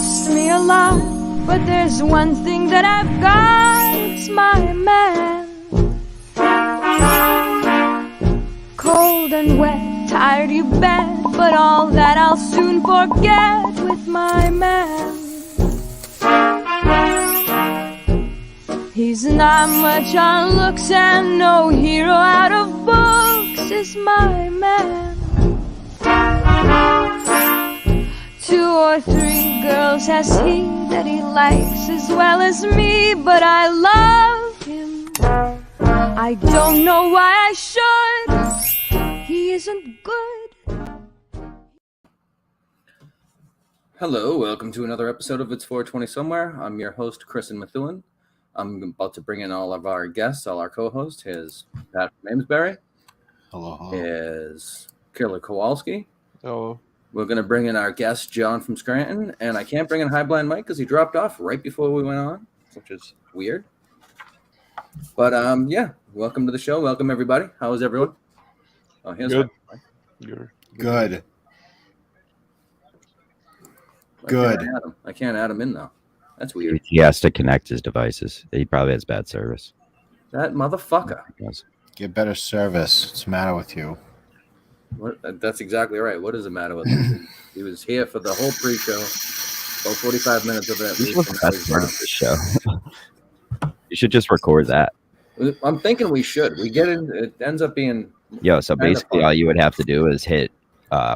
cost me a lot, but there's one thing that I've got, it's my man. Cold and wet, tired you bet, but all that I'll soon forget with my man. He's not much on looks and no hero out of books is my man. 2 or 3 girls has he that he likes as well as me, but I love him. I don't know why I should. He isn't good. Hello, welcome to another episode of It's 420 Somewhere. I'm your host, Kris and Methuen. I'm about to bring in all of our guests, all our co-hosts. His Pat from Amesbury. Hello. Is Killer Kowalski. Hello. We're going to bring in our guest, John from Scranton. And I can't bring in High Blind Mike because he dropped off right before we went on, which is weird. But, yeah, welcome to the show. Welcome, everybody. How is everyone? Oh, here's Good. Good. I can't add him in, though. That's weird. He has to connect his devices. He probably has bad service. That motherfucker. Get better service. What's the matter with you? What? That's exactly right. What is the matter with him? He was here for the whole pre-show. About 45 minutes of it. This was the best part of the show. You should just record that. I'm thinking we should. We get in. It ends up being. So basically all you would have to do is hit,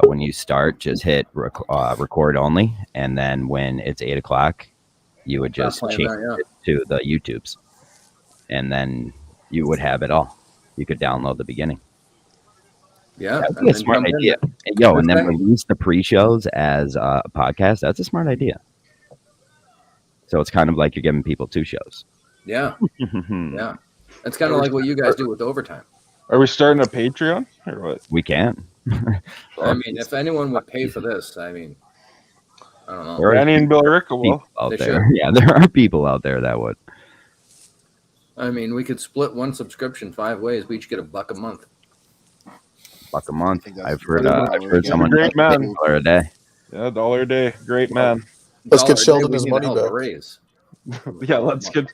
when you start, just hit record only. And then when it's 8 o'clock, you would just change it to the YouTubes. And then you would have it all. You could download the beginning. Yeah. That'd be a smart idea. And then release the pre-shows as a podcast. That's a smart idea. So it's kind of like you're giving people 2 shows. Yeah. Yeah. It's kind of like what you guys do with overtime. Are we starting a Patreon or what? We can. I mean, if anyone would pay for this, I mean, I don't know. Danny and Bill Rick will. Out there. Yeah, there are people out there that would. I mean, we could split one subscription 5 ways. We each get $1 a month. $1 a month. I've heard someone great man. $1 a day. Yeah, $1 a day. Great man. Let's get Sheldon his money back. Raise. Yeah, let's get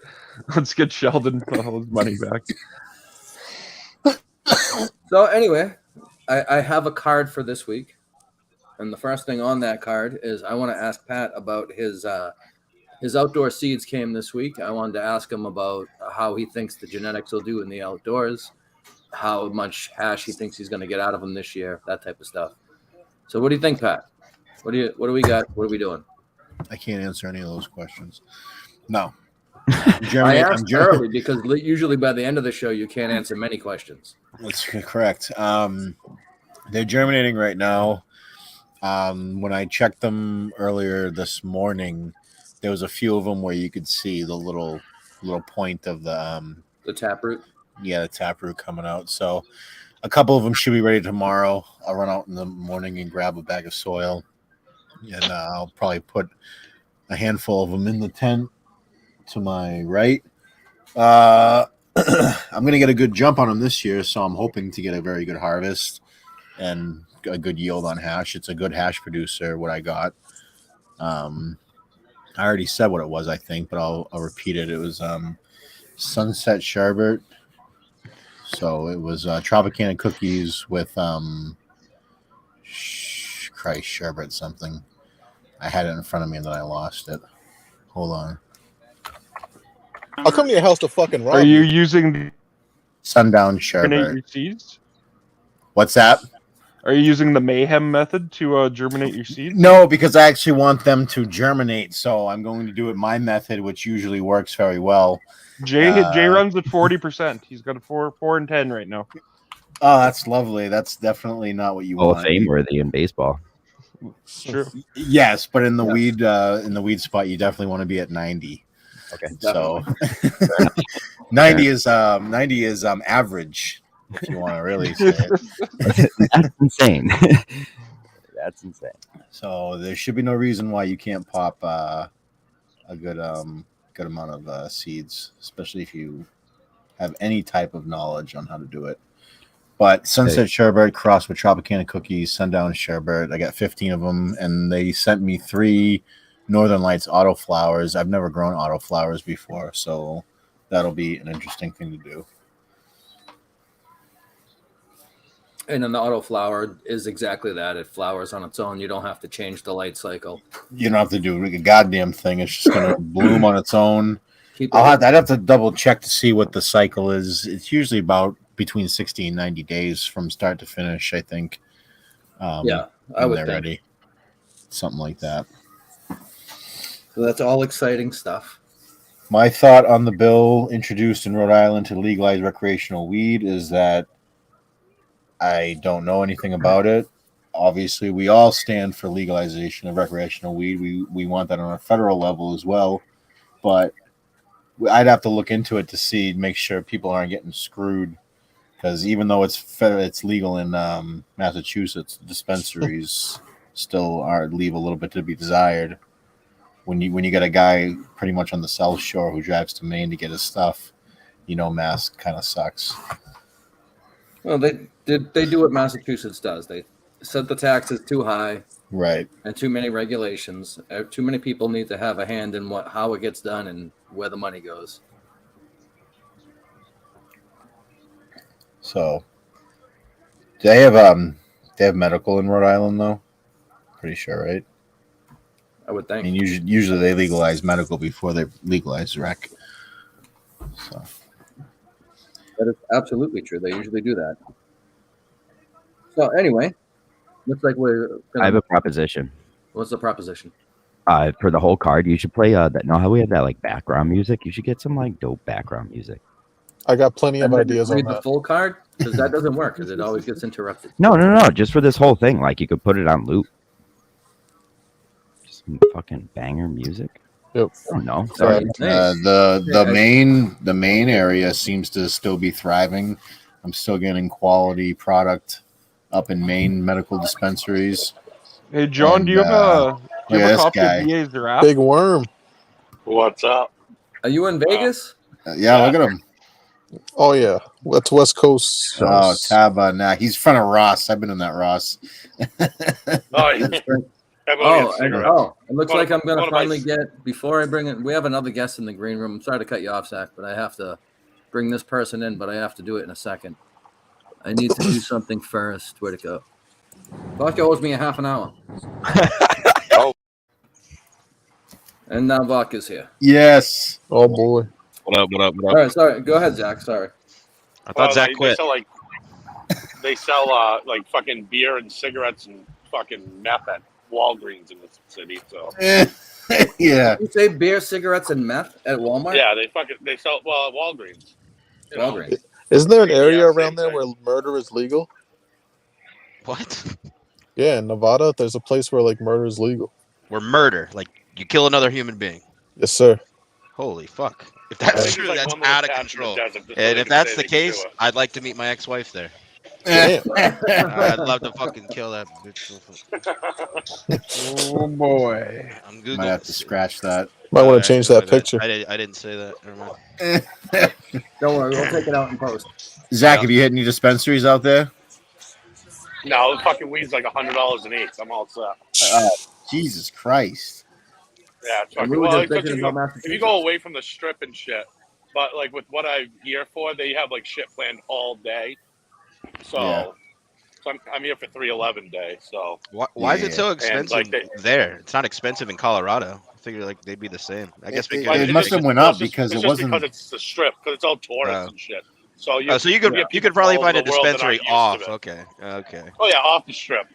Sheldon his money back. So anyway, I have a card for this week. And the first thing on that card is I want to ask Pat about his outdoor seeds came this week. I wanted to ask him about how he thinks the genetics will do in the outdoors, how much hash he thinks he's going to get out of them this year, that type of stuff. So what do you think, Pat? What do we got? What are we doing? I can't answer any of those questions. No. I asked early because usually by the end of the show you can't answer many questions. That's correct. They're germinating right now. When I checked them earlier this morning, there was a few of them where you could see the little point of the taproot. Yeah, the taproot coming out. So a couple of them should be ready tomorrow. I'll run out in the morning and grab a bag of soil, and I'll probably put a handful of them in the tent to my right. I'm going to get a good jump on them this year, so I'm hoping to get a very good harvest and a good yield on hash. It's a good hash producer, what I got. I already said what it was, I think, but I'll repeat it. It was Sunset Sherbet. So it was Tropicana cookies with Sherbet something. I had it in front of me and then I lost it. Hold on. I'll come to your house to fucking rob Are you using Sundown the Sherbet? your seeds? What's that? Are you using the mayhem method to germinate your seeds? No, because I actually want them to germinate. So I'm going to do it my method, which usually works very well. Jay runs at 40%. He's got a 4 and 10 right now. Oh, that's lovely. That's definitely not what you Hall want. of Fame worthy in baseball. True. Yes, but in the weed spot, you definitely want to be at 90. Okay, so 90 is average, if you want to really say it. That's insane. That's insane. So there should be no reason why you can't pop a good amount of seeds, especially if you have any type of knowledge on how to do it. But Sunset Sherbet crossed with Tropicana cookies, Sundown Sherbet. I got 15 of them, and they sent me 3 Northern Lights autoflowers. I've never grown autoflowers before, so that'll be an interesting thing to do. And then the autoflower is exactly that. It flowers on its own. You don't have to change the light cycle. You don't have to do a goddamn thing. It's just going to bloom on its own. I'd have to double check to see what the cycle is. It's usually about between 60 and 90 days from start to finish, I think. Yeah, I would think. Ready. Something like that. So that's all exciting stuff. My thought on the bill introduced in Rhode Island to legalize recreational weed is that I don't know anything about it. Obviously, we all stand for legalization of recreational weed. We want that on a federal level as well. But I'd have to look into it to make sure people aren't getting screwed. Because even though it's legal in Massachusetts, dispensaries still leave a little bit to be desired. When you get a guy pretty much on the South Shore who drives to Maine to get his stuff, Mass kind of sucks. Well, they do what Massachusetts does. They set the taxes too high, right? And too many regulations. Too many people need to have a hand in how it gets done and where the money goes. So, they have medical in Rhode Island though. Pretty sure, right? I would think. And usually they legalize medical before they legalize rec. So. That is absolutely true. They usually do that. So anyway, looks like I have a proposition. What's the proposition? For the whole card, you should play that. Know how we have that like background music? You should get some like dope background music. I got plenty of ideas on read that. The full card because that doesn't work because it always gets interrupted. No. Just for this whole thing, like you could put it on loop. Just some fucking banger music. Yep. I don't know. Sorry. The main area seems to still be thriving. I'm still getting quality product up in Maine medical dispensaries. Hey John, do you have a copy of DA's draft? Big Worm. What's up? Are you in Vegas? Yeah, look at him. Oh yeah, that's West Coast. Oh, Taba. Nah, he's in front of Ross. I've been in that Ross. It looks like I'm going to finally get, before I bring it, we have another guest in the green room. I'm sorry to cut you off, Zach, but I have to bring this person in, but I have to do it in a second. I need to do something first. Where'd it go? Vodka owes me a half an hour. And now Vodka's here. Yes. Oh, boy. What up? All right, sorry. Go ahead, Zach. Sorry. I thought Zach quit. They sell like fucking beer and cigarettes and fucking meth at Walgreens in this city. So yeah. You say beer, cigarettes, and meth at Walmart? Yeah, they sell at Walgreens. Walgreens. Isn't there an area around there where murder is legal? What? Yeah, in Nevada, there's a place where like murder is legal. Where murder, like you kill another human being. Yes, sir. Holy fuck! If that's true, that's out of control. And if that's the case, I'd like to meet my ex-wife there. I'd love to fucking kill that bitch. Oh boy! I'm Googling. Might have to scratch that. Might want to change that picture. I didn't say that. Never mind. Don't worry, we'll take it out in post. Zach, have you hit any dispensaries out there? No, the fucking weed's like $100 an eighth. I'm all set. Jesus Christ. Yeah, it's fucking, if you go away from the strip and shit, but like with what I hear for, they have like shit planned all day. So I'm here for 311 day. So why is it so expensive there? It's not expensive in Colorado. I figure like they'd be the same. I guess because it must have went up because it wasn't because it's the strip because it's all tourists and shit. So you could probably find a dispensary off. Okay. Oh yeah, off the strip.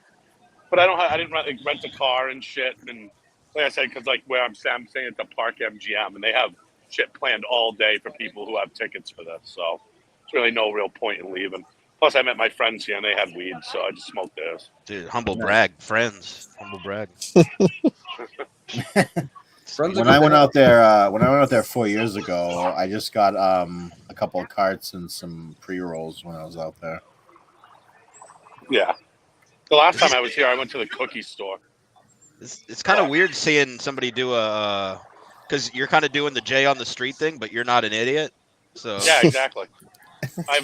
But I didn't rent a car and shit. And like I said, because like where I'm staying at the Park MGM, and they have shit planned all day for people who have tickets for this. So there's really no real point in leaving. Plus, I met my friends here, and they had weed, so I just smoked theirs. Dude, humble brag, friends, humble brag. When I went out there 4 years ago, I just got a couple of carts and some pre-rolls when I was out there. Yeah. The last time I was here, I went to the cookie store. It's kind of weird seeing somebody do because you're kind of doing the Jay on the street thing, but you're not an idiot. So yeah, exactly. I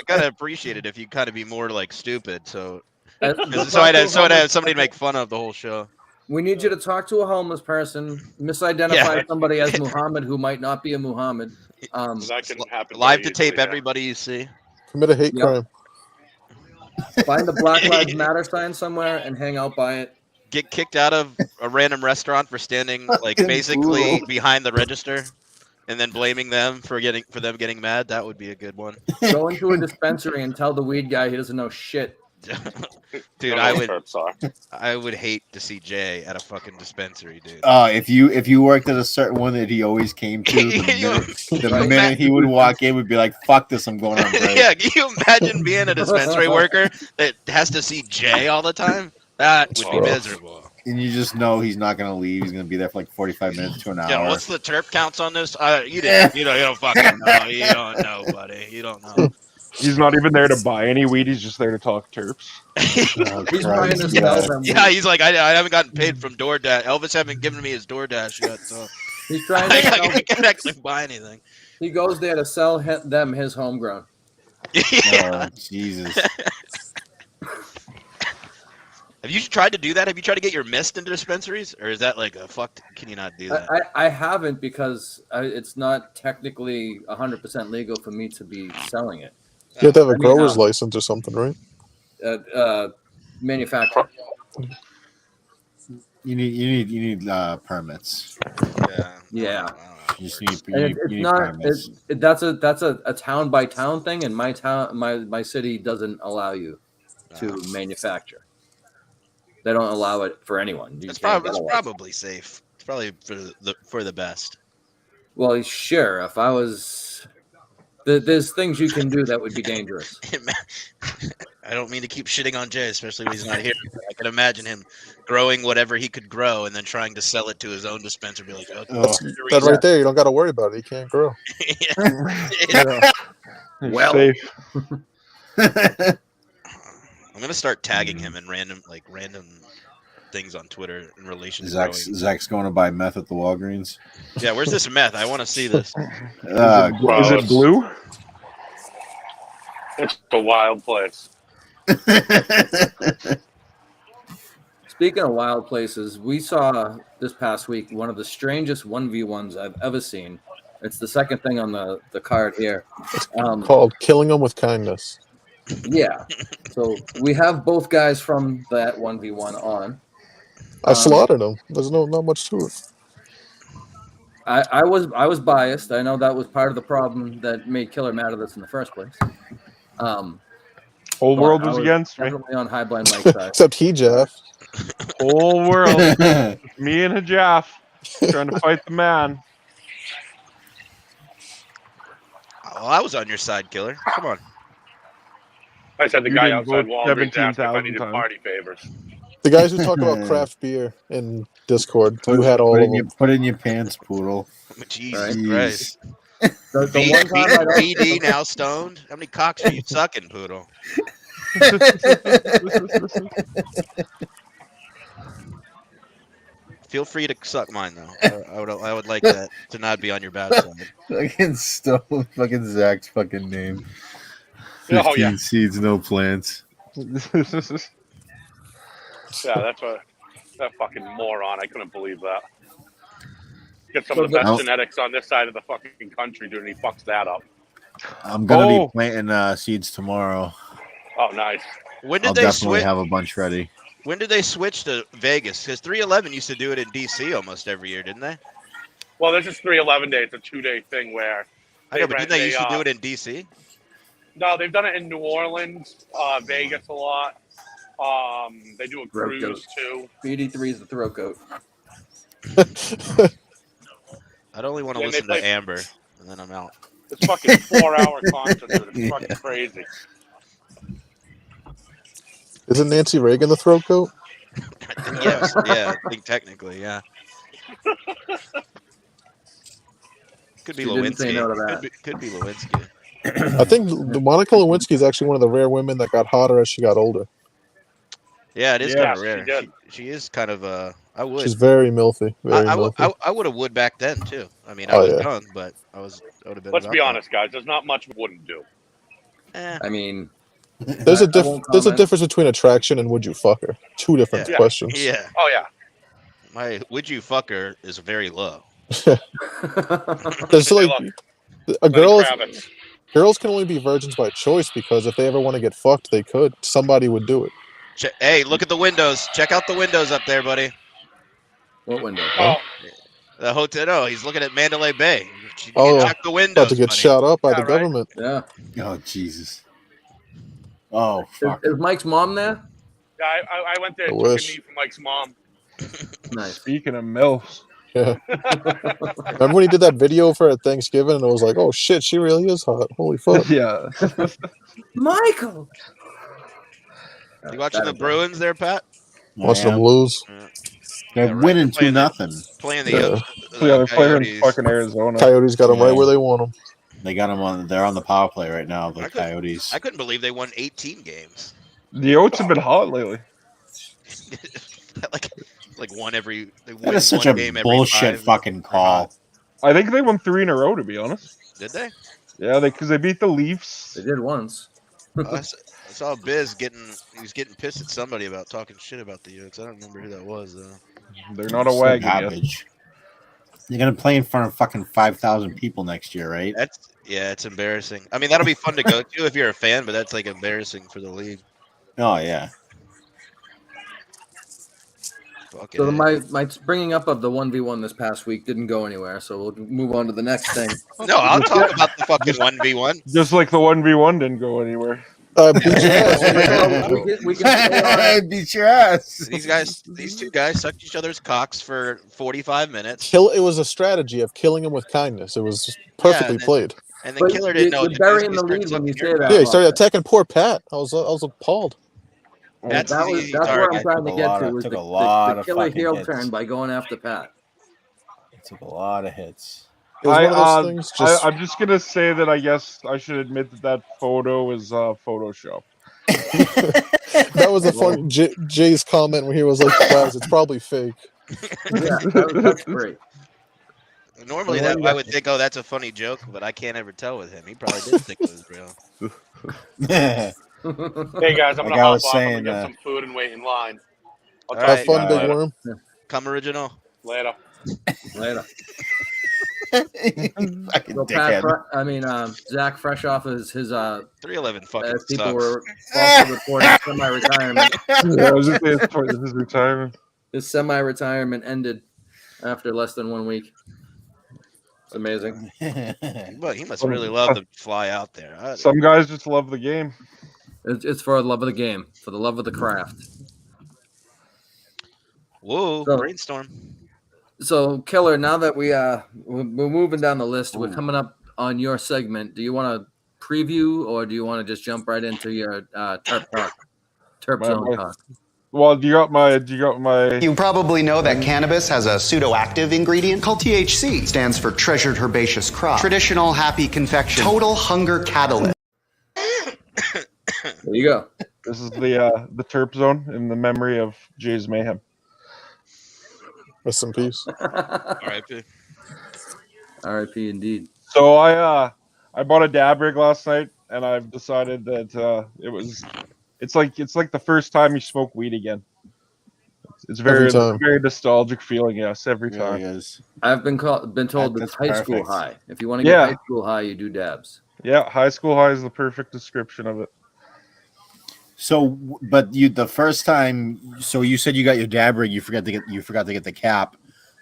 gotta appreciate it if you kind of be more like stupid. So I'd have somebody to make fun of the whole show. We need you to talk to a homeless person, misidentify somebody as Muhammad who might not be a Muhammad. That can happen. Live to tape everybody you see. Commit a hate crime. Find a Black Lives Matter sign somewhere and hang out by it. Get kicked out of a random restaurant for standing like basically behind the register, and then blaming them for them getting mad. That would be a good one. Go into a dispensary and tell the weed guy he doesn't know shit. Dude, I would hate to see Jay at a fucking dispensary, dude. If you worked at a certain one that he always came to, the minute he would walk in, would be like, "Fuck this, I'm going on break." Yeah, can you imagine being a dispensary worker that has to see Jay all the time? That would be miserable. And you just know he's not going to leave. He's going to be there for like 45 minutes to an hour. Yeah, what's the terp counts on this? You don't fucking know. You don't know, buddy. You don't know. He's not even there to buy any weed. He's just there to talk terps. He's trying to sell them. Yeah, he's like, I haven't gotten paid from DoorDash. Elvis haven't given me his DoorDash yet, so he's trying to I can't actually buy anything. He goes there to sell them his homegrown. Yeah. Oh, Jesus. Have you tried to do that? Have you tried to get your mist into dispensaries, or is that like a fuck? Can you not do that? I haven't because it's not technically 100% legal for me to be selling it. You have to have a grower's license or something, right? Manufacturer. You need permits. Yeah. You need permits. That's a town by town thing, and my city doesn't allow you to manufacture. They don't allow it for anyone. It's probably safe. It's probably for the best. Well, sure. If I was, there's things you can do that would be dangerous. I don't mean to keep shitting on Jay, especially when he's not here. I can imagine him growing whatever he could grow and then trying to sell it to his own dispenser. Be like, that right there, you don't got to worry about it. He can't grow. Well. I'm gonna start tagging him in random things on Twitter in relation to Zach's going to buy meth at the Walgreens. Yeah, where's this meth? I want to see this. Is it blue? It's a wild place. Speaking of wild places, we saw this past week one of the strangest 1v1s I've ever seen. It's the second thing on the card here. Called Killing Them with Kindness. Yeah. So we have both guys from that 1v1 on. I slaughtered them. There's not much to it. I was biased. I know that was part of the problem that made Killer mad at us in the first place. Whole world was against me. Definitely on High Blind Mike's side. Except he, Jeff. Whole world. Me and Hajaf trying to fight the man. Oh, I was on your side, Killer. Come on. I said the You guy didn't outside vote Walgreens asked if I 17,000 needed times. party favors. The guys who talk about craft beer in Discord, you had all of them. Put in your pants, poodle. Jesus Christ. The one time I don't, BD now stoned? How many cocks are you sucking, Poodle? Feel free to suck mine, though. I would like that to not be on your bad side. Fucking stole fucking Zach's fucking name. 15 Oh, yeah. seeds, no plants. Yeah, that's that fucking moron. I couldn't believe that. Get some of the best genetics on this side of the fucking country, dude, and he fucks that up. I'm gonna be planting seeds tomorrow. Oh, nice. When did I'll they definitely switch? have a bunch ready. When did they switch to Vegas? Because 311 used to do it in DC almost every year, didn't they? Well, this is 311 Day. It's a 2-day thing where I know, but didn't they used to do it in DC? No, they've done it in New Orleans, Vegas a lot. They do a cruise too. BD3 is the throat goat. I'd only want to listen to Amber, and then I'm out. It's fucking 4-hour concert, dude. It's fucking crazy. Isn't Nancy Reagan the throat goat? Yes, yeah, I think technically, yeah. Could be Lewinsky. No could be Lewinsky. I think Monica Lewinsky is actually one of the rare women that got hotter as she got older. Yeah, it is kind of rare. She is kind of I would. She's very milfy. I would have would back then too. I mean, I was young, but I would have been. Let's be honest, guys. There's not much we wouldn't do. I mean, there's a difference between attraction and would you fuck her. Two different questions. Yeah. Oh yeah. My would you fucker is very low. There's like a girl. Kravitz. Girls can only be virgins by choice because if they ever want to get fucked, they could. Somebody would do it. Hey, look at the windows. Check out the windows up there, buddy. What window? Oh, The hotel. No, he's looking at Mandalay Bay. You Oh, can check the windows. about to get buddy. shot up by the right. government. Yeah. Oh Jesus. Oh fuck. Is Mike's mom there? yeah, I went there I and took a wish. knee from Mike's mom. Nice. Speaking of MILFs, Yeah. Remember when he did that video for Thanksgiving and it was like, oh shit, she really is hot. Holy fuck. yeah. Michael. You watching the Bruins there, Pat? Watching them lose. They're Yeah, right. winning Playing 2-0. Playing the, Yeah. Yeah, they're playing in Coyotes. fucking Arizona. Coyotes got them right where they want them. They got them on. They're on the power play right now. The Coyotes. I couldn't believe they won 18 games. The Oats have been hot lately. like one every. They That win is such one a game every bullshit 5. fucking call. I think they won 3 in a row, to be honest. Did they? Yeah, because they beat the Leafs. They did once. I saw Biz he was getting pissed at somebody about talking shit about the Oats. I don't remember who that was though. They're not a So wagon yet. garbage. You're gonna play in front of fucking 5,000 people next year, right? It's embarrassing. I mean, that'll be fun to go to if you're a fan, but that's like embarrassing for the league. Oh yeah. Fucking So A. my bringing up of the 1v1 this past week didn't go anywhere. So we'll move on to the next thing. No, I'll talk about the fucking 1v1. Just like the 1v1 didn't go anywhere. Beat your ass. we can Beat your ass. These two guys sucked each other's cocks for 45 minutes. It was a strategy of killing him with kindness. It was just perfectly and then- played. And the killer didn't know. You're burying the lead when you say that. Yeah, he started attacking poor Pat. I was appalled. That's That's easy what target. I'm trying to get to. Was Took a the lot of killer fucking heel hits. turn by going after Pat. It took a lot of hits. It was one of those things. Just I'm just gonna say that I guess I should admit that photo is Photoshop. that was a fun Jay's comment when he was like, "Guys, it's probably fake." Yeah, that's great. Normally, I would think, oh, that's a funny joke, but I can't ever tell with him. He probably did think it was real. Hey guys, I'm Like gonna I hop was off. saying, I'm gonna get some food and wait in line. I'll All talk Have right, to you fun, guys Big later. Worm. Come original. Later. Later. Fucking So Pat, dickhead. Zach, fresh off his 311 fucking as people sucks. were also reporting semi-retirement. Yeah, I was just saying it's towards his retirement. His semi-retirement ended after less than 1 week. It's amazing. But he must really love to fly out there. Some guys just love the game. It's for the love of the game, for the love of the craft. Whoa, So- brainstorm. So, Killer, now that we're moving down the list, we're coming up on your segment. Do you want to preview, or do you want to just jump right into your Terp talk? Terp zone talk. Well, do you got my? You probably know that cannabis has a pseudoactive ingredient called THC. Stands for treasured herbaceous crop. Traditional happy confection. Total hunger catalyst. There you go. This is the Terp zone in the memory of Jay's mayhem. Rest in peace. R.I.P. R.I.P. indeed. So I bought a dab rig last night, and I've decided that it's like the first time you smoke weed again. It's very nostalgic feeling. Yes, every It time. really is. I've been told That's it's high school perfect. high. If you want to get high school high, you do dabs. Yeah, high school high is the perfect description of it. So, but the first time, so you said you got your dab rig, you forgot to get the cap.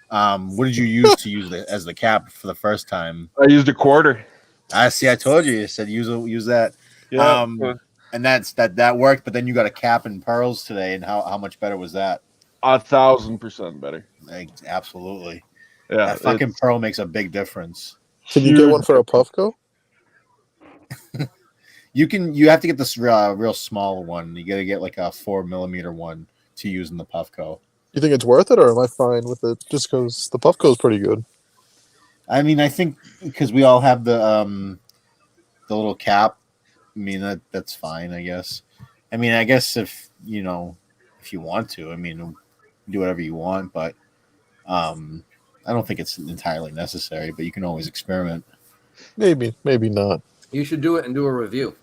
What did you use as the cap for the first time? I used a quarter. I see. I told you. You said use that. Yeah. And that worked. But then you got a cap and pearls today, and how much better was that? 1,000% better. Absolutely. Yeah, that fucking pearl makes a big difference. Can you get one for a Puffco? You have to get this real small one. You got to get like a 4 millimeter one to use in the Puffco. You think it's worth it, or am I fine with it? Just because the Puffco is pretty good. I mean, I think because we all have the little cap. I mean that's fine, I guess. I mean, I guess if you want to, I mean, do whatever you want, but I don't think it's entirely necessary. But you can always experiment. Maybe not. You should do it and do a review.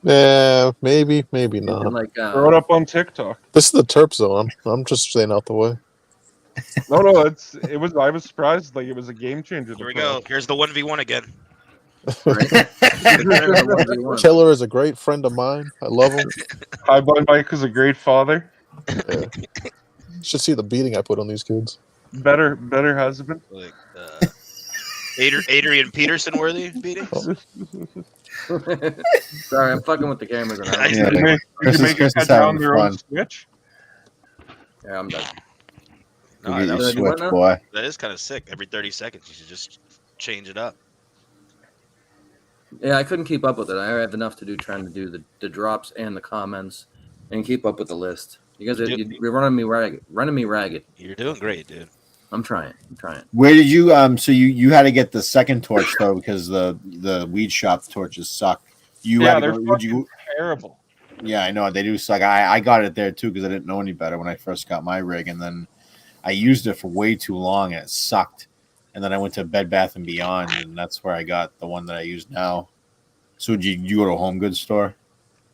Yeah, maybe not. Like throw it up on TikTok. This is the Terp zone. I'm just staying out the way. No, it was. I was surprised. Like it was a game changer. Here we go. Here's the 1v1 again. Killer is a great friend of mine. I love him. High Blind Mike is a great father. Yeah. Should see the beating I put on these kids. Better husband. Like Adrian Peterson worthy beating. Sorry, I'm fucking with the cameras. Did you make it cut down their own switch? Yeah, I'm done. No, that is kind of sick. Every 30 seconds, you should just change it up. Yeah, I couldn't keep up with it. I have enough to do trying to do the drops and the comments and keep up with the list. You guys you're running me ragged. You're doing great, dude. I'm trying. Where did you so you had to get the second torch though because the weed shop torches suck. They're terrible. Yeah, I know they do suck. I got it there too because I didn't know any better when I first got my rig, and then I used it for way too long and it sucked. And then I went to Bed Bath and Beyond, and that's where I got the one that I use now. So did you go to a home goods store?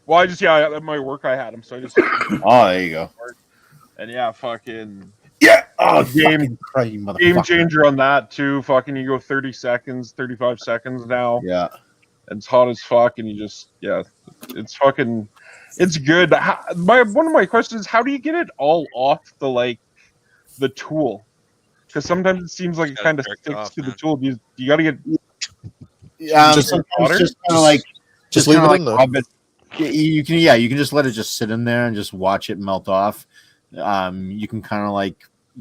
Well, at my work I had them, so I just. Oh, there you go. And yeah, fucking. Yeah. Oh, game changer on that too. Fucking, you go 30 seconds, 35 seconds now. Yeah. And it's hot as fuck, and you just it's fucking, it's good. One of my questions is, how do you get it all off the tool? Because sometimes it seems like it kind of sticks to the tool. You got to get. Just kind of like just leave it in there. You can just let it just sit in there and just watch it melt off. You can kind of like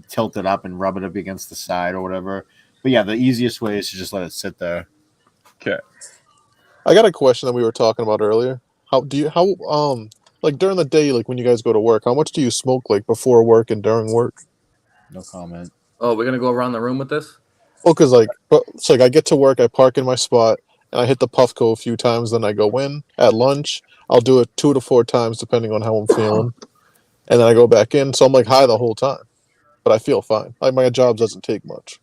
tilt it up and rub it up against the side or whatever. But yeah, the easiest way is to just let it sit there. Okay. I got a question that we were talking about earlier. How like during the day, like when you guys go to work, how much do you smoke like before work and during work? No comment. Oh, we're gonna go around the room with this? Well, because it's like I get to work, I park in my spot, and I hit the Puffco a few times. Then I go in at lunch. I'll do it 2 to 4 times depending on how I'm feeling, and then I go back in. So I'm like high the whole time, but I feel fine. Like my job doesn't take much.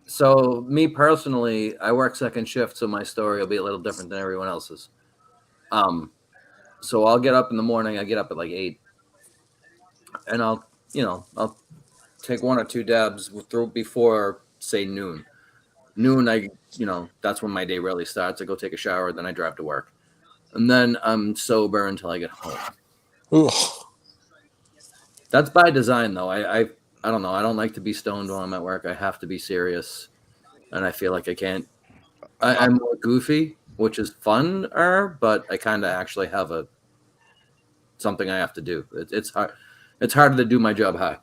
So me personally, I work second shift, so my story will be a little different than everyone else's. So I'll get up in the morning. I get up at like 8, and I'll take 1 or 2 dabs before say noon. Noon, that's when my day really starts. I go take a shower, then I drive to work, and then I'm sober until I get home. Ooh. That's by design, though. I don't know. I don't like to be stoned while I'm at work. I have to be serious, and I feel like I can't. I'm more goofy, which is fun, but I kind of actually have something I have to do. It's hard. It's harder to do my job high.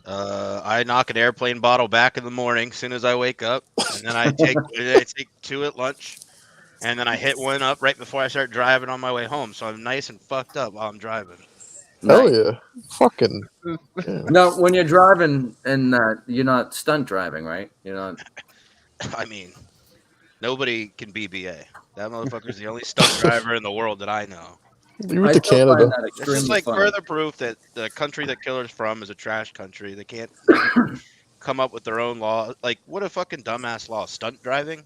I knock an airplane bottle back in the morning as soon as I wake up, and then I take 2 at lunch, and then I hit 1 up right before I start driving on my way home. So I'm nice and fucked up while I'm driving. Hell yeah. Fucking. Yeah. No, when you're driving and you're not stunt driving, right? You're not. I mean, nobody can be BA. That motherfucker's the only stunt driver in the world that I know. You went to Canada. It's just like further proof that the country that Killer's from is a trash country. They can't come up with their own law. Like, what a fucking dumbass law. Stunt driving?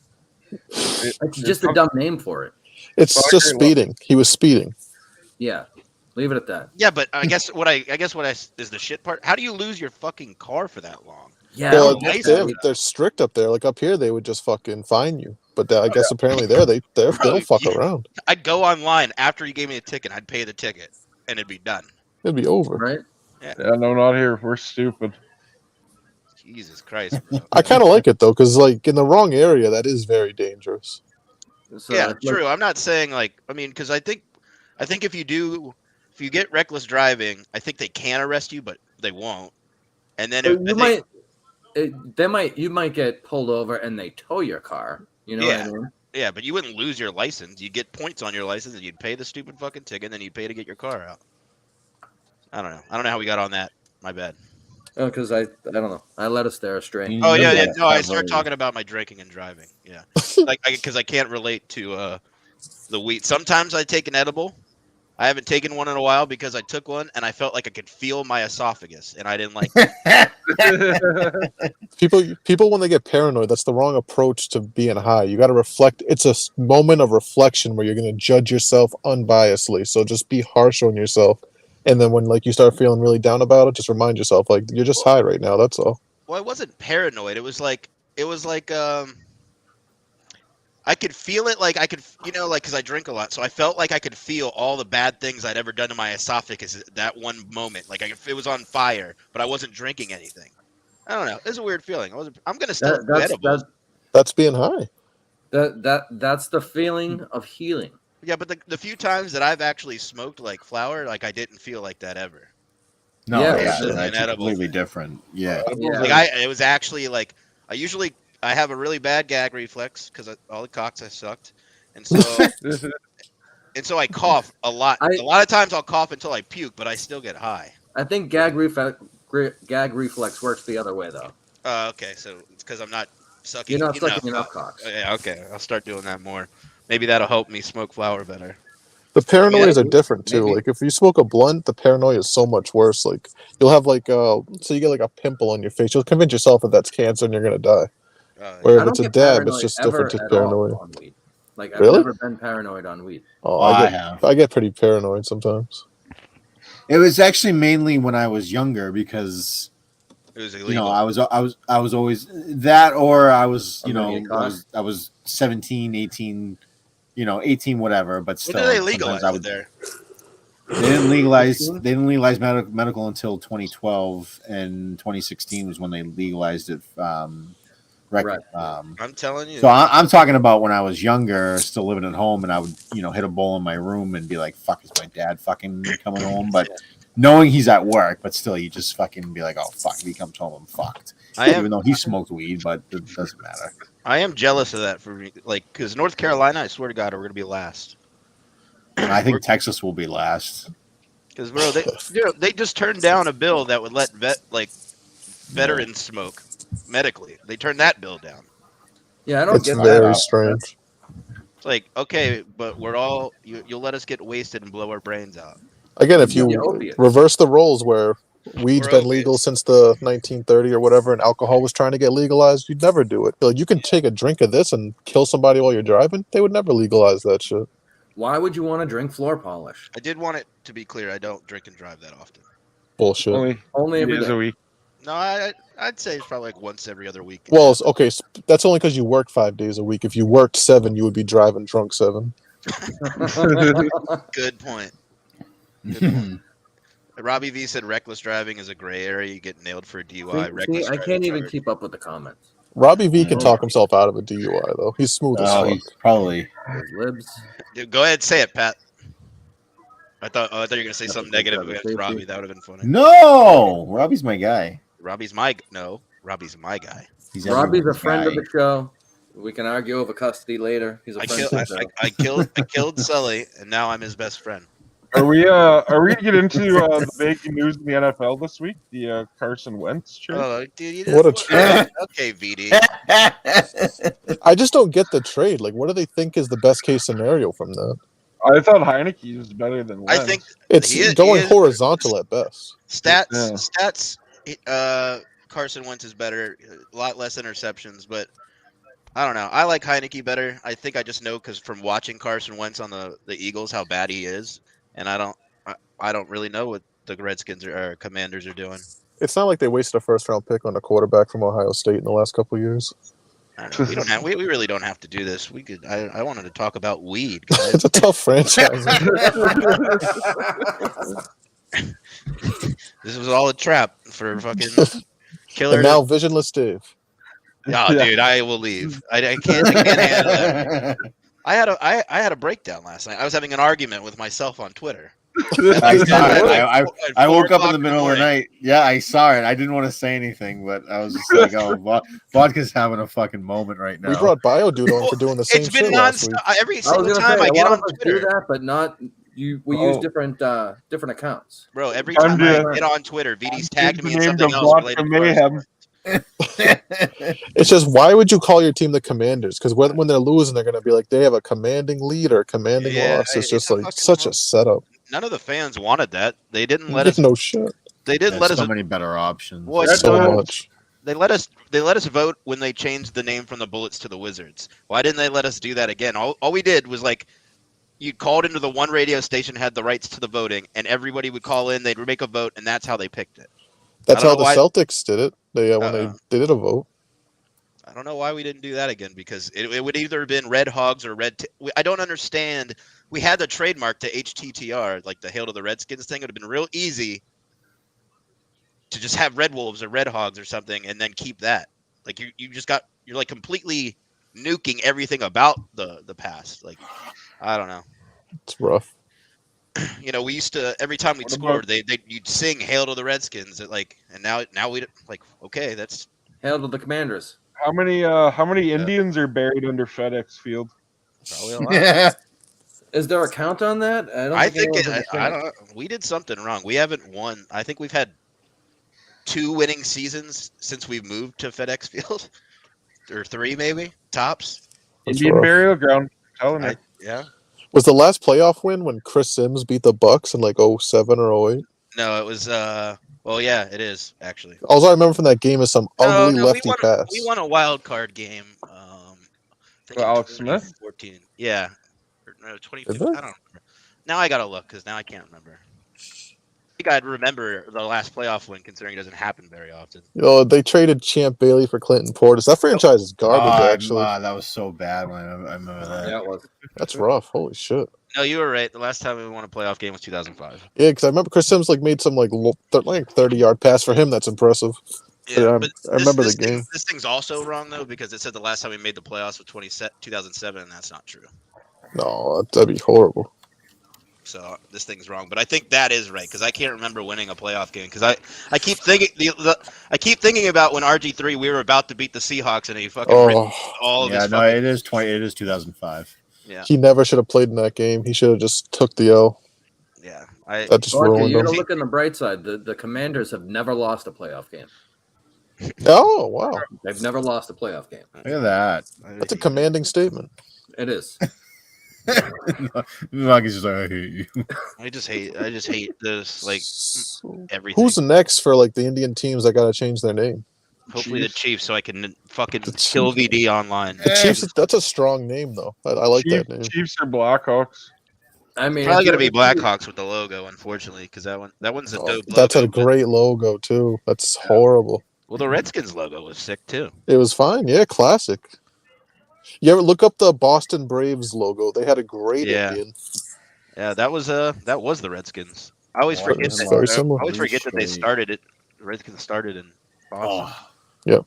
It's just a dumb name for it. It's just speeding. He was speeding. Yeah. Leave it at that. Yeah, but I guess what is the shit part. How do you lose your fucking car for that long? Yeah, well, they're strict up there. Like up here, they would just fucking fine you. But I guess apparently they don't fuck around. I'd go online after you gave me a ticket. I'd pay the ticket, and it'd be done. It'd be over, right? Yeah, no, not here. We're stupid. Jesus Christ, bro. I kind of like it though, because like in the wrong area, that is very dangerous. So, yeah, true. I'm not saying because I think if you get reckless driving, I think they can arrest you, but they won't. And then you might get pulled over and they tow your car. You know what I mean? Yeah, but you wouldn't lose your license. You'd get points on your license and you'd pay the stupid fucking ticket and then you'd pay to get your car out. I don't know how we got on that. My bad. Oh, because I don't know. I led us there astray. Oh, yeah. No, I started talking about my drinking and driving. Yeah. Because I can't relate to the weed. Sometimes I take an edible. I haven't taken one in a while because I took one and I felt like I could feel my esophagus and I didn't like it. People when they get paranoid, that's the wrong approach to being high. You got to reflect. It's a moment of reflection where you're going to judge yourself unbiasedly. So just be harsh on yourself And then when like you start feeling really down about it, just remind yourself like you're just high right now. That's all. Well, I wasn't paranoid. It was like I could feel it, like I could, like because I drink a lot, so I felt like I could feel all the bad things I'd ever done to my esophagus at that one moment. Like it was on fire, but I wasn't drinking anything. I don't know. It's a weird feeling. I'm gonna still do edibles. That's being high. That's the feeling of healing. Yeah, but the few times that I've actually smoked like flower, like I didn't feel like that ever. No, Yeah, that's completely different. Yeah. Like it was actually like I have a really bad gag reflex because all the cocks I sucked, and so I cough a lot. A lot of times I'll cough until I puke, but I still get high. I think gag reflex works the other way though. Okay, so it's because I'm not sucking. You're not sucking enough cocks. Yeah, okay, I'll start doing that more. Maybe that'll help me smoke flower better. The paranoias are different too. Maybe. Like if you smoke a blunt, the paranoia is so much worse. Like you'll have like so you get like a pimple on your face. You'll convince yourself that that's cancer and you're gonna die. Where if it's a dab, it's just different to paranoia. Like I've really? never been paranoid on weed. Oh, I get pretty paranoid sometimes. It was actually mainly when I was younger because it was illegal. I was always that, or I was I was 17, 18, 18 whatever, but still. When did they legalize it there? They didn't legalize medical until 2012, and 2016 was when they legalized it. Right. I'm telling you. So I'm talking about when I was younger, still living at home, and I would, hit a bowl in my room and be like, "Fuck, is my dad fucking coming home?" But knowing he's at work, but still, you just fucking be like, "Oh fuck, if he comes home, I'm fucked." Even though he smoked weed, but it doesn't matter. I am jealous of that for me, like, because North Carolina, I swear to God, we're gonna be last. And I think Texas will be last. Because bro, they just turned down a bill that would let veterans smoke medically. They turned that bill down. Yeah, I don't get that. It's very strange. It's like, okay, but we're all you'll let us get wasted and blow our brains out. Again, if you reverse the roles where weed's been legal since the 1930 or whatever, and alcohol was trying to get legalized, you'd never do it. Like, you can take a drink of this and kill somebody while you're driving. They would never legalize that shit. Why would you want to drink floor polish? I did want it to be clear. I don't drink and drive that often. Bullshit. Only every day. A week. No, I'd say it's probably like once every other week. Well, okay, that's only because you work 5 days a week. If you worked 7, you would be driving drunk 7. Good point. Good point. Robbie V said reckless driving is a gray area. You get nailed for a DUI. I can't even keep up with the comments. Robbie V can talk himself out of a DUI, though. He's smooth as fuck. Probably. Libs. Dude, go ahead, say it, Pat. I thought you were gonna say something negative against Robbie. That would have been funny. No, Robbie's my guy. Robbie's my guy. Robbie's a friend of the show. We can argue over custody later. He's a friend of the show. I killed Sully, and now I'm his best friend. Are we gonna get into the big news in the NFL this week? The Carson Wentz trade. Oh, dude, what a trade! Okay, VD. I just don't get the trade. Like, what do they think is the best case scenario from that? I thought Heineke was better than Wentz. I think it's going horizontal at best. Stats. Carson Wentz is better. A lot less interceptions, but I don't know. I like Heineke better. I think I just know because from watching Carson Wentz on the Eagles how bad he is, and I don't really know what the Redskins or Commanders are doing. It's not like they wasted a first-round pick on a quarterback from Ohio State in the last couple of years. I don't know. We don't have. We really don't have to do this. We could. I wanted to talk about weed. Guys. It's a tough franchise. This was all a trap for fucking killer. And now visionless Dave. Oh, dude, I will leave. I can't handle that. I had a breakdown last night. I was having an argument with myself on Twitter. I woke up in the middle of the night. Yeah, I saw it. I didn't want to say anything, but I was just like, "Oh, Vodka's having a fucking moment right now." We brought BioDude on for doing the same shit last week. Every single time I get on Twitter, do that, but not you. We use different accounts, bro. Every time I get on Twitter, VD's tagged me in something else related to mayhem. It's just, why would you call your team the Commanders? Because when they're losing, they're going to be like, they have a commanding lead or a commanding loss. It's just like such a setup. None of the fans wanted that. They didn't let us. No shit. They didn't let us. So many better options. Well, so much. They let us vote when they changed the name from the Bullets to the Wizards. Why didn't they let us do that again? All we did was like you'd called into the one radio station had the rights to the voting, and everybody would call in. They'd make a vote, and that's how they picked it. That's how the Celtics did it. When they did a vote. I don't know why we didn't do that again, because it would either have been Red Hogs or I don't understand. We had the trademark to HTTR, like the Hail to the Redskins thing. It would have been real easy to just have Red Wolves or Red Hogs or something, and then keep that. Like you're like completely nuking everything about the past. Like, I don't know. It's rough. You know, we used to, every time we'd scored, you'd sing "Hail to the Redskins." And now we like, okay, that's Hail to the Commanders. How many Indians are buried under FedEx Field? Probably a lot. Is there a count on that? I think we did something wrong. We haven't won. I think we've had 2 winning seasons since we've moved to FedEx Field, or 3 maybe tops. Indian burial ground. Telling me. Yeah. Was the last playoff win when Chris Sims beat the Bucks in like 07 or 08? No, it was. Well, yeah, it is actually. All I remember from that game is some ugly lefty pass. We won a wild card game. Alex Smith. 14. Yeah. No, 2015. I don't remember. Now I gotta look because now I can't remember. I think I'd remember the last playoff win, considering it doesn't happen very often. They traded Champ Bailey for Clinton Portis. That franchise is garbage, actually. That was so bad when I remember that. Yeah, it was. That's rough. Holy shit. No, you were right. The last time we won a playoff game was 2005. Yeah, because I remember Chris Sims made some 30-yard pass for him. That's impressive. Yeah, I remember the game. This thing's also wrong though, because it said the last time we made the playoffs was 2007, and that's not true. No, that'd be horrible. So this thing's wrong, but I think that is right, because I can't remember winning a playoff game, because I keep thinking I keep thinking about when RG3 we were about to beat the Seahawks and he fucking ripped all of his. Yeah, no, it is 2005. Yeah, he never should have played in that game. He should have just took the L. Yeah, that just ruined you him. gotta look on the bright side. The Commanders have never lost a playoff game. Oh wow! They've never lost a playoff game. Look at that. That's a commanding statement. It is. Like, just like, I hate you. I just hate this, like, everything. Who's next for like the Indian teams that gotta change their name? Hopefully the Chiefs, so I can fucking kill VD online. The Chiefs. That's a strong name, though. I like that name. Chiefs or Blackhawks. I mean, probably gonna be Blackhawks with the logo, unfortunately, because that one's a dope logo. That's a great logo too. That's horrible. Well, the Redskins logo was sick too. It was fine. Yeah, classic. You ever look up the Boston Braves logo? They had a great Indian. Yeah, that was the Redskins. I always forget that. I always forget that they started it. The Redskins started in Boston. Yep.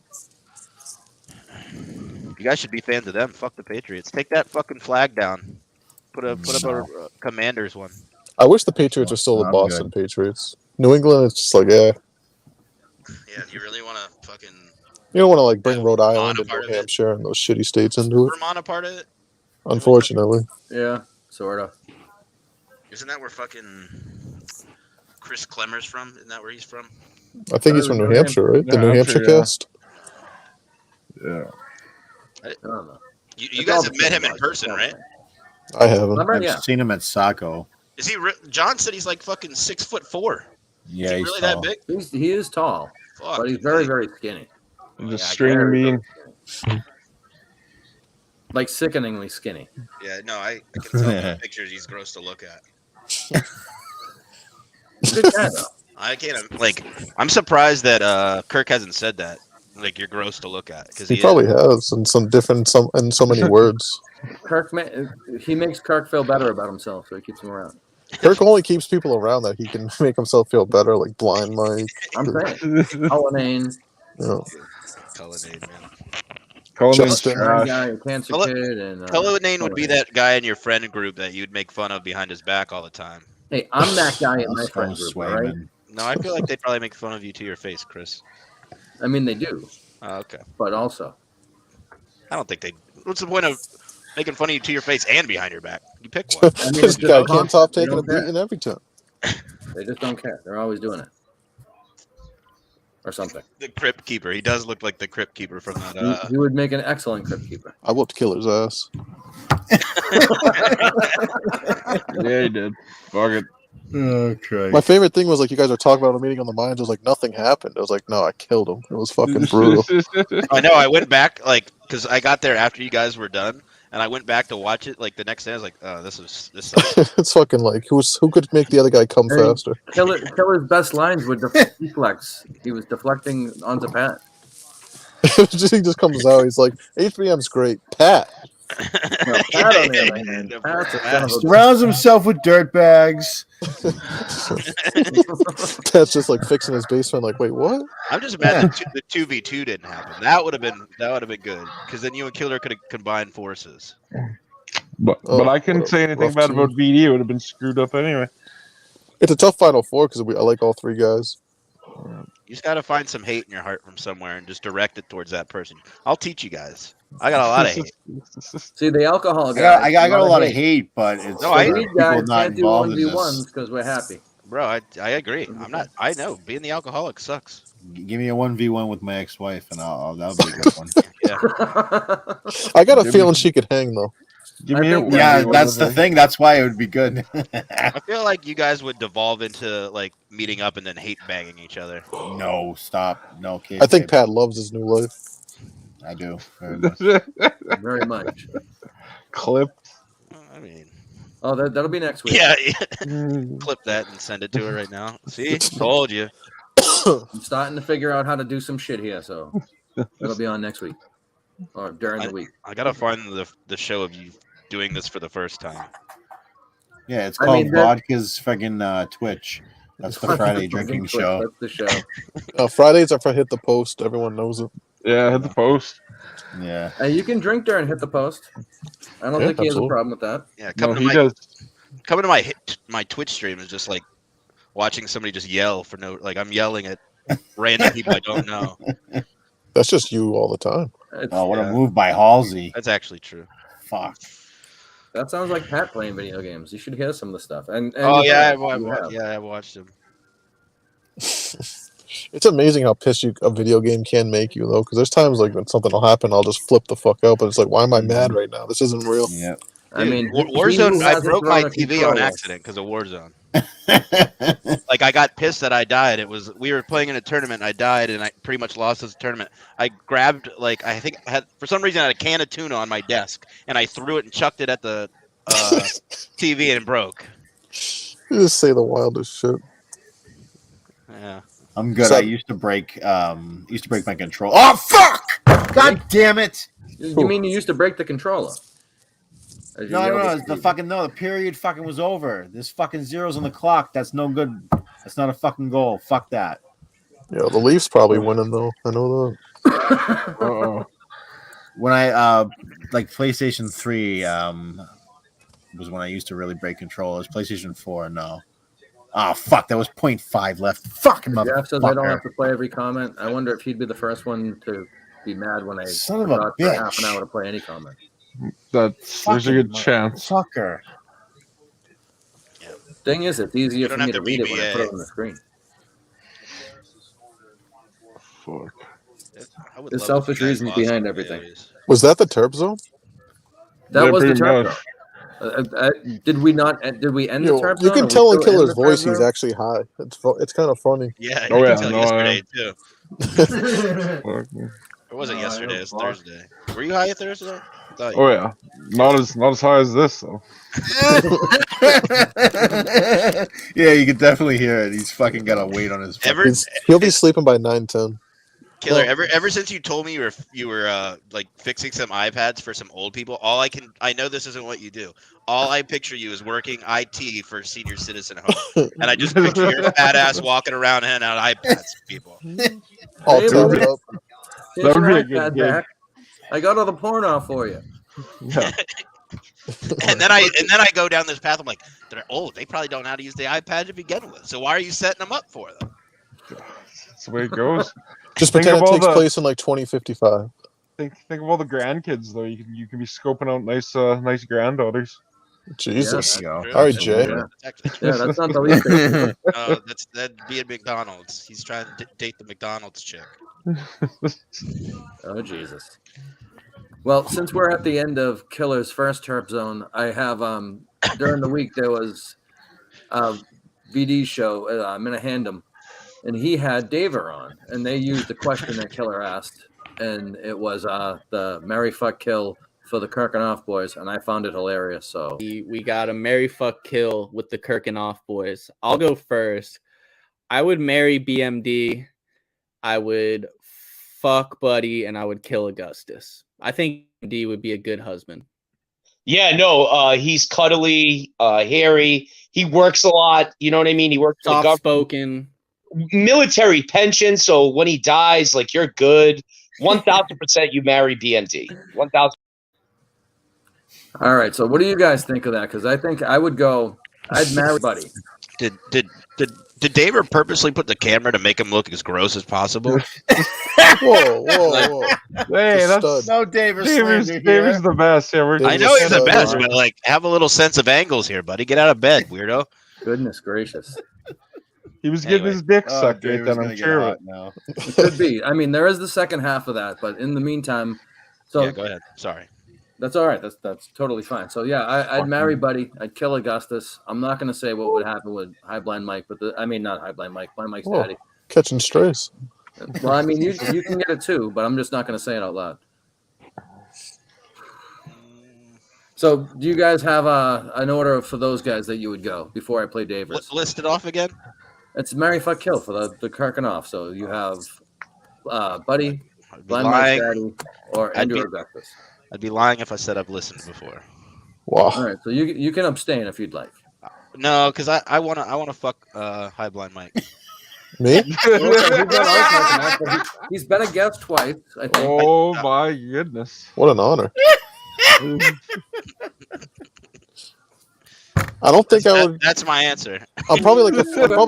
You guys should be fans of them. Fuck the Patriots. Take that fucking flag down. Put up a Commanders one. I wish the Patriots were still the Boston Patriots. New England, it's just like, yeah. Yeah, you really want to fucking... You don't want to like bring Rhode Island and New Hampshire and those shitty states into it. Vermont a part of it? Unfortunately. Yeah, sort of. Isn't that where fucking Chris Clemmer's from? Isn't that where he's from? I think he's from New Hampshire, right? The New Hampshire cast? Yeah. I don't know. You guys have met him in person, right? I haven't. I've seen him at Saco. Is he? John said he's like fucking 6'4". Yeah, he's really tall. That big? He is tall, but he's very, very skinny. Just string mean. Like sickeningly skinny. Yeah, no, I can tell from the pictures he's gross to look at. Good guy, though. I can't, like, I'm surprised that Kirk hasn't said that. Like, you're gross to look at. Because he probably has in in so many words. He makes Kirk feel better about himself, so he keeps him around. Kirk only keeps people around that he can make himself feel better, like Blind Mike. I'm saying. Cullinane. Yeah. Cullinane, man. Cullinane would be that guy in your friend group that you'd make fun of behind his back all the time. Hey, I'm that guy in my friend group, right? No, I feel like they'd probably make fun of you to your face, Chris. I mean, they do. Okay. But also, I don't think they. What's the point of making fun of you to your face and behind your back? You pick one. I mean, this guy can't stop taking a beating every time. They just don't care. They're always doing it. Or something. The Crypt Keeper. He does look like the Crypt Keeper from that. He would make an excellent Crypt Keeper. I whooped Killer's ass. Yeah, he did. Fuck it. Okay. My favorite thing was like you guys were talking about a meeting on the mines. It was like nothing happened. I was like, no, I killed him. It was fucking brutal. I know. I went back like because I got there after you guys were done, and I went back to watch it like the next day. I was like, "Oh, this sucks." It's fucking like who could make the other guy come faster? Killer's best lines were deflects. He was deflecting onto Pat. He just comes out. He's like, "HBM's great, Pat." Well, Pat on the other hand, Pat's a son of a- Surrounds himself with dirtbags. Pat's just like fixing his basement. Like, wait, what? I'm just mad that the 2v2 didn't happen. That would have been good because then you and Killer could have combined forces. But I couldn't say anything bad about VD. It would have been screwed up anyway. It's a tough Final Four because I like all three guys. You just got to find some hate in your heart from somewhere and just direct it towards that person. I'll teach you guys. I got a lot of hate. See, the alcohol guy. I got a lot of hate, but it's people not can't do involved in this. 1v1s because we're happy. Bro, I agree. I'm not. I know being the alcoholic sucks. Give me a 1v1 with my ex-wife, and that'll be a good one. Yeah. I got a feeling she could hang though. Yeah, that's the thing. That's why it would be good. I feel like you guys would devolve into like meeting up and then hate banging each other. No, stop. No, kid. I think Pat loves his new life. I do. Very much. Clipped. I mean, oh, that'll be next week. Yeah. Clip that and send it to her right now. See, told you. I'm starting to figure out how to do some shit here, so it'll be on next week or during the week. I gotta find the show of you doing this for the first time. Yeah, it's called Vodka's fucking Twitch. That's the Friday drinking show. That's the show. Fridays are for Hit the Post. Everyone knows it. Yeah, Hit the Post. Yeah. You can drink during Hit the Post. I don't think he has a problem with that. Yeah, coming to my Twitch stream is just like watching somebody just yell for no, like I'm yelling at random people I don't know. That's just you all the time. What a move by Halsey. That's actually true. Fuck. That sounds like Pat playing video games. You should hear some of the stuff. And I've watched him. It's amazing how pissed a video game can make you, though, because there's times like when something will happen, I'll just flip the fuck out. But it's like, why am I mad right now? This isn't real. Yeah. I mean, Warzone. I broke my TV on accident because of Warzone. Like I got pissed that I died. We were playing in a tournament. I died and I pretty much lost this tournament. I grabbed I think I had for some reason I had a can of tuna on my desk and I threw it and chucked it at the TV and it broke. You just say the wildest shit. Yeah. I'm good. I used to break my controller. Oh fuck! God damn it! You mean you used to break the controller? No, the period fucking was over. There's fucking zeros on the clock. That's no good. That's not a fucking goal. Fuck that. Yeah, the Leafs probably winning though. I know that. When I like PlayStation 3 was when I used to really break controllers. PlayStation 4, no. Oh fuck, that was 0.5 left. Fucking motherfucker. Jeff says I don't have to play every comment. I wonder if he'd be the first one to be mad when I son of a bitch. For half an hour to play any comment. There's a good chance. Fucker. Thing is, it's easier for me to read it when I put it on the screen. Fuck. There's selfish reasons behind everything. Was that the Terp zone? That was the Terp zone. Did we not? Did we end the Terp zone? You can tell in Killer's voice he's actually high. It's kind of funny. Yeah, you can tell yesterday too. Or was it yesterday? It was Thursday. Were you high Thursday? Yeah, not as high as this though. Yeah, you can definitely hear it. He's fucking got a weight on his. He'll be sleeping by 9:10. Killer, ever since you told me you were like fixing some iPads for some old people, I know this isn't what you do. All I picture you is working IT for senior citizen home, and I just picture your fat ass walking around handing out iPads to people. All tatted up. That would be a good gig. I got all the porn off for you. Yeah. and then I go down this path. I'm like, they're old. They probably don't know how to use the iPad to begin with. So why are you setting them up for them? That's the way it goes. Just pretend it takes place in like 2055. Think of all the grandkids though. You can be scoping out nice granddaughters. Jesus. Yeah, all right, Jay. Yeah, that's not the least thing. That'd be at McDonald's. He's trying to date the McDonald's chick. Oh Jesus. Well, since we're at the end of Killer's first Terp zone, I have during the week there was a VD show, Minnehandum, and he had Daver on, and they used the question that Killer asked, and it was the marry, fuck, kill for the Kirkenoff boys, and I found it hilarious. So we got a marry, fuck, kill with the Kirkenoff boys. I'll go first. I would marry BMD. I would fuck Buddy, and I would kill Augustus. I think BMD would be a good husband. Yeah, no, he's cuddly, hairy. He works a lot. You know what I mean? He works soft-spoken. Military pension, so when he dies, like, you're good. 1,000% you marry BMD. 1,000. All right, so what do you guys think of that? Because I think I would go. I'd marry Buddy. Did David purposely put the camera to make him look as gross as possible? whoa. Hey, that's no David's the best. Yeah, I know he's the best, but like, have a little sense of angles here, buddy. Get out of bed, weirdo. Goodness gracious. He was getting his dick sucked right then, I'm sure of it. Now. It could be. I mean, there is the second half of that, but in the meantime, so yeah, go ahead. Sorry. That's all right. That's totally fine. So yeah, I'd marry Buddy. I'd kill Augustus. I'm not going to say what would happen with High Blind Mike, but not High Blind Mike. Blind Mike's daddy. Catching strays. Well, I mean, you can get it too, but I'm just not going to say it out loud. So, do you guys have an order for those guys that you would go before I play Davis? List it off again. It's marry, fuck, kill for the Kirkenoff. So you have Buddy, Blind lying. Mike's daddy, or Andrew Augustus. I'd be lying if I said I've listened before. Wow. All right, so you can abstain if you'd like. No, because I wanna fuck High Blind Mike. Me? He's been a guest twice, I think. Oh my goodness! What an honor. I don't think I would. That's my answer. I'm probably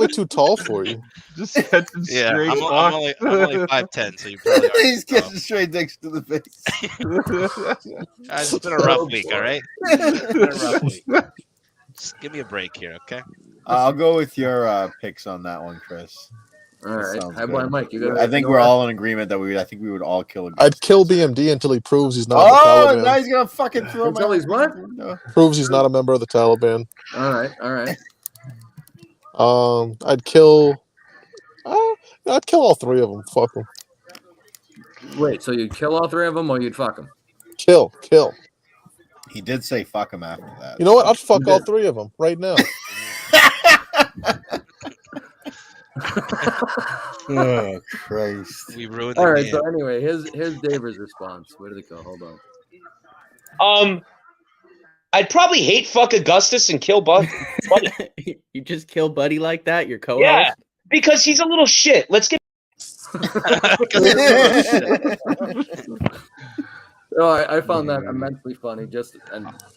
too tall for you. Just catching straight. I'm only 5'10", so you probably are. He's catching straight dicks to the face. Guys, it's been a rough week, all right? It's been a rough week. Just give me a break here, okay? I'll go with your picks on that one, Chris. All right, High Blind Mike. I think we're all in agreement that we would all kill him. I'd kill BMD until he proves he's not the Taliban. Now he's gonna fucking throw until he's what? Proves he's not a member of the Taliban. All right. I'd kill all three of them. Fuck them. Wait, so you'd kill all three of them, or you'd fuck them? Kill. He did say fuck him after that. You know what? I'd fuck all three of them right now. Oh Christ! We ruined. All right. So anyway, here's David's response. Where did it go? Hold on. I'd probably hate fuck Augustus and kill Buddy. You just kill Buddy like that? Your co-host? Yeah, because he's a little shit. Let's get. No, I found that immensely funny.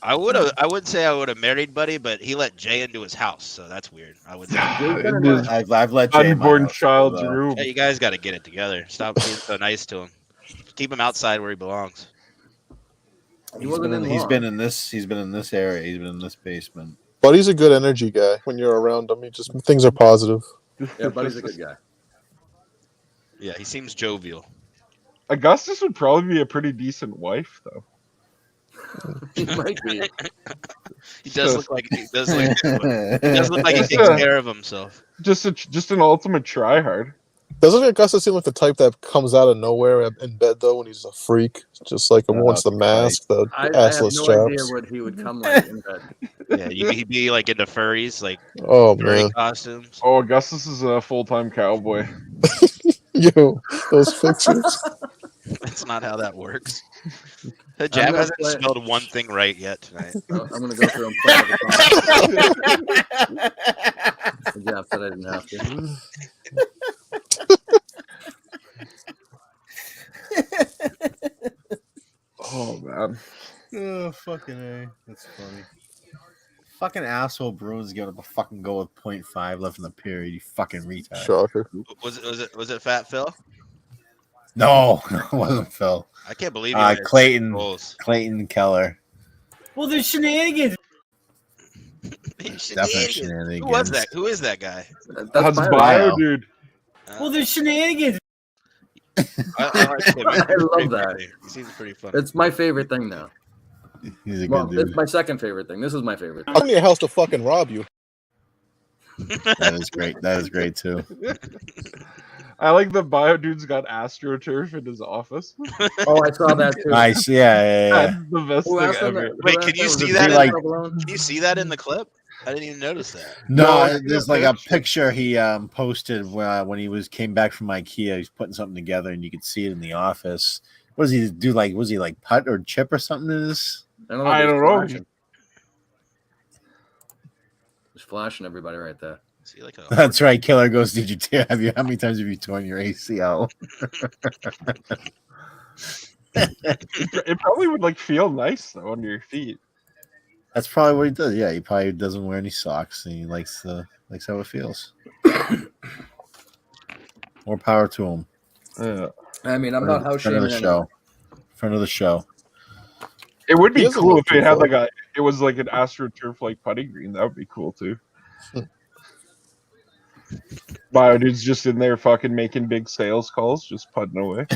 I would say I would have married Buddy, but he let Jay into his house, so that's weird. I would. I've let Jay unborn child's room. Yeah, you guys got to get it together. Stop being so nice to him. Keep him outside where he belongs. He's been in this area. He's been in this basement. Buddy's a good energy guy. When you're around him, things are positive. Yeah, Buddy's a good guy. Yeah, he seems jovial. Augustus would probably be a pretty decent wife, though. He might be. He does look like he takes care of himself. Just an ultimate tryhard. Doesn't Augustus seem like the type that comes out of nowhere in bed though when he's a freak? Just like wants the mask, the assless I have no idea chaps. what he would come like in bed. Yeah, he'd be like into furries, like man, costumes. Oh, Augustus is a full-time cowboy. Yo, those pictures. That's not how that works. The Jab hasn't spelled one thing right yet tonight. I'm gonna go through and play the Jab said I didn't have to. Oh man. Oh fucking A. That's funny. Fucking asshole Bruins giving up a fucking goal with 0.5 left in the period. You fucking retard. Shocker. Was it Fat Phil? No, it wasn't Phil. I can't believe you Clayton Keller. Well, there's shenanigans. Definitely shenanigans. Who was that? Who is that guy? That's Bio, dude. Well, there's shenanigans. I like him. I love that. He seems pretty funny. It's my favorite thing now. He's a good dude. It's my second favorite thing. This is my favorite. I'm in your house to fucking rob you. That is great. That is great too. I like the bio dude's got AstroTurf in his office. Oh, I saw that too. Nice. Yeah. That's the best Who thing asked them ever. that? Wait, Who can asked you them? Was see it that? like- Can you see that in the clip? I didn't even notice that. No, No, there's the like a picture. picture he posted when he came back from IKEA. He's putting something together, and you could see it in the office. What does he do? Like, was he like putt or chip or something in this? I don't know. Just flashing everybody right there. See, like a That's right. Killer goes. Did you tear? How many times have you torn your ACL? It probably would like feel nice though under your feet. That's probably what he does. Yeah, he probably doesn't wear any socks, and he likes how it feels. More power to him. Yeah. I mean, I'm not house Friend of shaming the anyone. show. Friend of the show. It would He be doesn't cool look if it too had far. like it was like an AstroTurf like putting green. That would be cool too. Bio dude's just in there fucking making big sales calls, just putting away.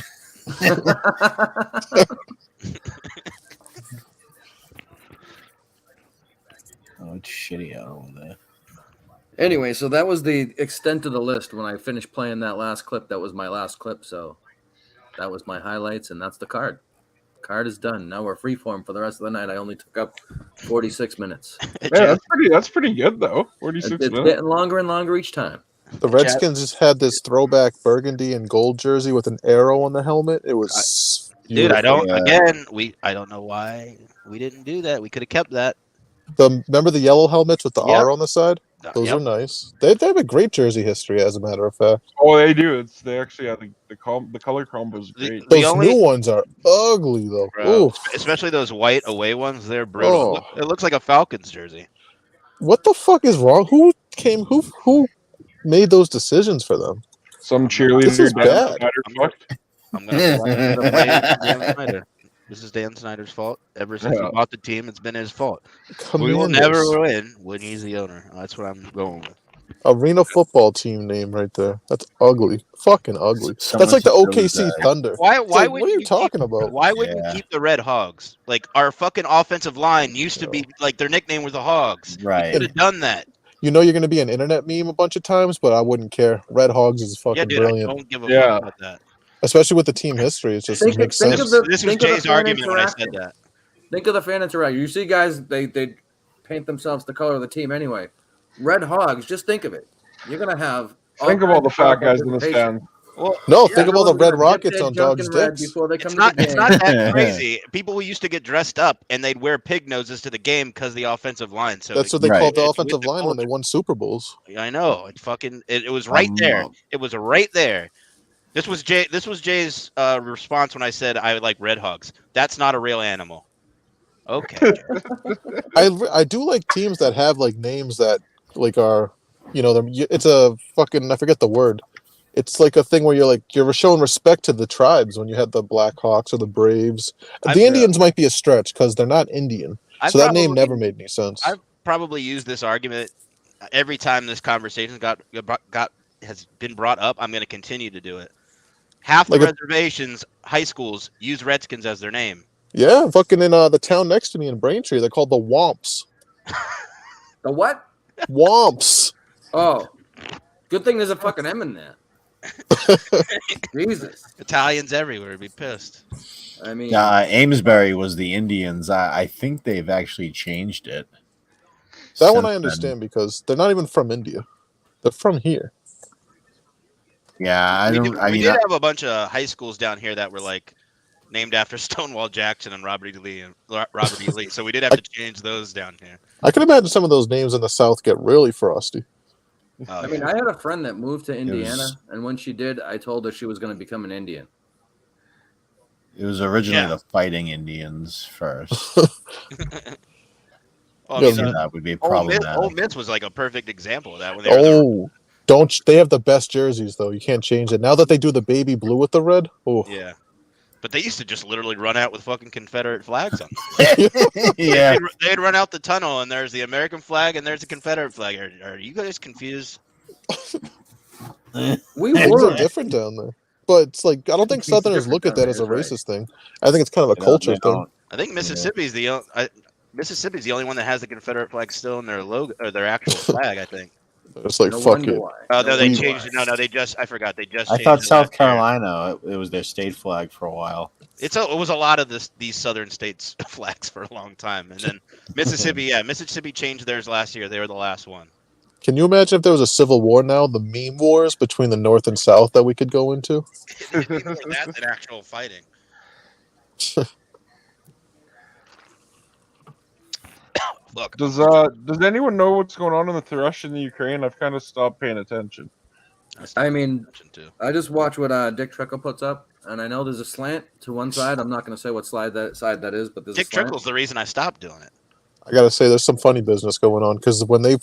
Oh, it's shitty out over there. Anyway, so that was the extent of the list. When I finished playing that last clip, that was my last clip. So that was my highlights, and that's the card. Card is done. Now we're freeform for the rest of the night. I only took up 46 minutes. Yeah, that's pretty good though. 46 It's minutes. getting longer and longer each time. The Redskins just had this throwback burgundy and gold jersey with an arrow on the helmet. It was Dude, I beautiful. don't. Again, I don't know why we didn't do that. We could have kept that. Remember the yellow helmets with the Yep. R on the side? Those Yep. are nice. They have a great jersey history, as a matter of fact. Oh, they do. They actually have the color combo is great. Those new ones are ugly though. Bro, Oof. especially those white away ones. They're brutal. Oh. It looks like a Falcons jersey. What the fuck is wrong? Who made those decisions for them? Some cheerleader. This is Dan bad. Snyder fucked. I'm gonna blame Dan Snyder. This is Dan Snyder's fault. Ever since Yeah. he bought the team, it's been his fault. Commanders. We will never win when he's the owner. That's what I'm going with. Arena football team name right there. That's ugly. Fucking ugly. Someone That's like the should OKC choose that. Thunder. Why? It's Why like, would what are you talking about? Why wouldn't you keep the Red Hogs? Like our fucking offensive line used to be like their nickname was the Hogs. Right. Could have done that. You know you're going to be an internet meme a bunch of times, but I wouldn't care. Red Hogs is fucking Yeah, dude, brilliant. I don't give a Yeah. fuck about that. Especially with the team history. It just makes think sense. of the- This was think of the Jay's fan argument when I said interaction. that. Think of the fan interaction. You see guys, they paint themselves the color of the team anyway. Red Hogs, just think of it. You're going to have... Think of all the fat kinds of guys in the representation. stand. Well, No, Yeah, think of all the everyone's red gonna dip rockets their on junk dogs' in red dicks. before they come it's to not. the It's game. not that crazy. People used to get dressed up and they'd wear pig noses to the game because the offensive line. So That's what they Right. called the it's offensive with the line when they culture. won Super Bowls. I know. It was right there. It was right there. This was Jay's response when I said I like red hogs. That's not a real animal. Okay. I do like teams that have like names that like are, you know, it's a fucking, I forget the word. It's like a thing where you're showing respect to the tribes when you had the Blackhawks or the Braves. The Indians might be a stretch because they're not Indian. So that name never made any sense. I've probably used this argument every time this conversation has been brought up. I'm going to continue to do it. Half the reservations, high schools, use Redskins as their name. Yeah, fucking in the town next to me in Braintree, they're called the Womps. The what? Womps. Oh. Good thing there's a fucking M in there. Jesus. Italians everywhere would be pissed. I mean, Amesbury was the Indians. I think they've actually changed it. That one I understand because they're not even from India. They're from here. Yeah, we did have a bunch of high schools down here that were like named after Stonewall Jackson and Robert E. Lee. So we did have to change those down here. I can imagine some of those names in the South get really frosty. I mean, I had a friend that moved to Indiana, and when she did, I told her she was going to become an Indian. It was originally the Fighting Indians first. Well, that would be problematic. Ole Miss was like a perfect example of that. When they they have the best jerseys though. You can't change it. Now that they do the baby blue with the red. Oh. Yeah. But they used to just literally run out with fucking Confederate flags on them. Yeah. They'd run out the tunnel and there's the American flag and there's the Confederate flag. Are you guys confused? Things are different down there. But it's like I don't think Southerners look at that as a racist thing. I think it's kind of a culture thing. I think Mississippi's the only one that has the Confederate flag still in their logo or their actual flag. I think. It's like No fuck wonder it. why. Oh no, they We- changed. No, they just. I forgot. They just. I changed thought it South last year. Carolina it was their state flag for a while. It was a lot of these southern states flags for a long time, and then Mississippi. Yeah, Mississippi changed theirs last year. They were the last one. Can you imagine if there was a civil war now, the meme wars between the North and South that we could go into? It'd be more that than actual fighting. Look, Does anyone know what's going on in the Russia and the Ukraine? I've kind of stopped paying attention. I mean, I just watch what Dick Trickle puts up, and I know there's a slant to one side. I'm not going to say what side that is, but there's Dick a slant. Trickle's the reason I stopped doing it. I gotta say, there's some funny business going on because when they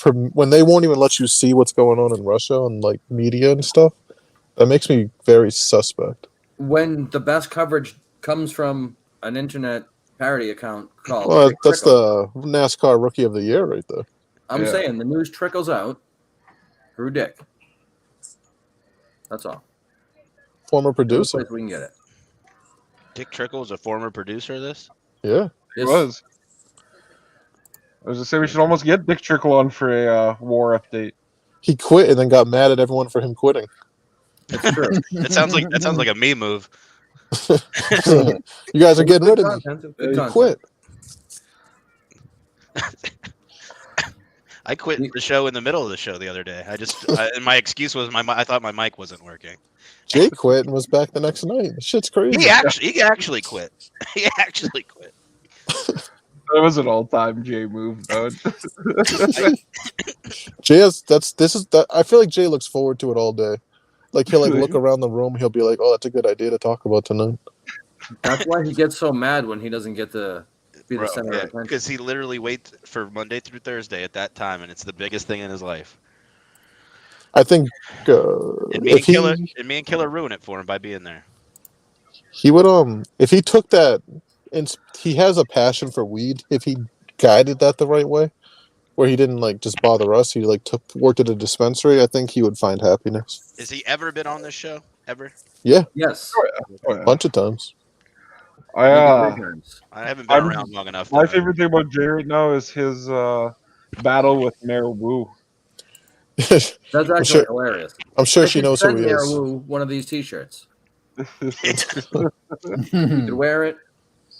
won't even let you see what's going on in Russia and like media and stuff, that makes me very suspect. When the best coverage comes from an internet parody account called Well, Dick that's Trickle, the NASCAR Rookie of the Year right there. I'm saying the news trickles out through Dick. That's all. Former Only producer. place we can get it. Dick Trickle is a former producer of this. Yeah, He was. I was gonna say we should almost get Dick Trickle on for a war update. he quit and then got mad at everyone for him quitting. It's true. That sounds like a me move. You guys are getting rid of me. Good He content. quit. I quit the show in the middle of the show the other day. And my excuse was I thought my mic wasn't working. Jay quit and was back the next night. Shit's crazy. He actually quit. He actually quit. That was an all-time Jay move, though. Jay I feel like Jay looks forward to it all day. Like he'll look around the room, he'll be like, "Oh, that's a good idea to talk about tonight." That's why he gets so mad when he doesn't get to be the center of attention. Because he literally waits for Monday through Thursday at that time, and it's the biggest thing in his life. I think And me and Killer ruin it for him by being there. he would if he took that, he has a passion for weed. If he guided that the right way, where he didn't like just bother us, he like worked at a dispensary. I think he would find happiness. Has he ever been on this show? Ever? Yeah, Yes. a bunch of times. I haven't been around long enough. My favorite thing about Jay right now is his battle with Mayor Wu. That's actually hilarious. I'm sure I she could knows who send he Mayor is. Wu one of these T-shirts. You could wear it,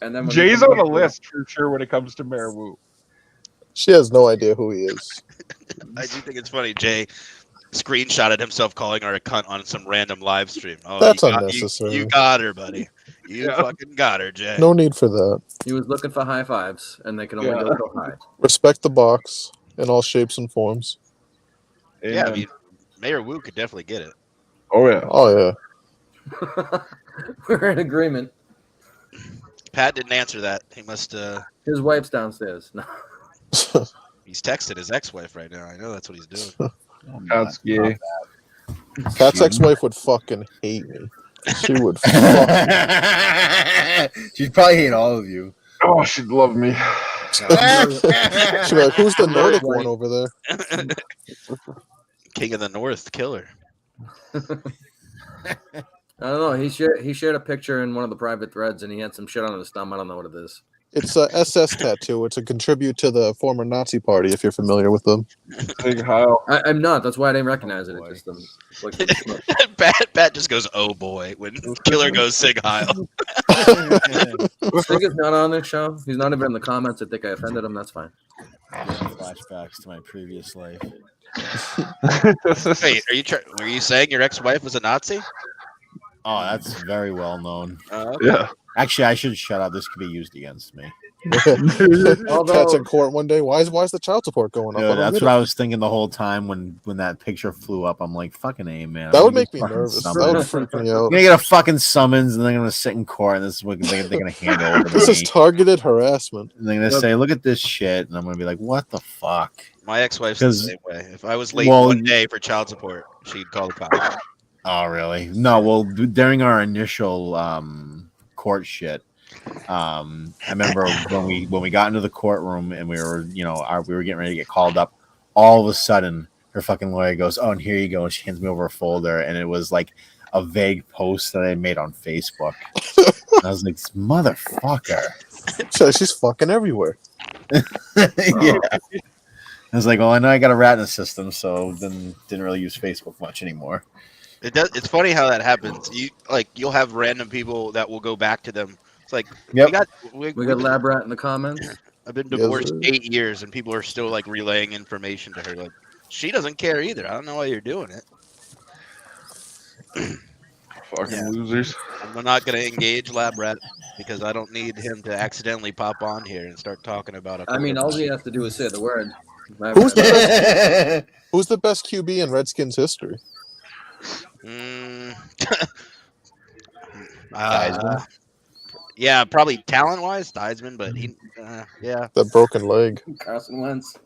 and then when Jay's on a list for sure when it comes to Mayor Wu. She has no idea who he is. I do think it's funny. Jay screenshotted himself calling her a cunt on some random live stream. Oh, That's you got, unnecessary. You got her, buddy. You fucking got her, Jay. No need for that. He was looking for high fives, and they can only go so high. Respect the box in all shapes and forms. Yeah, I mean, Mayor Wu could definitely get it. Oh yeah. Oh yeah. We're in agreement. Pat didn't answer that. He must. His wife's downstairs. No. He's texting his ex-wife right now. I know that's what he's doing. That's gay. Pat's ex-wife would fucking hate me. She would fuck me. She'd probably hate all of you. Oh, she'd love me. She'd be like, "Who's the Nordic one over there?" King of the North, killer. I don't know. He shared a picture in one of the private threads, and he had some shit on his thumb. I don't know what it is. It's a SS tattoo. It's a contribute to the former Nazi party. If you're familiar with them. Big Heil. I'm not. That's why I didn't recognize it. It just like, Pat just goes, "Oh boy," when Killer goes Sig Heil. Sig is not on this show. He's not even in the comments. I think I offended him. That's fine. Flashbacks to my previous life. Wait, were you saying your ex-wife was a Nazi? Oh, that's very well known. Yeah. Actually, I should shut up. This could be used against me. Pat's in court one day. Why is the child support going up? Dude, that's what I was thinking the whole time when that picture flew up. I'm like, fucking A, man. That would make me nervous. That would freak me out. I'm gonna get a fucking summons, and they're gonna sit in court, and this is what they're gonna hand over. This is targeted harassment. And they're gonna say, "Look at this shit," and I'm gonna be like, "What the fuck?" My ex-wife's the same way. If I was late one day for child support, she'd call the cops. Oh, really? No. Well, during our initial court shit, I remember when we got into the courtroom and we were getting ready to get called up. All of a sudden, her fucking lawyer goes, "Oh, and here you go." And she hands me over a folder, and it was like a vague post that I made on Facebook. And I was like, "Motherfucker!" So she's fucking everywhere. Yeah. I was like, well, I know I got a rat in the system, so then didn't really use Facebook much anymore. It does. It's funny how that happens. You'll have random people that will go back to them. It's like Yep. we We got Lab Rat in the comments. I've been divorced 8 years, and people are still like relaying information to her. Like she doesn't care either. I don't know why you're doing it. Fucking losers. I'm not gonna engage Lab Rat because I don't need him to accidentally pop on here and start talking about it. I mean, all he has to do is say the word. Who's the best QB in Redskins history? Yeah, probably talent-wise, Theismann, but he, yeah. That broken leg. Carson Wentz.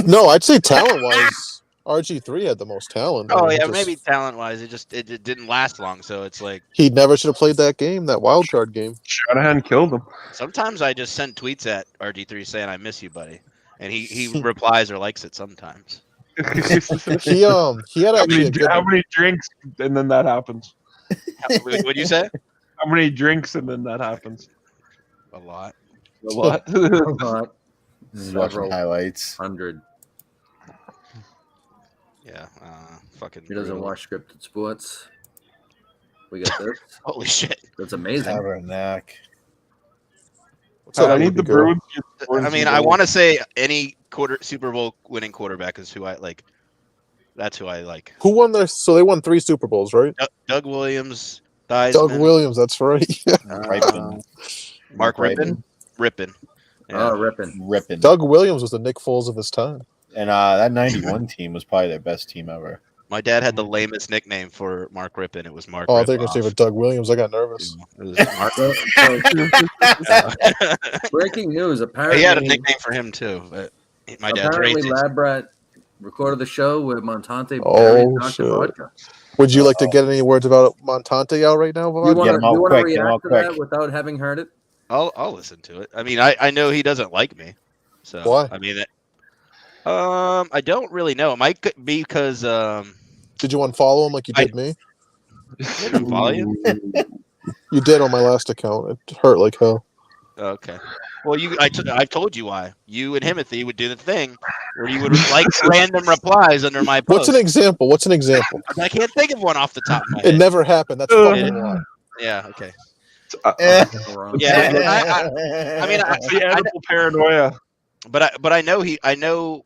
No, I'd say talent-wise, RG3 had the most talent. Oh yeah, maybe talent-wise, it didn't last long, so it's like he never should have played that game, that wild card game. Shanahan killed him. Sometimes I just send tweets at RG3 saying I miss you, buddy, and he replies or likes it sometimes. he had actually how many drinks and then that happens? What'd you say? How many drinks and then that happens? A lot. A lot. A lot. Watching highlights. 100. Yeah. Fucking. He doesn't watch scripted sports. We got this. Holy shit. That's amazing. Tabernacle. I need the Bruins. I mean, I want to say any Super Bowl winning quarterback is who I like. That's who I like. Who won their? So they won 3 Super Bowls, right? Doug Williams, Theismann, Doug Williams, that's right. Mark Rippon. Rippon. Yeah. Oh, Rippon. Doug Williams was the Nick Foles of his time. And that 91 team was probably their best team ever. My dad had the lamest nickname for Mark Rippon. It was Mark. Oh, I think it's even Doug Williams. I got nervous. It was Mark. Breaking news. Apparently, he had a nickname for him too. But my dad's apparently racist. Lab Rat recorded the show with Montante. Oh shit! Vodka. Would you like to get any words about Montante out right now? You want to react to that without having heard it? I'll listen to it. I mean, I know he doesn't like me, so why? I mean, I don't really know. It might be because did you unfollow him like you did me? Didn't follow you? You did on my last account. It hurt like hell. Okay. Well, I told you why. You and Himothy would do the thing where you would like random replies under my post. What's an example? I can't think of one off the top of my head. It never happened. That's fucking a lie. Yeah. Okay. Yeah. I mean, the edible paranoia. But I know he. I give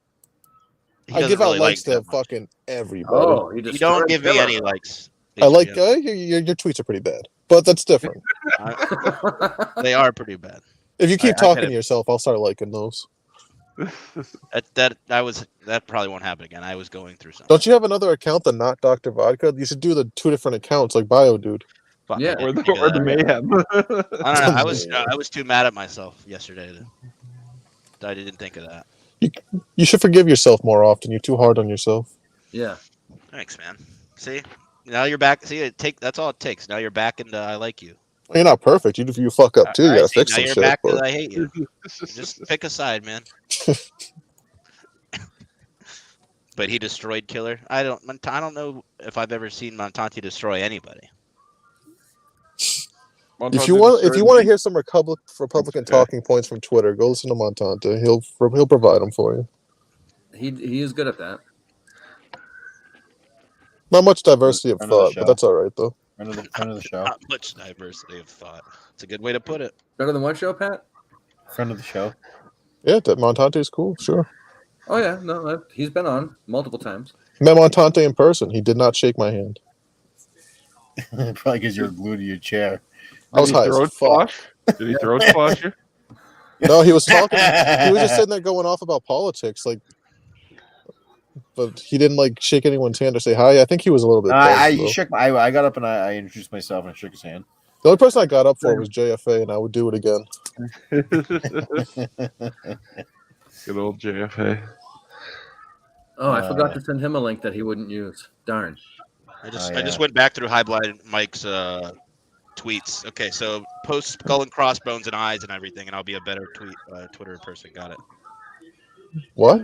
out really likes like to fucking everybody. Oh, you don't give me any likes. I like your tweets are pretty bad, but that's different. They are pretty bad. If you keep talking to yourself, I'll start liking those. That probably won't happen again. I was going through something. Don't you have another account than not Dr. Vodka? You should do the 2 different accounts like Bio Dude. Yeah, or the mayhem. I don't know. I was too mad at myself yesterday. I didn't think of that. You should forgive yourself more often. You're too hard on yourself. Yeah. Thanks, man. See, now you're back. See, that's all it takes. Now you're back, and I like you. You're not perfect. You fuck up too. You gotta fix now some you're shit. back But... I hate you. Just pick a side, man. But he destroyed Killer. I don't know if I've ever seen Montante destroy anybody. If you want to hear some Republican talking points from Twitter, go listen to Montante. He'll provide them for you. He is good at that. Not much diversity of thought, but that's all right though. Friend of the show. Not much diversity of thought. It's a good way to put it. Better than what show, Pat? Friend of the show. Yeah, Montante is cool. Sure. Oh yeah, no, he's been on multiple times. Met Montante in person. He did not shake my hand. Probably because you're glued to your chair. I was high as fuck. Did he throat splash you? No, he was talking. He was just sitting there going off about politics, but he didn't shake anyone's hand or say hi. I think he was a little bit. I got up and I introduced myself and shook his hand. The only person I got up for was JFA, and I would do it again. Good old JFA. Oh, I forgot to send him a link that he wouldn't use. Darn. I just went back through Highblind Mike's tweets. Okay, so post skull and crossbones and eyes and everything, and I'll be a better Twitter person. Got it. What?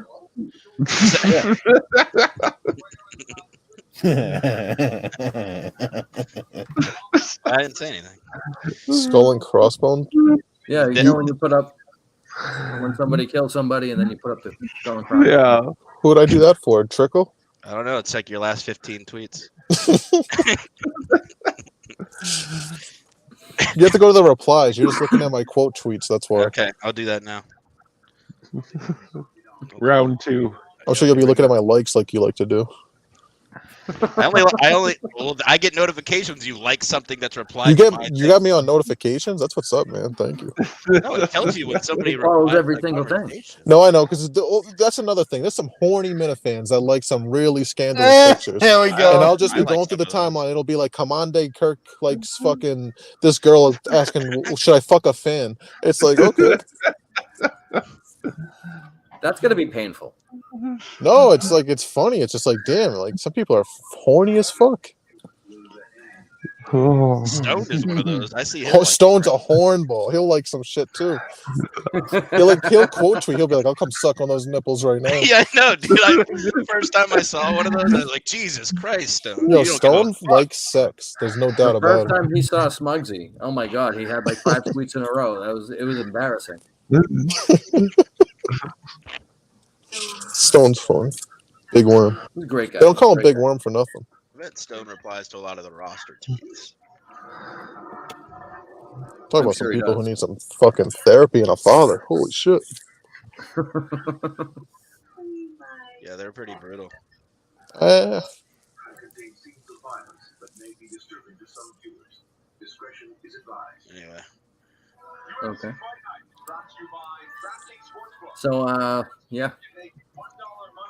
I didn't say anything. Skull and crossbone. Yeah, you know when you put up When somebody kills somebody and then you put up the stone cross. Yeah. Who would I do that for? Trickle? I don't know. It's like your last 15 tweets. You have to go to the replies. You're just looking at my quote tweets. That's why. Okay, I'll do that now. Round 2. I'm sure you'll be looking at my likes like you like to do. I get notifications you like something that's replied. You got me on notifications. That's what's up, man. Thank you. No, it tells you when somebody follows every single thing. No, I know, because that's another thing. There's some horny Minifans that like some really scandalous pictures. There we go. And I'll just be going through the timeline. It'll be like, Commande Kirk likes fucking this girl asking, should I fuck a fan? It's like, okay. That's gonna be painful. No, it's like it's funny. It's just like, damn, like some people are horny as fuck. Stone is one of those. I see him. Stone's a hornball. He'll like some shit too. He'll quote tweet. He'll be like, "I'll come suck on those nipples right now." Yeah, I know, dude. The first time I saw one of those, I was like, Jesus Christ, Stone. Yo, Stone likes sex. There's no doubt about it. The first time he saw Smugsy, oh my god, he had like 5 tweets in a row. It was embarrassing. Stone's fun. Big Worm. He's a great guy. They don't call him Big Worm for nothing. I bet Stone replies to a lot of the roster tweets. Talk about some people who need some fucking therapy and a father. Holy shit. Yeah, they're pretty brutal. Anyway. Okay. So, yeah.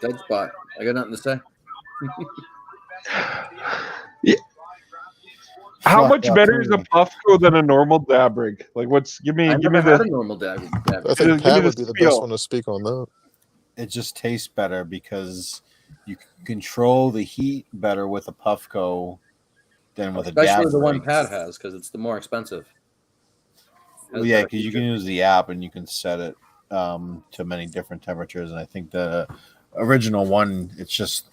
Dead spot. I got nothing to say. Yeah. How much better is a Puffco than a normal dab rig? Like, give me had a normal dab. I think Pat would be the best one to speak on that. It just tastes better because you can control the heat better with a Puffco than with a dab rig. Especially the one Pat has, because it's the more expensive. Well, yeah, because you can use the app and you can set it to many different temperatures. And I think the original one, it's just,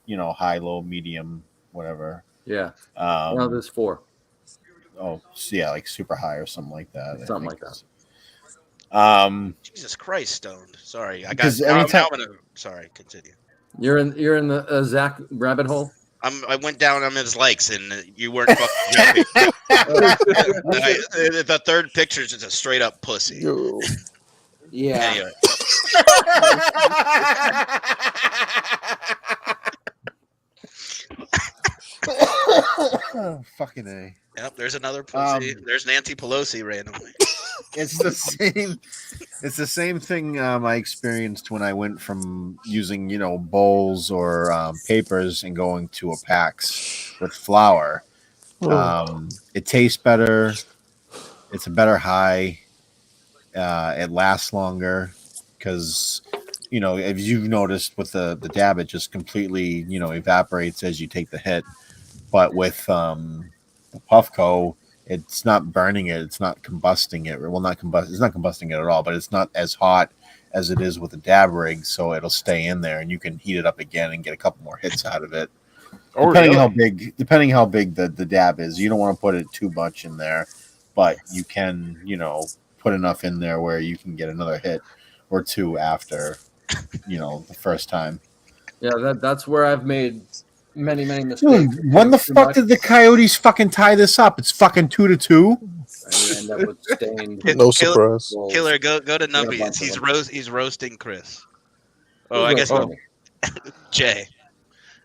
high, low, medium, whatever. Yeah. No, there's 4. Oh, so yeah, like super high or something like that. Something like that. Jesus Christ, Stoned. Sorry, I got. Because anytime. Sorry, continue. You're in the Zach rabbit hole. I went down on his likes, and you weren't fucking joking. The third picture is just a straight up pussy. Yeah. Anyway. Fucking A. Yep, there's another pussy. There's Nancy Pelosi randomly. It's the same. It's the same thing I experienced when I went from using, bowls or papers and going to a PAX with flour. It tastes better. It's a better high. It lasts longer because, if you've noticed with the dab, it just completely, evaporates as you take the hit. But with the Puffco, it's not burning it. It's not combusting it. Well, it's not combusting it at all, but it's not as hot as it is with a dab rig. So it'll stay in there and you can heat it up again and get a couple more hits out of it. Depending how big the dab is. You don't want to put it too much in there, but you can, put enough in there where you can get another hit or two after, the first time. Yeah, that's where I've made many mistakes. Dude, when the fuck did the Coyotes fucking tie this up? It's fucking 2-2. You end up with stained. No surprise. Killer, go to Numbies. He's roasting Kris. Oh, Who's I guess roasting? Jay.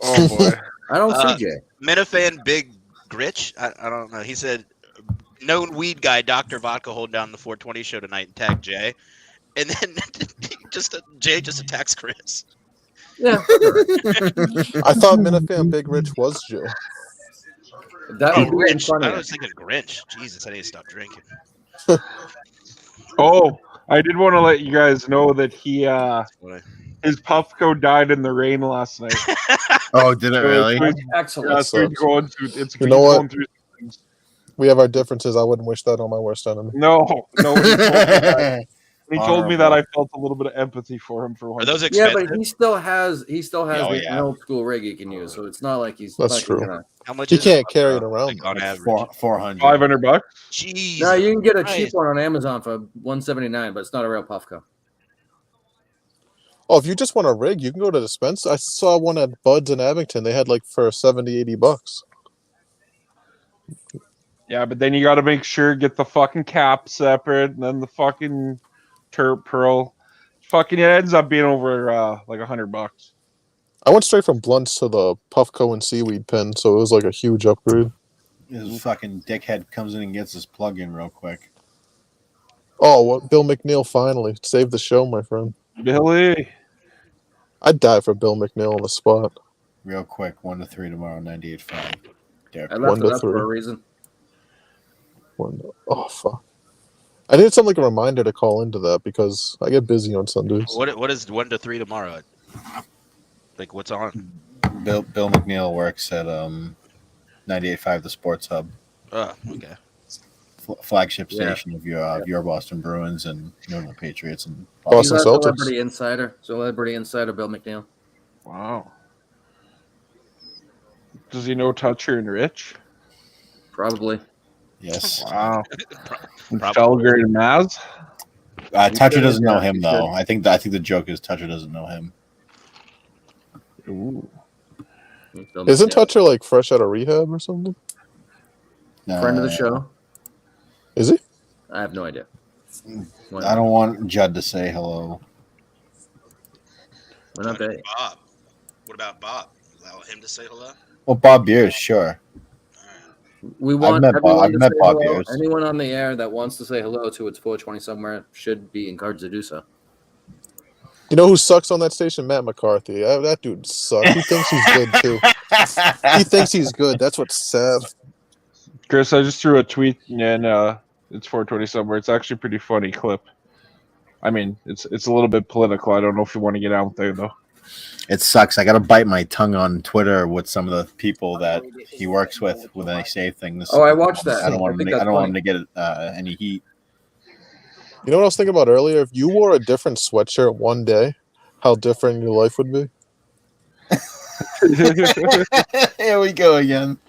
Oh boy. I don't see Jay. Minifan Big Gritch. I don't know. He said, known weed guy, Dr. Vodka, hold down the 420 show tonight and tag Jay. And then Jay just attacks Kris. Yeah. I thought Minifan Big Rich was Jay. That would be Grinch. funny. I was thinking Grinch. Jesus, I need to stop drinking. Oh, I did want to let you guys know that his Puffco died in the rain last night. Oh, did it really? Excellent. Yeah, so you know what? We have our differences. I wouldn't wish that on my worst enemy. No. He told me that I felt a little bit of empathy for him for once. Are those Yeah, expensive? but he still has an yeah. old school rig he can use, so it's not like he's That's fucking true. gonna. How much He is can't it, carry it around. like, on Like average? 400. $500. Jeez. No, you can get a Christ. cheap one on Amazon for $179, but it's not a real Puffco. Oh, if you just want a rig, you can go to the Spence. I saw one at Bud's in Abington. They had like for $70-$80. Yeah, but then you got to make sure get the fucking cap separate, and then the fucking Terp pearl. Fucking, it ends up being over like $100. I went straight from blunts to the Puffco and seaweed pen, so it was like a huge upgrade. This fucking dickhead comes in and gets his plug in real quick. Oh, what? Bill McNeil finally saved the show, my friend. Billy. I'd die for Bill McNeil on the spot. Real quick, 1 to 3 tomorrow, 98.5. Derek. I left 1 it to up for 3. a reason. Oh, fuck. I need something like a reminder to call into that because I get busy on Sundays. What is 1 to 3 tomorrow? Like, what's on? Bill McNeil works at 98.5 The Sports Hub. Oh, okay. Flagship station of your Boston Bruins and New England Patriots and Boston He's Celtics. Celebrity insider, Bill McNeil. Wow. Does he know Toucher and Rich? Probably. Yes. Wow. Felger and Maz? Toucher doesn't know him though. I think the joke is Toucher doesn't know him. Ooh. Isn't Toucher like fresh out of rehab or something? Friend of the show. Is he? I have no idea. I don't want Judd to say hello. We're not there. Bob. What about Bob? Allow him to say hello? Well, Bob Beers, sure. We want I've met everyone to Bob say hello. Beers. Anyone on the air that wants to say hello to It's 420 somewhere should be encouraged to do so. You know who sucks on that station? Matt McCarthy. That dude sucks. He thinks he's good too. He thinks he's good. That's what's sad. Chris, I just threw a tweet in it's 420 somewhere. It's actually a pretty funny clip. I mean, it's a little bit political. I don't know if you want to get out there though. It sucks. I got to bite my tongue on Twitter with some of the people that he works with when they say things. Oh, I watched that. I don't want him to get any heat. You know what I was thinking about earlier? If you wore a different sweatshirt one day, how different your life would be. Here we go again.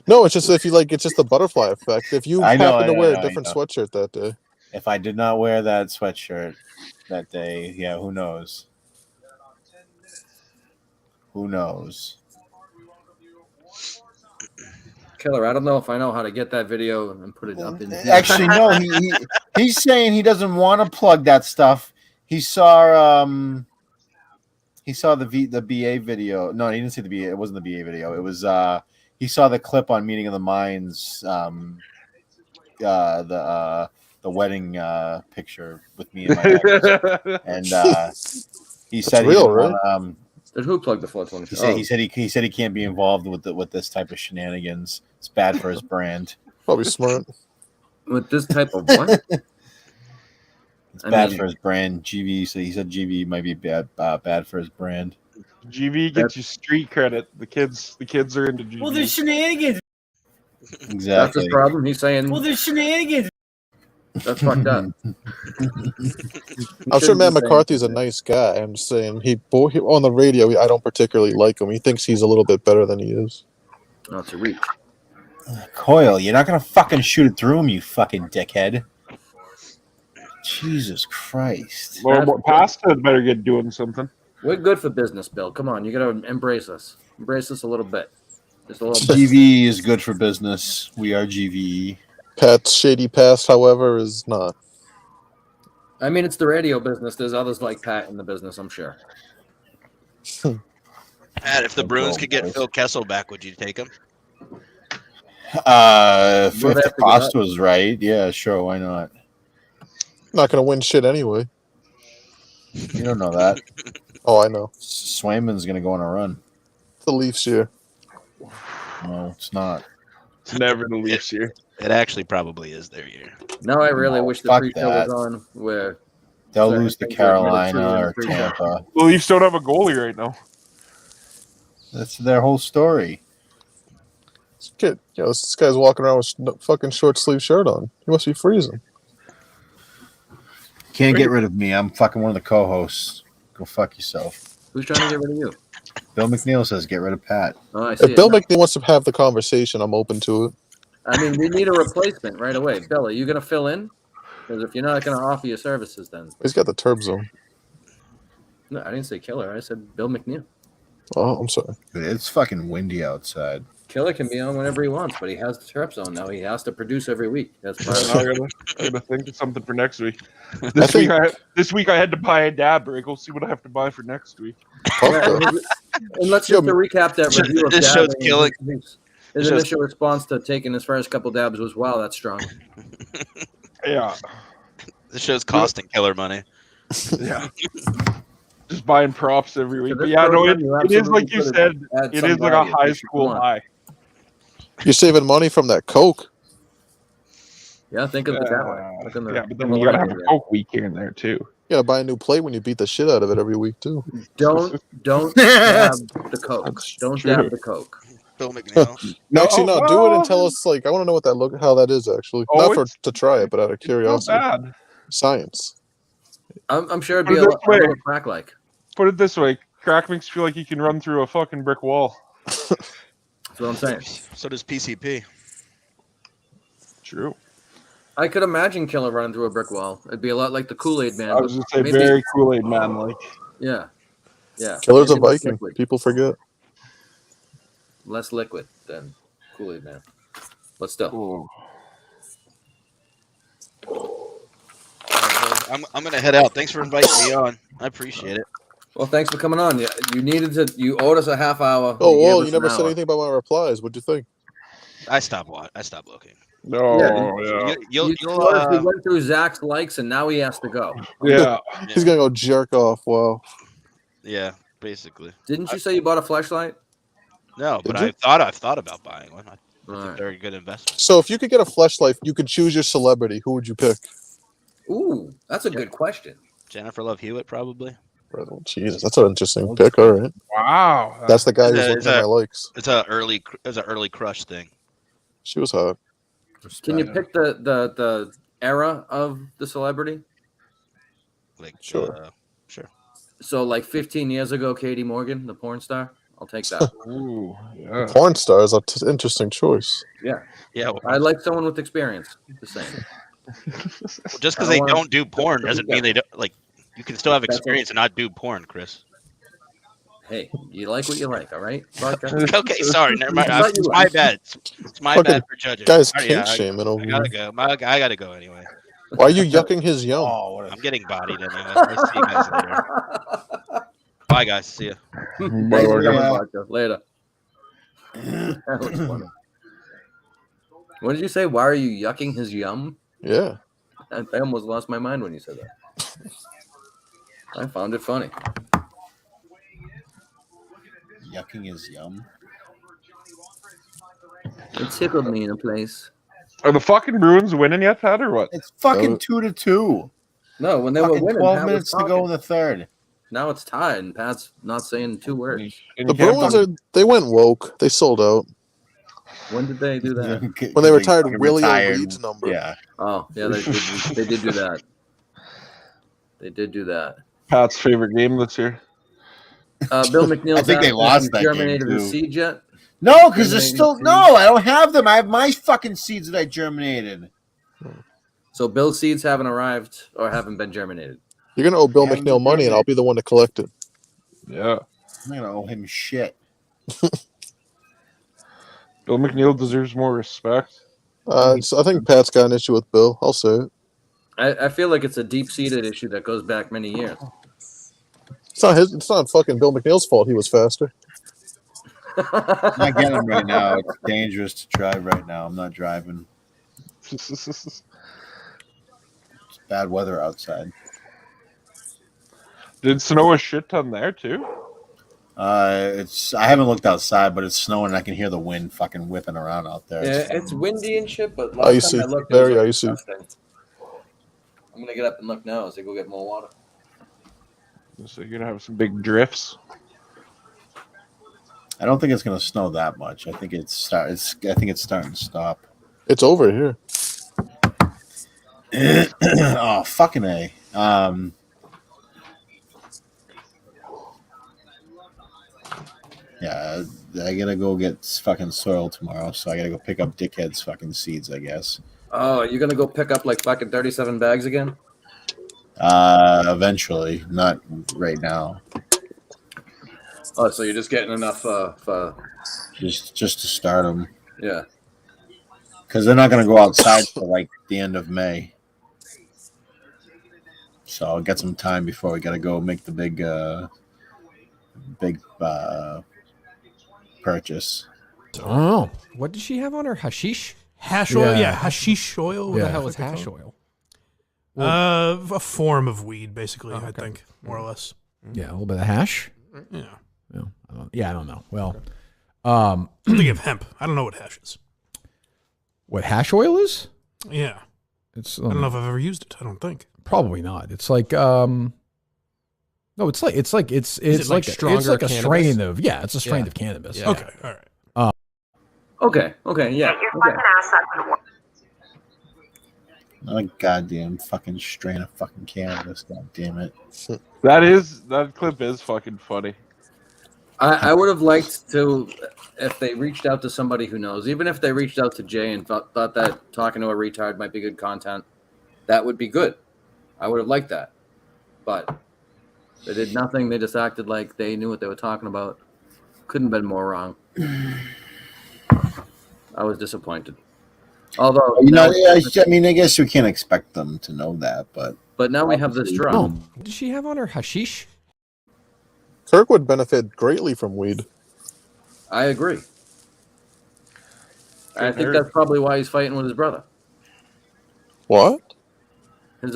No, it's just if you it's just the butterfly effect. If you happen to wear a different know. sweatshirt that day. If I did not wear that sweatshirt that day, yeah, who knows? Who knows? Killer, I don't know if I know how to get that video and put it up in. Actually, no. He's saying he doesn't want to plug that stuff. He saw the BA video. No, he didn't see the BA. It wasn't the BA video. It was he saw the clip on Meeting of the Minds. The wedding picture with me and my ex. And he said real, he right? Did who plug the 420? He said he can't be involved with this type of shenanigans. It's bad for his brand. Probably smart. With this type of what? It's bad for his brand. GV. So he said GV might be bad for his brand. GV gets you street credit. The kids are into GV. Well, there's shenanigans. Exactly. That's his problem. He's saying. Well, there's shenanigans. That's fucked up. I'm sure Matt McCarthy's a nice guy. I'm just saying he on the radio. I don't particularly like him. He thinks he's a little bit better than he is. No, it's a reach. Coyle, you're not gonna fucking shoot it through him, you fucking dickhead. Jesus Christ. Well, Pasta better get doing something. We're good for business, Bill. Come on, you gotta embrace us. Embrace us a little bit. Just a little bit. GV is good for business. We are GV. Pat's shady past, however, is not. I mean, it's the radio business. There's others like Pat in the business, I'm sure. Pat, if the Bruins could get Phil Kessel back, would you take him? If the cost was right, yeah, sure, why not? Not gonna win shit anyway. You don't know that. Oh, I know. Swayman's gonna go on a run. It's the Leafs year. No, it's not. It's never the Leafs year. It actually probably is their year. Now I really wish the pre-show was on where they'll lose to Carolina or Tampa. The Leafs don't have a goalie right now. That's their whole story. This guy's walking around with no fucking short sleeve shirt on. He must be freezing. Can't get rid of me. I'm fucking one of the co-hosts. Go fuck yourself. Who's trying to get rid of you? Bill McNeil says get rid of Pat. Oh, I see. If Bill McNeil wants to have the conversation, I'm open to it. I mean, we need a replacement right away. Bill, are you going to fill in? Because if you're not going to offer your services, then He's got the Terp zone. no, I didn't say Killer. I said Bill McNeil. Oh, I'm sorry. It's fucking windy outside. Killer can be on whenever he wants, but he has the Terp zone now. He has to produce every week. That's part I of gotta think of something for next week. This week I had to buy a dab rig. We'll see what I have to buy for next week. And let's just to recap that review of This show's dabbing. killing. His initial response to taking his first couple dabs was, "Wow, that's strong." Yeah. This show's costing Killer money. Yeah. Just buying props every week. So But this yeah, no, program, you it is like you absolutely said. could add It some is like a value high if you school want. high. You're saving money from that Coke. Yeah, think of it that way. Look in the- Yeah, but then the you gotta light have a here. Coke week here and there too. You gotta buy a new plate when you beat the shit out of it every week too. Don't dab the Coke. Don't true. dab the Coke. Bill McNeil. No, actually, no. Do it well- and tell us. Like, I want to know what that look, how that is actually. Oh, Not for it's- to try it, but out of Not curiosity. bad. Science. I'm sure it'd Put be it a this lot way. more crack like. Put it this way: crack makes you feel like you can run through a fucking brick wall. That's what I'm saying. So does PCP. True. I could imagine Killer running through a brick wall. It'd be a lot like the Kool-Aid Man. I was but just say maybe- very Kool-Aid man like. Yeah. Yeah. Killer's a Maybe less Viking. liquid. People forget. Less liquid than Kool-Aid Man. But still. I'm gonna head out. Thanks for inviting me on. I appreciate it. Well, thanks for coming on. You owed us a half hour. Oh, gave well, us you never an said hour. anything about my replies. What'd you think? I stopped looking. No, Yeah, You'll we went through Zach's likes, and now he has to go. Yeah. He's gonna go jerk off. Wow. Yeah, basically. Didn't you say you bought a flashlight? No, but Did you? I've thought about buying one. It's a Alright. very good investment. So if you could get a fleshlight, you could choose your celebrity. Who would you pick? Ooh, that's a good question. Jennifer Love Hewitt, probably. Oh, Jesus, that's an interesting pick. All right. Wow. That's the guy who's It's looking at my likes. It's a early crush thing. She was hot. Can you pick the era of the celebrity? Like Sure. Sure. So, like 15 years ago, Katie Morgan, the porn star. I'll take that. Ooh, yeah. Porn star is an interesting choice. Yeah. Yeah. Well, I like someone with experience. Just saying. just because I they don't don't wanna- do porn doesn't mean they don't like. You can still have That's experience and not do porn, Chris. Hey, you like what you like, all right? Vodka? Okay, sorry, never mind. It's It's my bad. It's my Fucking bad for judging. Guys, Alright, kink yeah, shaming over I here. gotta go. I gotta go anyway. Why are you yucking his yum? Oh, what I'm getting bodied anyway. I'll see you guys later. Bye, guys. See ya. Thanks for coming, Yeah. Vodka. Later. That was funny. What did you say? Why are you yucking his yum? Yeah. I almost lost my mind when you said that. I found it funny. Yucking is yum. It tickled me in a place. Are the fucking Bruins winning yet, Pat, or what? It's fucking 2-2. No, when they were Fucking winning, 12 Pat was minutes to go talking. in the third. Now it's tied, and Pat's not saying two words. And The you can't Bruins fucking- they went woke. They sold out. When did they do that? When they retired fucking Willie retired. O'Reed's number. Yeah. Oh, yeah, they did do that. They did do that. Pat's favorite game this year. Bill McNeil. I think they lost that game, germinated the too. seed yet? No, because there's Germinated still seeds? no. I don't have them. I have my fucking seeds that I germinated. So Bill's seeds haven't arrived or haven't been germinated. You're gonna owe Bill Yeah, McNeil money, and I'll be the one to collect it. Yeah. I'm gonna owe him shit. Bill McNeil deserves more respect. So I think Pat's got an issue with Bill. I'll say it. I feel like it's a deep-seated issue that goes back many years. It's not his. It's not fucking Bill McNeil's fault. He was faster. I'm not getting them right now. It's dangerous to drive right now. I'm not driving. It's bad weather outside. Did it snow a shit ton there too? It's. I haven't looked outside, but it's snowing. And I can hear the wind fucking whipping around out there. Yeah, it's windy and shit, but Icy. time I looked, Very it was icy. disgusting. I'm gonna get up and look now as they go get more water. So you're gonna have some big drifts. I don't think it's gonna snow that much. I think it's. I think it's starting to stop. It's over here. Oh fucking A! Yeah, I gotta go get fucking soil tomorrow, so I gotta go pick up Dickhead's fucking seeds, I guess. Oh, you're gonna go pick up like fucking 37 bags again? Eventually, not right now. Oh, so you're just getting enough for just to start them. Yeah. Because they're not gonna go outside till like the end of May. So I'll get some time before we gotta go make the big purchase. Oh, what did she have on her? Hashish? Hash oil? Yeah, hashish oil. What Yeah. the hell is hash oil? A form of weed, basically, I think, more or less. Yeah, a little bit of hash. Yeah. I don't know. Well, I'm thinking of hemp. I don't know what hash is. What hash oil is? Yeah. It's. I don't know if I've ever used it. I don't think. Probably not. It's like no, it's like it's like stronger it's like a cannabis? strain of it's a strain of cannabis. Yeah. Okay, all right. Okay, yeah. Okay. Not a goddamn fucking strain of fucking cannabis. God damn it. That clip is fucking funny. I would have liked to, if they reached out to somebody who knows, even if they reached out to Jay and thought that talking to a retard might be good content, that would be good. I would have liked that. But they did nothing. They just acted like they knew what they were talking about. Couldn't have been more wrong. I was disappointed. Although, I guess we can't expect them to know that, but now we have this drum. What did she have on her? Hashish? Kirk would benefit greatly from weed. I agree. I think that's probably why he's fighting with his brother. What? His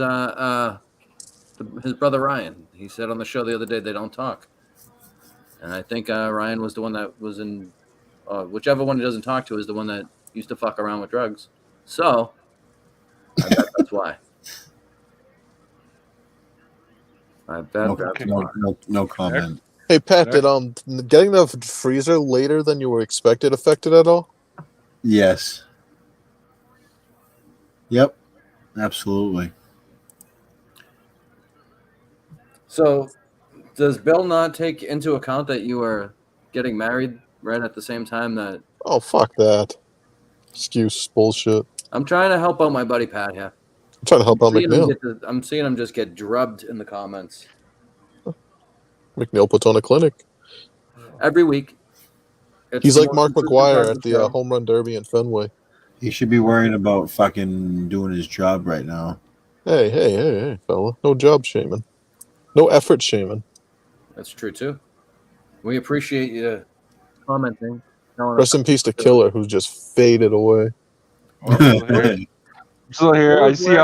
brother Ryan. He said on the show the other day they don't talk, and I think Ryan was the one that was in. Whichever one he doesn't talk to is the one that used to fuck around with drugs. So I bet that's why. I bet that's why. No comment. Hey Pat, did getting the freezer later than you were expected affected at all? Yes. Yep. Absolutely. So, does Bill not take into account that you are getting married right at the same time that? Oh, fuck that. Excuse bullshit. I'm trying to help out my buddy Pat here. I'm trying to help out McNeil. I'm seeing him just get drubbed in the comments. McNeil puts on a clinic. Every week. He's like Mark McGuire at the home run derby in Fenway. He should be worrying about fucking doing his job right now. Hey, fella. No job shaming. No effort shaming. That's true, too. We appreciate you commenting. Rest in peace to Killer, who's just faded away. I'm still here. I see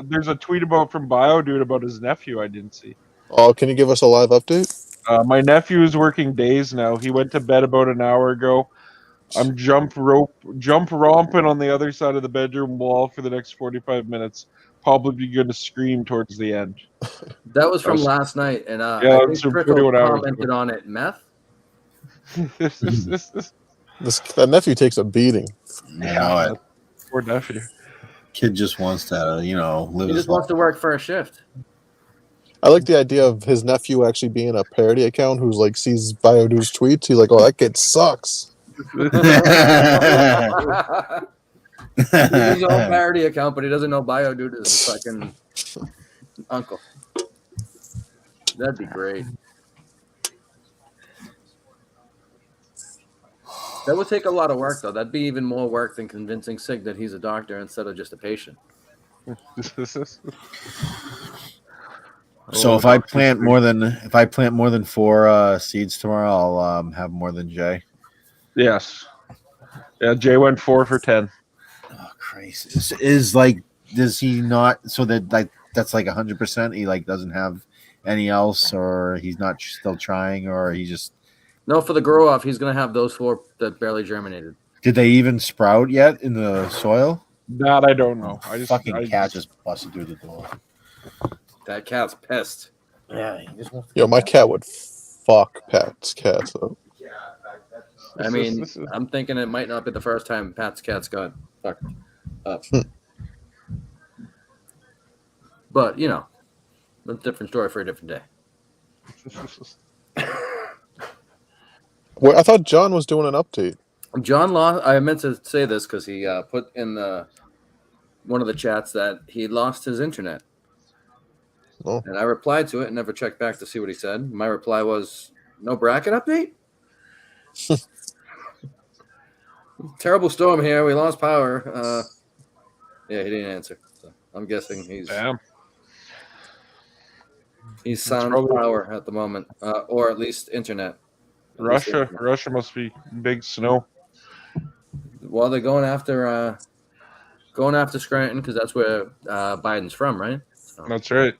there's a tweet from Bio Dude about his nephew I didn't see. Oh, can you give us a live update? My nephew is working days now. He went to bed about an hour ago. I'm jump romping on the other side of the bedroom wall for the next 45 minutes. Probably going to scream towards the end. That was from last night, and I think Trickle commented on it. Meth? That nephew takes a beating. Yeah, poor nephew. Kid just wants to, live He his just wants life. to work for a shift. I like the idea of his nephew actually being a parody account who's like sees Biodude's tweets. He's like, "Oh, that kid sucks." He's his own parody account, but he doesn't know Biodude is his fucking uncle. That'd be great. That would take a lot of work, though. That'd be even more work than convincing Sig that he's a doctor instead of just a patient. So if I plant more than 4 seeds tomorrow, I'll have more than Jay. Yes. Yeah, Jay went 4 for 10. Oh, Christ! Does he not? So that that's like 100%. He doesn't have any else, or he's not still trying, or he just. No, for the grow off, he's gonna have those 4 that barely germinated. Did they even sprout yet in the soil? That I don't know. Cat just busted through the door. That cat's pissed. Yeah, he just wants. Yo, my cat would fuck Pat's cat up. I mean, I'm thinking it might not be the first time Pat's cat's got fucked up. But, a different story for a different day. Well, I thought John was doing an update. John lost. I meant to say this because he put in one of the chats that he lost his internet. Oh. And I replied to it and never checked back to see what he said. My reply was, no bracket update? Terrible storm here. We lost power. Yeah, he didn't answer. So I'm guessing he's sans power at the moment, or at least internet. Russia must be big snow. Well, they're going after Scranton because that's where Biden's from, right? So. That's right.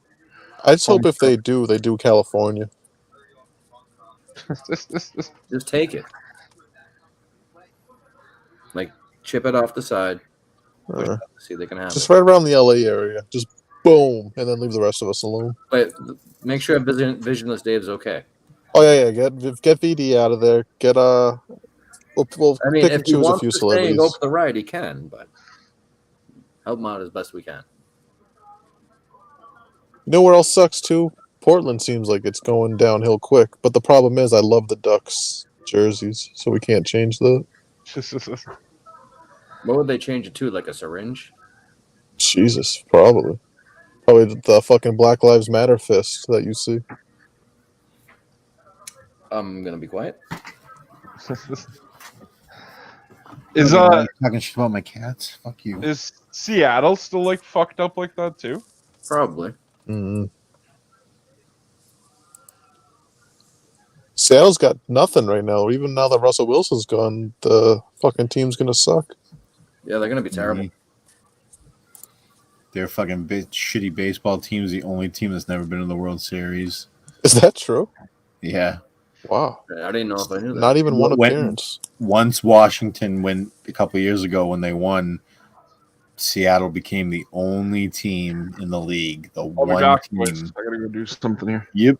I just hope if they do California. Just take it. Like, chip it off the side. See if they can have just it. right around the LA area. Just boom, and then leave the rest of us alone. But make sure Visionless Dave's okay. Oh yeah. Get VD out of there. Get We'll I mean, pick if and he choose a wants few to stay and go celebrities. for the ride, he can. But help him out as best we can. You know where else sucks too? Portland seems like it's going downhill quick, but the problem is I love the Ducks jerseys, so we can't change that. What would they change it to? Like a syringe? Jesus, probably the fucking Black Lives Matter fist that you see. I'm gonna be quiet. Is talking shit about my cats? Fuck you. Is Seattle still like fucked up like that too? Probably. Mm-hmm. Seattle's got nothing right now. Even now that Russell Wilson's gone, the fucking team's gonna suck. Yeah, they're gonna be terrible. Their fucking shitty baseball team's the only team that's never been in the World Series. Is that true? Yeah. Wow. I didn't know if I knew that. Not even one appearance. Once Washington went a couple of years ago when they won, Seattle became the only team in the league. The one team. I gotta go do something here. Yep.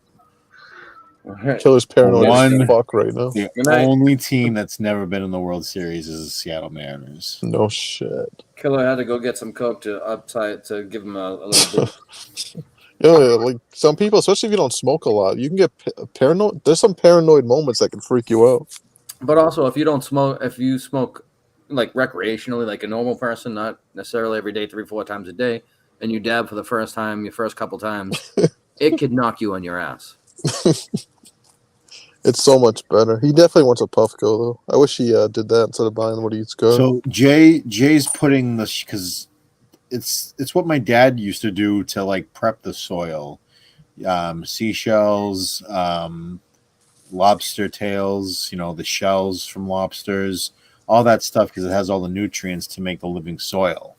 Killer's paranoid as fuck right now. The only team that's never been in the World Series is the Seattle Mariners. No shit. Killer had to go get some coke to give him a little boost. Yeah, like some people, especially if you don't smoke a lot, you can get paranoid. There's some paranoid moments that can freak you out. But also, if you smoke like recreationally, like a normal person, not necessarily every day, 3-4 times a day, and you dab for the first time, your first couple times, it could knock you on your ass. It's so much better. He definitely wants a Puffco though. I wish he did that instead of buying what he's got. So Jay's putting this because it's what my dad used to do to like prep the soil, seashells, lobster tails, the shells from lobsters, all that stuff because it has all the nutrients to make the living soil.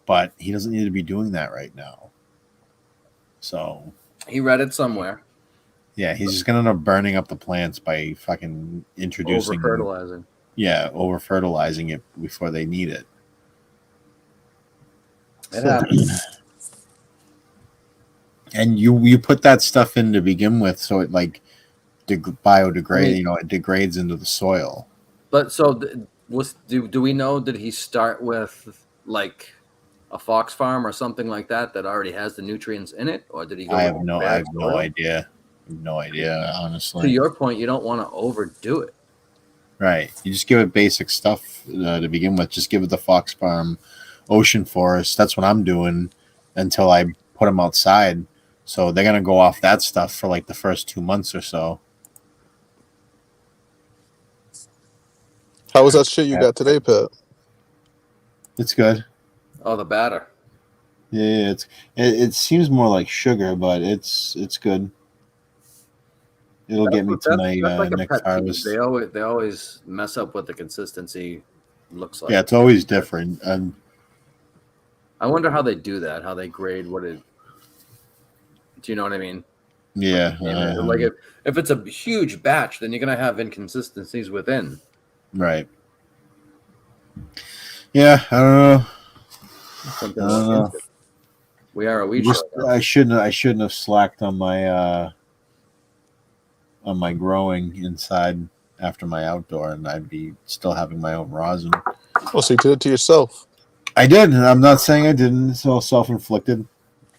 But he doesn't need to be doing that right now. So he read it somewhere. Yeah, he's just gonna end up burning up the plants by fucking introducing over-fertilizing. Yeah, over-fertilizing it before they need it. It happens. And you put that stuff in to begin with, so it like biodegrade. It degrades into the soil. But so do we know? Did he start with like a fox farm or something like that already has the nutrients in it, or did he go? I have no idea. No idea, honestly. To your point, you don't want to overdo it. Right. You just give it basic stuff to begin with. Just give it the Fox Farm, Ocean Forest. That's what I'm doing until I put them outside. So they're going to go off that stuff for like the first 2 months or so. How was that shit you got today, Pat? It's good. Oh, the batter. Yeah, it seems more like sugar, but it's good. It'll get me to my like next harvest. They always mess up what the consistency looks like. Yeah, it's always different. And I wonder how they do that. How they grade what it. Do you know what I mean? Yeah. Like if it's a huge batch, then you're gonna have inconsistencies within. Right. Yeah, I don't know. We are a weed show now. I shouldn't have slacked on my growing inside after my outdoor, and I'd be still having my own rosin. Oh, so you did it to yourself? I did. I'm not saying I didn't. It's all self-inflicted.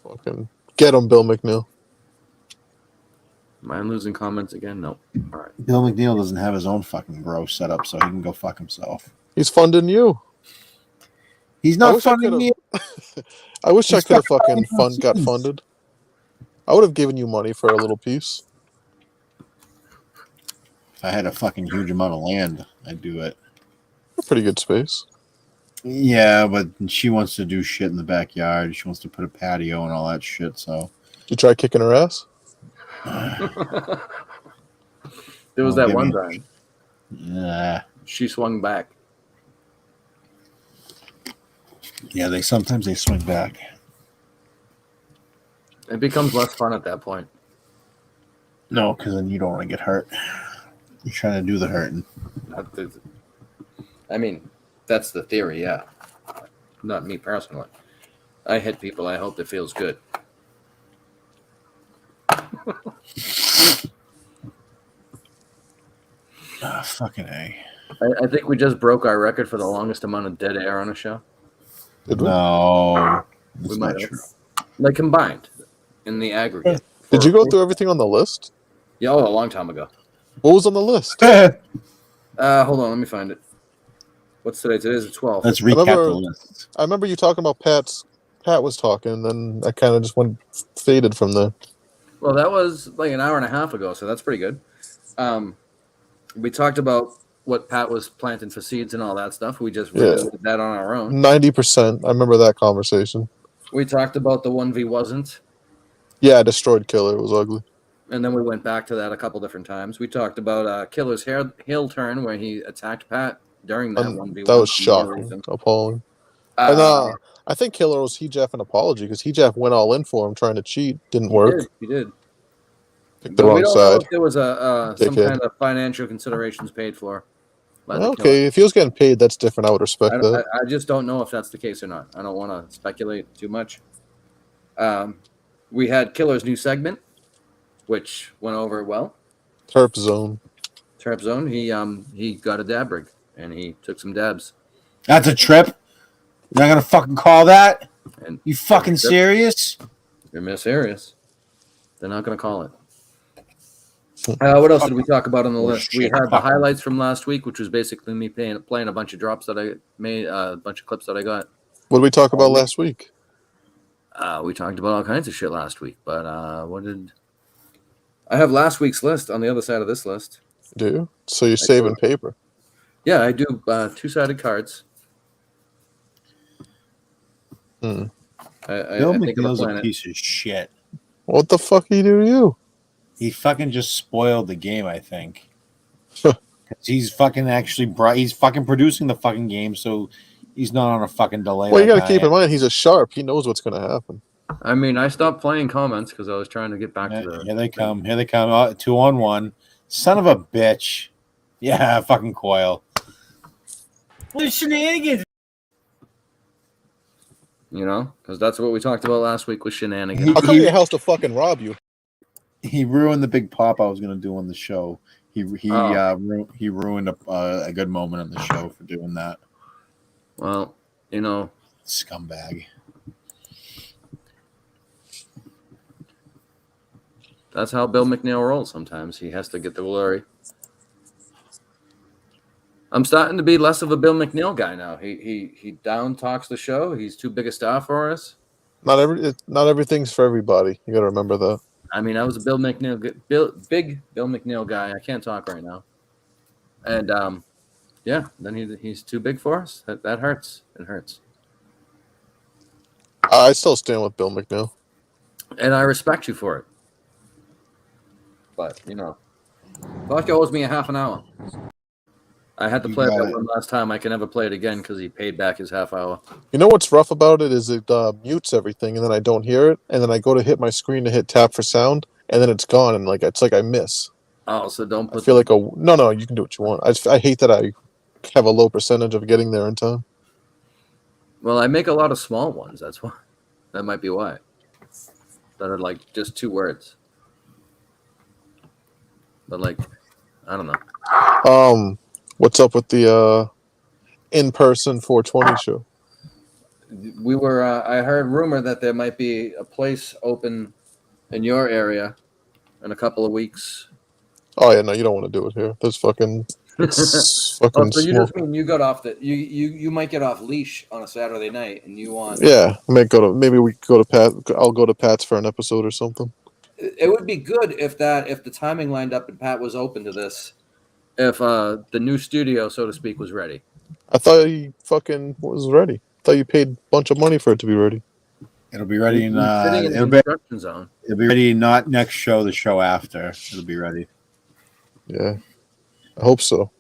Fucking get him, Bill McNeil. Am I losing comments again? Nope. All right. Bill McNeil doesn't have his own fucking grow set up, so he can go fuck himself. He's funding you. He's not funding me. I wish I could have fucking fucking got funded. I would have given you money for a little piece. If I had a fucking huge amount of land, I'd do it. A pretty good space. Yeah, but she wants to do shit in the backyard. She wants to put a patio and all that shit, so. You try kicking her ass? There was that one time. Yeah. She swung back. Yeah, sometimes they swing back. It becomes less fun at that point. No, because then you don't want to get hurt. You're trying to do the hurting. I mean, that's the theory, yeah. Not me personally. I hit people. I hope it feels good. Fucking A. I think we just broke our record for the longest amount of dead air on a show. No. We might have. Like combined in the aggregate. Did you go through everything on the list? Yeah, a long time ago. What was on the list? Hold on, let me find it. What's today? Today's the 12th. Let's recap the list. I remember you talking about Pat was talking, and then I kind of just faded from there. Well, that was like an hour and a half ago, so that's pretty good. We talked about what Pat was planting for seeds and all that stuff. We just revisited that on our own. 90%. I remember that conversation. We talked about the 1v wasn't. Yeah, destroyed Killer. It was ugly. And then we went back to that a couple different times. We talked about Killer's heel turn where he attacked Pat during that 1v1. That was shocking. Appalling. And I think Killer owes He-Jeff an apology because He-Jeff went all in for him trying to cheat. Didn't work. He did. Picked the wrong we don't side. know if there was some kind of financial considerations paid for. Okay, if he was getting paid, that's different. I would respect that. I just don't know if that's the case or not. I don't want to speculate too much. We had Killer's new segment, which went over well. Terp Zone. Terp Zone. He got a dab rig and he took some dabs. That's a trip. You're not gonna fucking call that? And you fucking serious? You're serious. They're not gonna call it. What else did we talk about on the list? We had the highlights from last week, which was basically me playing a bunch of drops that I made, a bunch of clips that I got. What did we talk about last week? We talked about all kinds of shit last week, but I have last week's list on the other side of this list. Do you? So you're saving paper? Yeah, I do two-sided cards. Bill I think McNeil's a piece of shit. What the fuck he do to you? He fucking just spoiled the game, I think. He's fucking he's fucking producing the fucking game, so he's not on a fucking delay. Well, you got to keep in mind he's a sharp. He knows what's going to happen. I mean, I stopped playing comments because I was trying to get back to the. Here they come. Here they come. 2-on-1. Son of a bitch. Yeah, fucking Coil. What shenanigans? You know, because that's what we talked about last week with shenanigans. I'll come to your house to fucking rob you. He ruined the big pop I was going to do on the show. He ruined a good moment on the show for doing that. Well, you know, scumbag. That's how Bill McNeil rolls sometimes. He has to get the glory. I'm starting to be less of a Bill McNeil guy now. He down talks the show. He's too big a star for us. Not everything's for everybody. You got to remember that. I mean, I was a big Bill McNeil guy. I can't talk right now. And yeah, then he's too big for us. That hurts. It hurts. I still stand with Bill McNeil. And I respect you for it. But, you know, Vodka owes me a half an hour. I had to play that one last time. I can never play it again because he paid back his half hour. You know what's rough about it is it mutes everything, and then I don't hear it, and then I go to hit my screen to hit tap for sound, and then it's gone, and it's like I miss. Oh, so don't put. I feel like no. You can do what you want. I hate that I have a low percentage of getting there in time. Well, I make a lot of small ones. That's why. That might be why. That are like just 2 words. But like, I don't know. What's up with the in-person 420 show? We were. I heard rumor that there might be a place open in your area in a couple of weeks. Oh yeah, no, you don't want to do it here. There's fucking, it's Oh, fucking so you smoke. just mean you got off the you might get off leash on a Saturday night, and you want? Yeah, maybe we could go to Pat. I'll go to Pat's for an episode or something. It would be good if the timing lined up and Pat was open to this. If the new studio, so to speak, was ready. I thought he fucking was ready. I thought you paid a bunch of money for it to be ready. It'll be ready in sitting in the it'll construction zone. It'll be ready not next show, the show after. It'll be ready. Yeah, I hope so.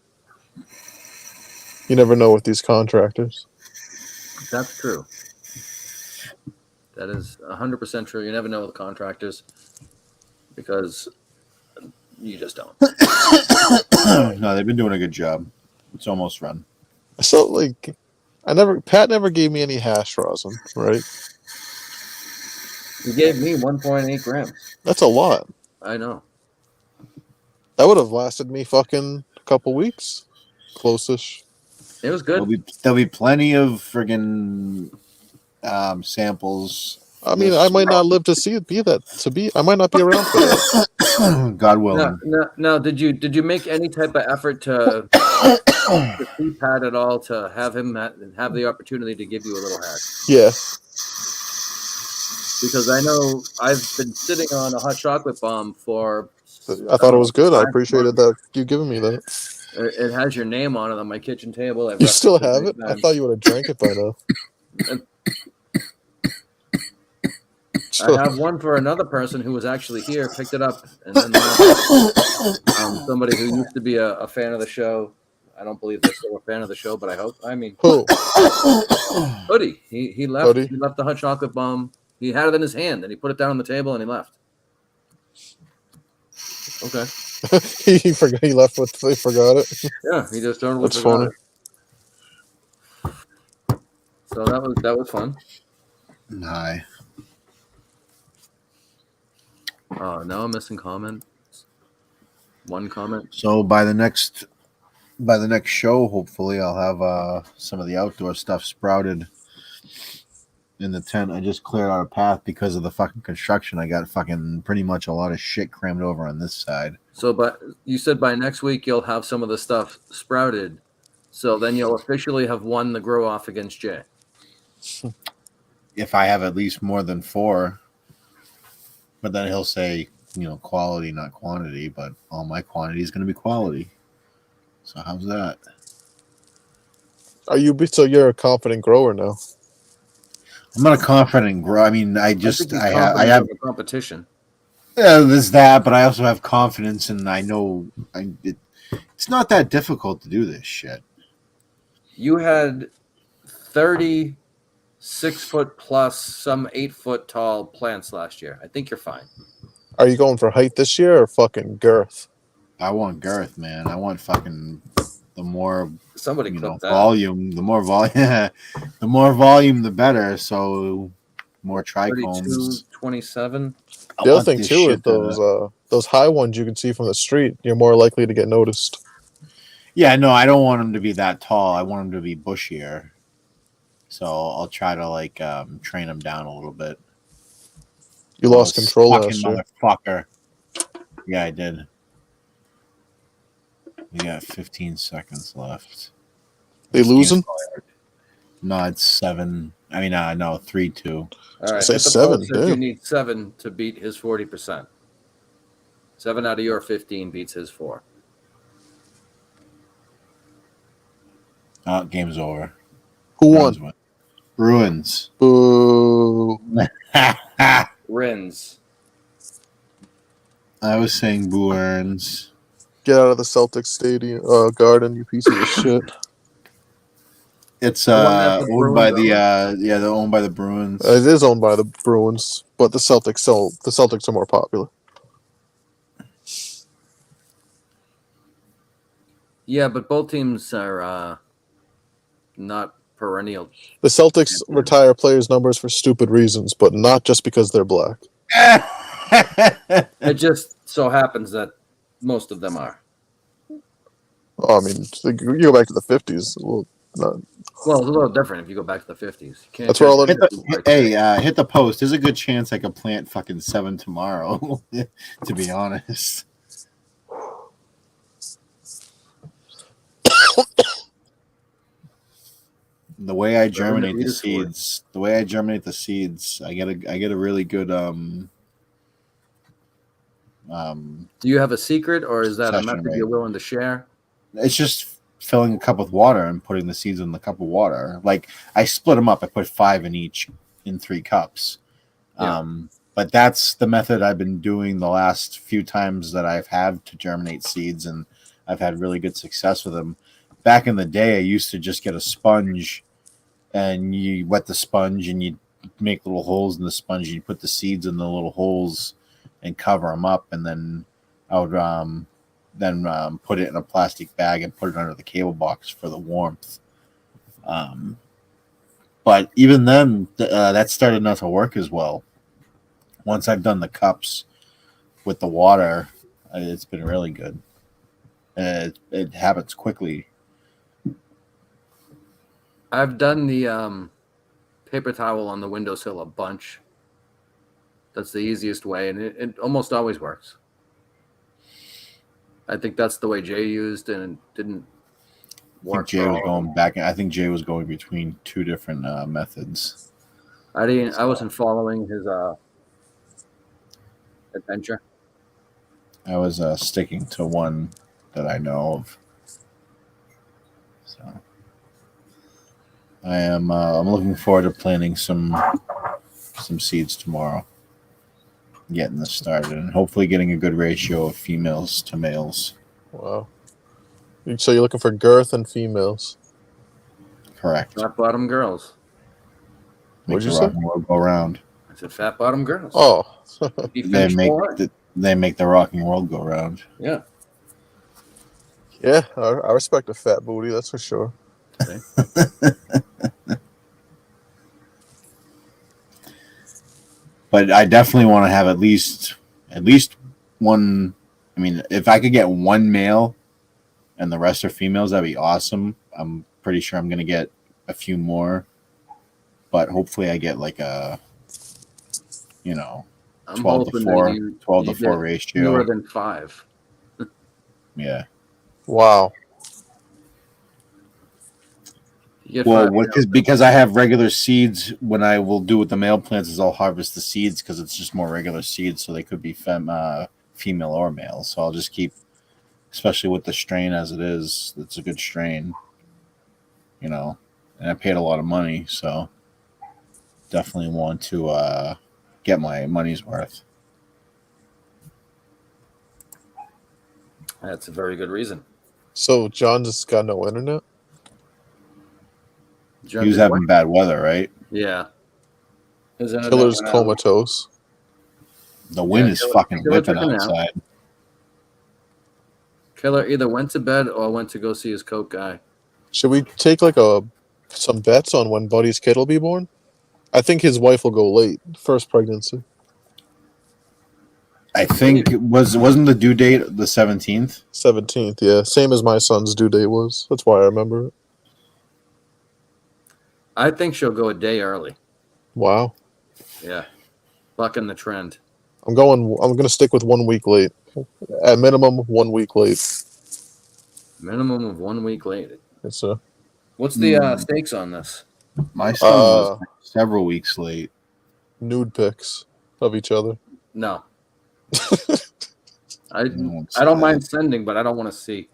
You never know with these contractors. That's true. That is 100% true. You never know with contractors because you just don't. No, they've been doing a good job. It's almost run. So like, Pat never gave me any hash rosin, right? He gave me 1.8 grams. That's a lot. I know. That would have lasted me fucking a couple weeks, close-ish. It was good. There'll be plenty of friggin' samples. I mean, I might not live to see it I might not be around for that. God willing. Now, did you make any type of effort to see Pat at all, to have him have the opportunity to give you a little hack? Yeah. Because I know I've been sitting on a hot chocolate bomb for. I thought it was good. I appreciated that you giving me that. It has your name on it on my kitchen table. You still have it? I thought you would have drank it by now. I have one for another person who was actually here, picked it up, and then somebody who used to be a fan of the show. I don't believe they're still a fan of the show, but I hope. I mean, who? Hoodie. He left. Hoodie? He left the hot chocolate bomb. He had it in his hand, and he put it down on the table, and he left. Okay. He forgot. He left with. They forgot it. Yeah, he just totally That's forgot funny. it. So that was fun. Hi. Oh, now I'm missing comments. One comment. So by the next show, hopefully I'll have some of the outdoor stuff sprouted in the tent. I just cleared out a path because of the fucking construction. I got fucking pretty much a lot of shit crammed over on this side. So, but you said by next week you'll have some of the stuff sprouted. So then you'll officially have won the grow off against Jay. If I have at least more than 4, but then he'll say, quality, not quantity. But all my quantity is going to be quality. So how's that? So you're a confident grower now? I'm not a confident grower. I mean, I have a competition. Yeah, there's that, but I also have confidence, and I know it's not that difficult to do this shit. You had 30 6-foot plus, some 8-foot tall plants last year. I think you're fine. Are you going for height this year or fucking girth? I want girth, man. I want fucking the more volume. The more volume, the more volume, the better. So more trichomes. 32, 27. The other thing too is those high ones you can see from the street. You're more likely to get noticed. Yeah, no, I don't want them to be that tall. I want them to be bushier. So I'll try to train them down a little bit. You lost control last year. Motherfucker. Yeah, I did. We got 15 seconds left. They losing? No, it's 7. I mean, no, 3-2. All right, say 7. You need 7 to beat his 40%. 7 out of your 15 beats his 4. Oh, game's over. Who won? Bruins. Boo. Rins. I was saying Bruins. Get out of the Celtics stadium garden, you piece of shit. It's owned by they're owned by the Bruins. It is owned by the Bruins, but the Celtics are more popular. Yeah, but both teams are not perennial. The Celtics retire players' numbers for stupid reasons, but not just because they're black. It just so happens that most of them are. Oh, I mean, you go back to the 50s. Well, Well, it's a little different if you go back to the 50s. You can't That's where all the hit the post. There's a good chance I could plant fucking 7 tomorrow. To be honest. The way I germinate the seeds, I get a really good Do you have a secret, or is that a method you're willing to share? It's just filling a cup with water and putting the seeds in the cup of water. Like I split them up. I put 5 in each in 3 cups. Yeah. But that's the method I've been doing the last few times that I've had to germinate seeds, and I've had really good success with them. Back in the day, I used to just get a sponge, and you wet the sponge, and you make little holes in the sponge, and you put the seeds in the little holes and cover them up, and then I would put it in a plastic bag and put it under the cable box for the warmth. But even then, that started not to work as well. Once I've done the cups with the water, it's been really good. It happens quickly. I've done the paper towel on the windowsill a bunch. That's the easiest way, and it almost always works. I think that's the way Jay used, and it didn't work. Jay was going back. I think Jay was going between 2 different methods. I wasn't following his adventure. I was sticking to one that I know of. So I'm looking forward to planting some seeds tomorrow. Getting this started, and hopefully getting a good ratio of females to males. Wow. So you're looking for girth and females. Correct. Fat bottom girls. Make the rock and roll go around. I said fat bottom girls. Oh. They make the rocking world go round. Yeah. Yeah, I respect a fat booty, that's for sure. Okay. But I definitely want to have at least one. I mean, if I could get 1 male and the rest are females, that'd be awesome. I'm pretty sure I'm going to get a few more, but hopefully I get like a, 12 to 4 ratio. More than 5. Yeah. Wow. Well, because I have regular seeds, when I will do with the male plants is I'll harvest the seeds because it's just more regular seeds, so they could be female or male. So I'll just keep, especially with the strain as it is, it's a good strain, and I paid a lot of money, so definitely want to get my money's worth. That's a very good reason. So John just got no internet? He was having bad weather, right? Yeah. Killer's comatose. The wind is fucking whipping outside. Killer either went to bed or went to go see his coke guy. Should we take some bets on when Buddy's kid will be born? I think his wife will go late. First pregnancy. I think wasn't the due date the 17th? 17th, yeah. Same as my son's due date was. That's why I remember it. I think she'll go a day early. Wow. Yeah. Bucking the trend. I'm going to stick with 1 week late. At minimum, 1 week late. Minimum of 1 week late. Yes, sir. What's the stakes on this? My son was several weeks late. Nude pics of each other. No. I don't mind sending, but I don't want to see.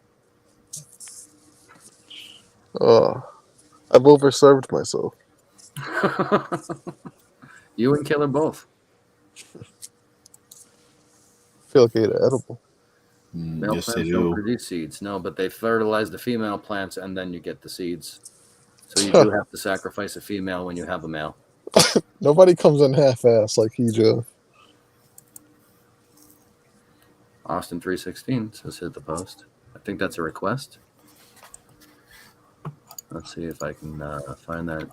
I've overserved myself. You and Killer both. Feel like I ate an edible. Male plants don't produce seeds. No, but they fertilize the female plants and then you get the seeds. So you do have to sacrifice a female when you have a male. Nobody comes in half-ass like he do. Austin 316 says hit the post. I think that's a request. Let's see if I can find that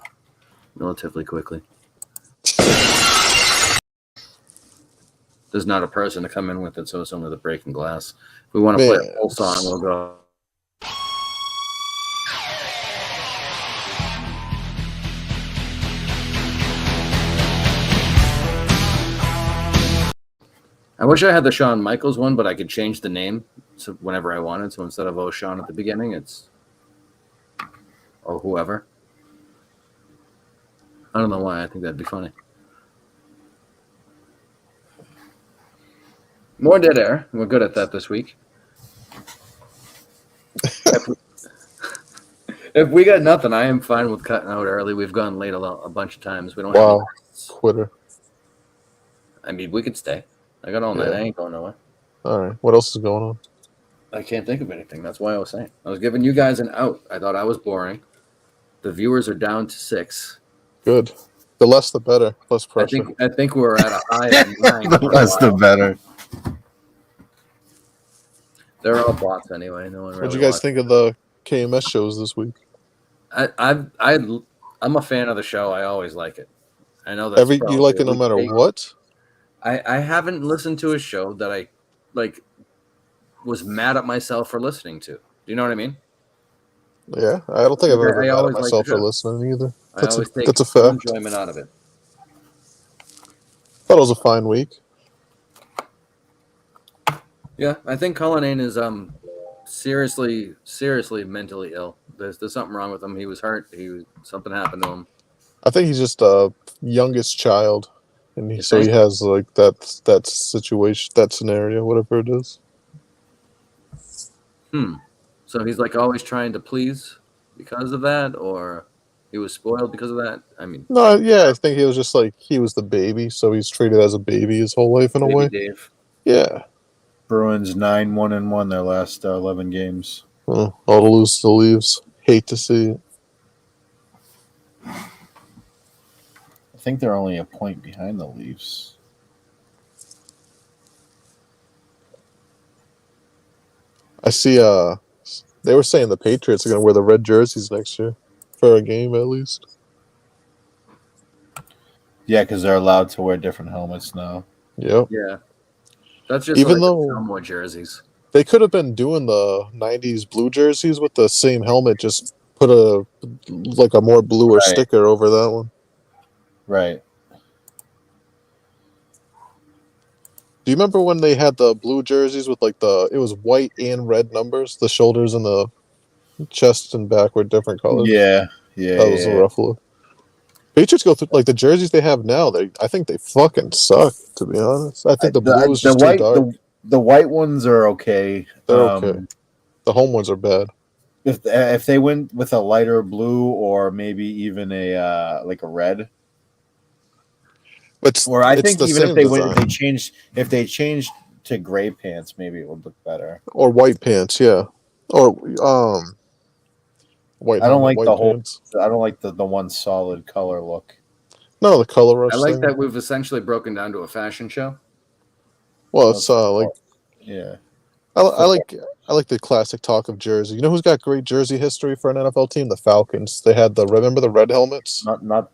relatively quickly. There's not a person to come in with it, so it's only the breaking glass. If we want to play a full song, we'll go. I wish I had the Shawn Michaels one, but I could change the name so whenever I wanted. So instead of Sean at the beginning, it's whoever. I don't know why. I think that'd be funny. More dead air. We're good at that this week. If we got nothing, I am fine with cutting out early. We've gone late a bunch of times. We don't have any quitter. I mean, we could stay. I got all night. I ain't going nowhere. All right. What else is going on? I can't think of anything. That's why I was saying. I was giving you guys an out. I thought I was boring. The viewers are down to 6. Good. The less the better. Less pressure. I think we're at a high of 9. The less the better. They're all bots anyway. No one really What'd you guys think of the KMS shows this week? I'm a fan of the show. I always like it. I know that you like it no matter what. I haven't listened to a show that I was mad at myself for listening to. Do you know what I mean? Yeah, I don't think I've ever been mad at myself for listening either. That's a fact. Enjoyment out of it. Thought it was a fine week. Yeah, I think Cullinane is seriously mentally ill. There's something wrong with him. He was hurt. Something happened to him. I think he's just a youngest child, and he has like that situation, that scenario, whatever it is. So he's like always trying to please because of that, or he was spoiled because of that. I mean, no, yeah, I think he was just like he was the baby, so he's treated as a baby his whole life in a way. Dave. Yeah. Bruins 9-1-1 their last 11 games. All to lose to the Leafs. Hate to see it. I think they're only a point behind the Leafs. I see. They were saying the Patriots are going to wear the red jerseys next year for a game at least. Yeah, because they're allowed to wear different helmets now. Yep. Yeah. That's just even though though more jerseys. They could have been doing the 90s blue jerseys with the same helmet, just put a more bluer sticker over that one. Right. Do you remember when they had the blue jerseys with it was white and red numbers? The shoulders and the chest and back were different colors. Yeah. That was a rough look. Patriots go through the jerseys they have now. I think they fucking suck, to be honest. I think the blue is just too dark. The white ones are okay. They're okay. The home ones are bad. If they went with a lighter blue or maybe even a red. Or I think even if they changed to gray pants, maybe it would look better. Or white pants, yeah. Or white. I don't like the pants. I don't like the one solid color look. No, the color rush. I like that we've essentially broken down to a fashion show. Well, it's yeah. I like the classic talk of jersey. You know who's got great jersey history for an NFL team? The Falcons. They had remember the red helmets? But not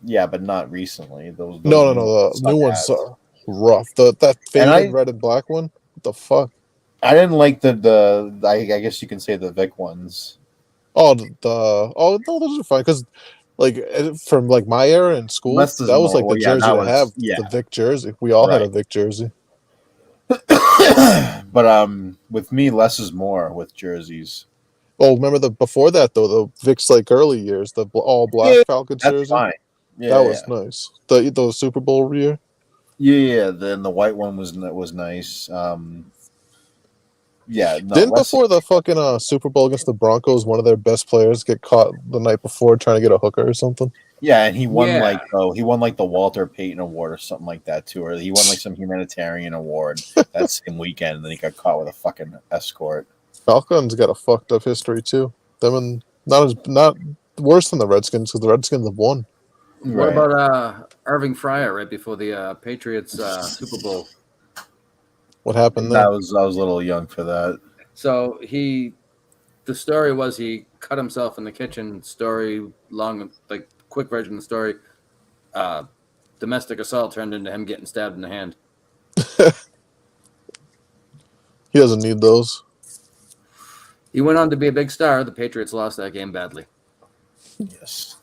recently. Those no. The new ones are rough. That faded red and black one. What the fuck? I didn't like the I guess you can say the Vic ones. No, those are fine because from my era in school, that was the jersey to have the Vic jersey. We all had a Vic jersey. But with me, less is more with jerseys. Oh, remember before that though, the Vic's early years, the all black Falcons jersey. Fine. Yeah, that was nice. The Super Bowl year. Yeah. Then the white one was nice. Didn't before the fucking Super Bowl against the Broncos, one of their best players get caught the night before trying to get a hooker or something? Yeah, and he won the Walter Payton Award or something like that too, or he won some humanitarian award that same weekend, and then he got caught with a fucking escort. Falcons got a fucked up history too. Them not worse than the Redskins because the Redskins have won. What about Irving Fryer right before the Patriots Super Bowl? What happened there? I was a little young for that. So the story was he cut himself in the kitchen. Quick version of the story. Domestic assault turned into him getting stabbed in the hand. He doesn't need those. He went on to be a big star. The Patriots lost that game badly. Yes.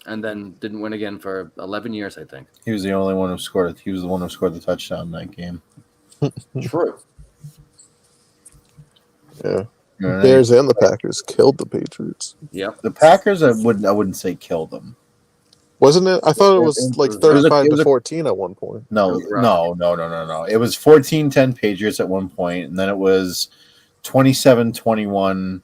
And then didn't win again for 11 years, I think. He was the only one who scored. He was the one who scored the touchdown in that game. True. Yeah. Bears and the Packers killed the Patriots. Yep. The Packers, I wouldn't say killed them. Wasn't it? I thought it was like 35-14 at one point. No. It was 14-10 Patriots at one point, and then it was 27-21,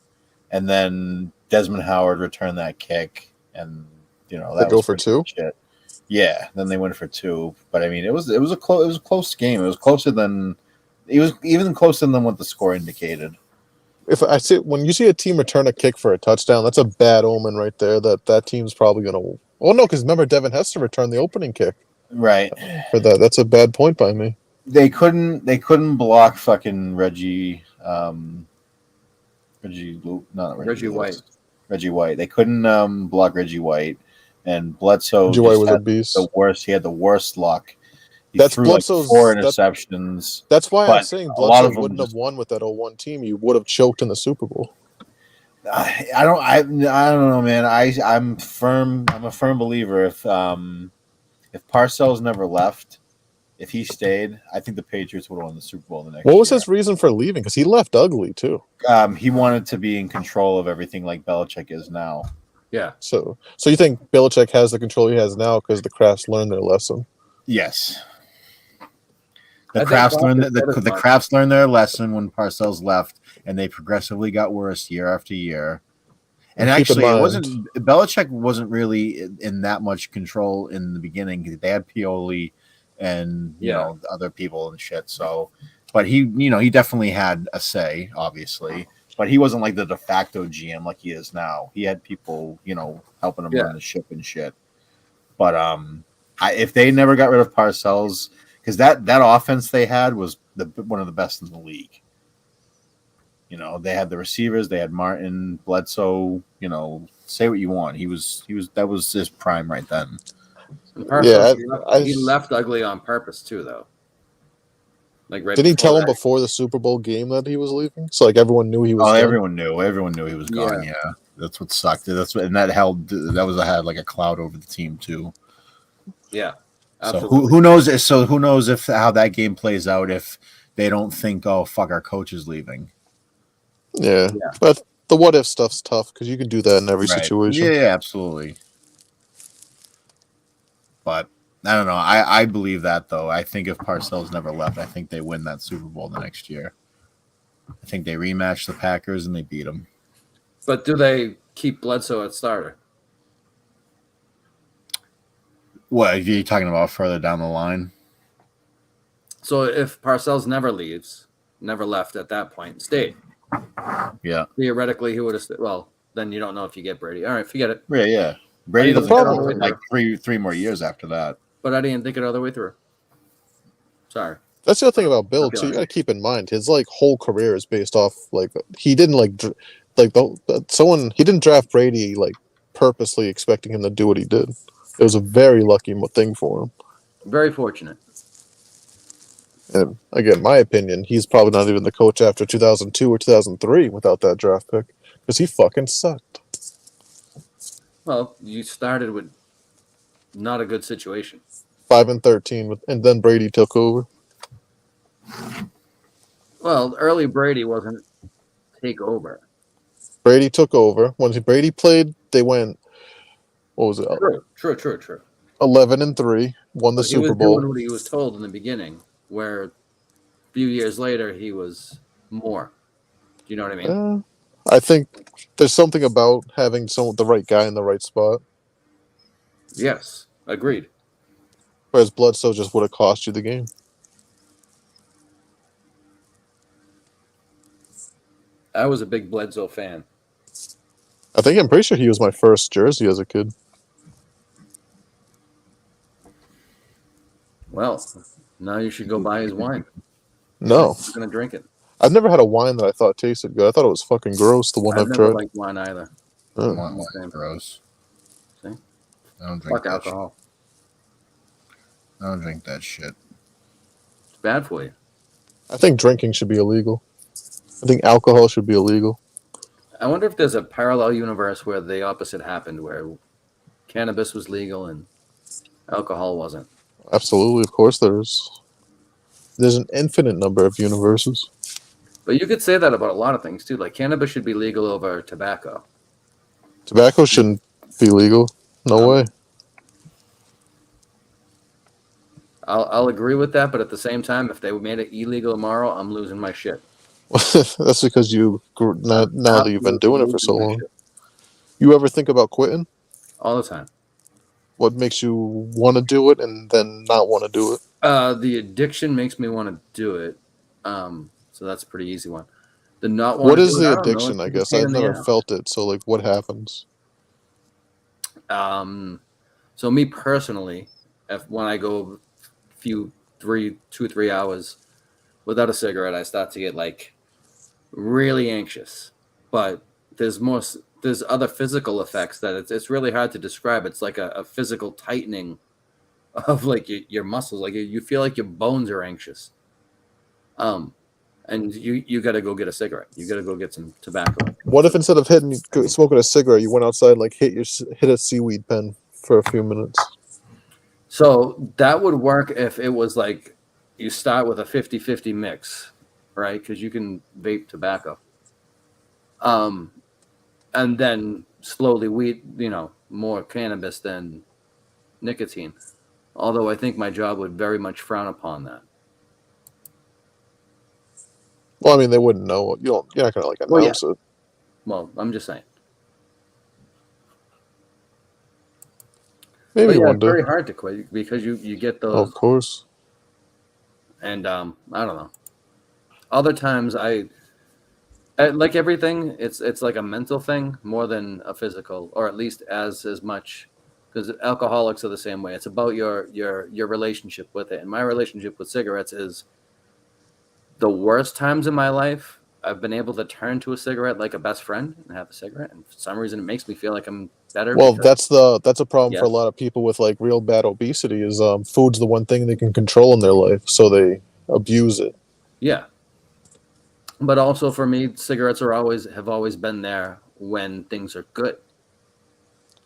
and then Desmond Howard returned that kick, and that they go for 2. Shit. Yeah, then they went for 2. But I mean, it was a close game. It was closer than what the score indicated. When you see a team return a kick for a touchdown, that's a bad omen right there. That team's probably gonna. Oh no, because remember Devin Hester returned the opening kick. Right. For that, that's a bad point by me. They couldn't block fucking Reggie White. Reggie White. They couldn't block Reggie White, and Bledsoe. Reggie White was a beast. He had the worst luck. That's threw Bledsoe's 4 interceptions. That's why I'm saying Bledsoe wouldn't have won with that 0-1 team. You would have choked in the Super Bowl. I don't know, man. I'm a firm believer. If Parcells never left, if he stayed, I think the Patriots would have won the Super Bowl the next year. What was his reason for leaving? Because he left ugly too. He wanted to be in control of everything like Belichick is now. Yeah. So you think Belichick has the control he has now because the Crafts learned their lesson? Yes. The Crafts learned their lesson when Parcells left, and they progressively got worse year after year. And actually, Belichick wasn't really in that much control in the beginning. They had Pioli and other people and shit. So, but he definitely had a say, obviously. But he wasn't like the de facto GM like he is now. He had people, helping him run the ship and shit. But if they never got rid of Parcells, because that offense they had was one of the best in the league. They had the receivers, they had Martin, Bledsoe. Say what you want. That was his prime right then. He left ugly on purpose too, though. Did he tell him before the Super Bowl game that he was leaving? So everyone knew he was. Oh, gone? Everyone knew he was gone. Yeah, that's what sucked. That had like a cloud over the team too. Yeah. Absolutely. So who knows? So who knows if how that game plays out if they don't think, oh fuck, our coach is leaving. Yeah. But the what if stuff's tough because you can do that in every situation. Yeah, absolutely. But I don't know. I believe that though. I think if Parcells never left, I think they win that Super Bowl the next year. I think they rematch the Packers and they beat them. But do they keep Bledsoe at starter? What are you talking about further down the line? So if Parcells never left at that point and stayed, theoretically he would have. Well, then you don't know if you get Brady. All right, forget it. Yeah. Brady doesn't get like three more years after that. But I didn't think it all the way through. Sorry. That's the other thing about Bill too. You got to keep in mind his whole career is based off he didn't he didn't draft Brady purposely expecting him to do what he did. It was a very lucky thing for him. Very fortunate. And again, my opinion, he's probably not even the coach after 2002 or 2003 without that draft pick because he fucking sucked. Well, you started with not a good situation. 5-13, and then Brady took over. Well, early Brady wasn't take over. Brady took over. When Brady played, they went. What was it? True. 11-3, won the Super Bowl. He was doing what he was told in the beginning, where a few years later he was more. Do you know what I mean? I think there's something about having the right guy in the right spot. Yes, agreed. Whereas Bledsoe just would have cost you the game. I was a big Bledsoe fan. I'm pretty sure he was my first jersey as a kid. Well, now you should go buy his wine. No. I'm going to drink it. I've never had a wine that I thought tasted good. I thought it was fucking gross, the one I've never tried. liked wine either. Wine's gross. See? I don't drink Fuck alcohol. I don't drink that shit. It's bad for you. I think drinking should be illegal. I think alcohol should be illegal. I wonder if there's a parallel universe where the opposite happened, where cannabis was legal and alcohol wasn't. Absolutely, of course there is. There's an infinite number of universes. But you could say that about a lot of things too. Like cannabis should be legal over tobacco. Tobacco shouldn't be legal. No way. I'll agree with that, but at the same time, if they made it illegal tomorrow, I'm losing my shit. That's because now that you've been doing it for so long. You ever think about quitting? All the time. What makes you want to do it and then not want to do it? The addiction makes me want to do it. So that's a pretty easy one. The not What is the addiction? I guess I've never felt it. So like, what happens? So me personally, when I go 2 or 3 hours without a cigarette, I start to get like really anxious. But there's other physical effects that it's really hard to describe. It's like a physical tightening of like your muscles. Like you feel like your bones are anxious. And you got to go get a cigarette. You got to go get some tobacco. What if instead of smoking a cigarette, you went outside and like hit a seaweed pen for a few minutes? So that would work if it was like you start with a 50-50 mix, right? Because you can vape tobacco. And then slowly weed, more cannabis than nicotine. Although I think my job would very much frown upon that. Well, I mean, they wouldn't know. You're not gonna like announce it. Well, I'm just saying. Maybe it's one day. very hard to quit because you get those. Of course. And I don't know. Other times like everything, it's like a mental thing more than a physical, or at least as much, because alcoholics are the same way. It's about your relationship with it. And my relationship with cigarettes is the worst times in my life. I've been able to turn to a cigarette like a best friend and have a cigarette, and for some reason it makes me feel like I'm better. Well, that's a problem for a lot of people with like real bad obesity. Is food's the one thing they can control in their life, so they abuse it. Yeah. But also for me, cigarettes have always been there when things are good.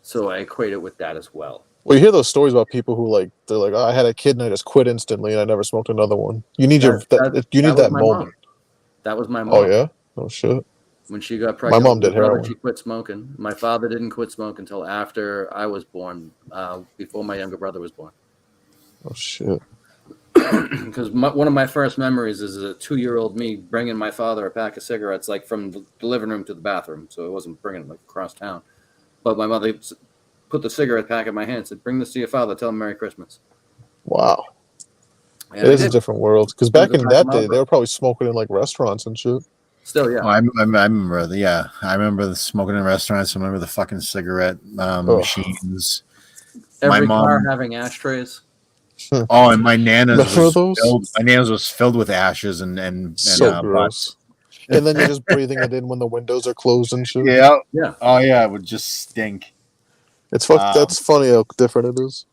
So I equate it with that as well. Well, you hear those stories about people who they're like, oh, I had a kid and I just quit instantly and I never smoked another one. You need that moment. Mom. That was my mom. Oh yeah? Oh shit. When she got pregnant, my mom did heroin. She quit smoking. My father didn't quit smoking until after I was born, before my younger brother was born. Oh shit. Because one of my first memories is a 2-year-old me bringing my father a pack of cigarettes, like from the living room to the bathroom. So it wasn't bringing them like across town. But my mother put the cigarette pack in my hand and said, "Bring this to your father. Tell him Merry Christmas." Wow. And it is a different world. Because back in that day, they were probably smoking in like restaurants and shit. Still, yeah. Oh, I remember. I remember the smoking in restaurants. I remember the fucking cigarette machines. Every car having ashtrays. Oh, and my Nana's was filled with ashes and so gross. And then you're just breathing it in when the windows are closed and shit. Yeah. Yeah. Oh yeah, it would just stink. It's that's funny how different it is.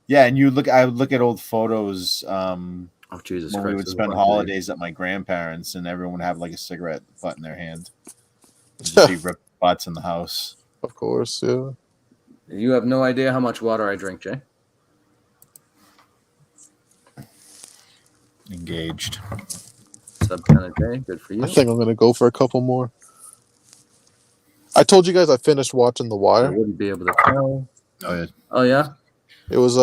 Yeah, and I would look at old photos. Oh Jesus when Christ! We would spend holidays at my grandparents, and everyone would have like a cigarette butt in their hand. Just be ripped butts in the house. Of course, yeah. You have no idea how much water I drink, Jay. Engaged. Sub 10 a day. Good for you. I think I'm gonna go for a couple more. I told you guys I finished watching The Wire. I wouldn't be able to tell. Oh yeah. Oh yeah. It was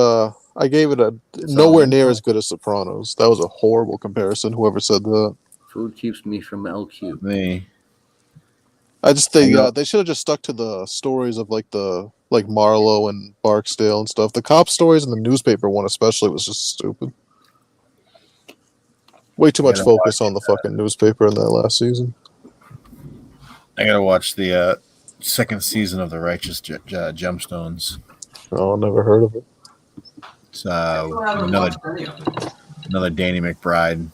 I gave it nowhere near as good as Sopranos. That was a horrible comparison. Whoever said that. Food keeps me from LQ. Me. I just think they should have just stuck to the stories of like Marlowe and Barksdale and stuff. The cop stories and the newspaper one especially was just stupid. Way too much focus on the fucking newspaper in that last season. I gotta watch the second season of The Righteous Gemstones. Oh, never heard of it. It's another Danny McBride.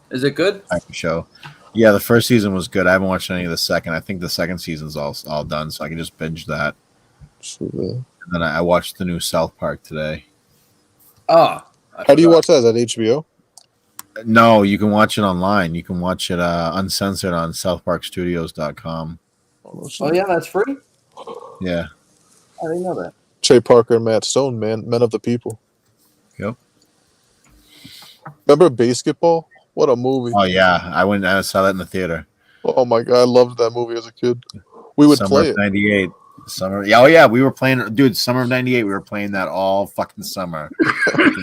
Is it good? Show. Yeah, the first season was good. I haven't watched any of the second. I think the second season's all done, so I can just binge that. Sure. And then I watched the new South Park today. Oh. How do you watch that? Is that HBO? No, you can watch it online. You can watch it uncensored on southparkstudios.com. Oh yeah, that's free? Yeah. I didn't know that. Trey Parker and Matt Stone, men of the people. Yep. Remember Basketball? What a movie! Oh yeah, I saw that in the theater. Oh my god, I loved that movie as a kid. We would Summer play of it. '98. Oh yeah, we were playing, dude. Summer of '98, we were playing that all fucking summer.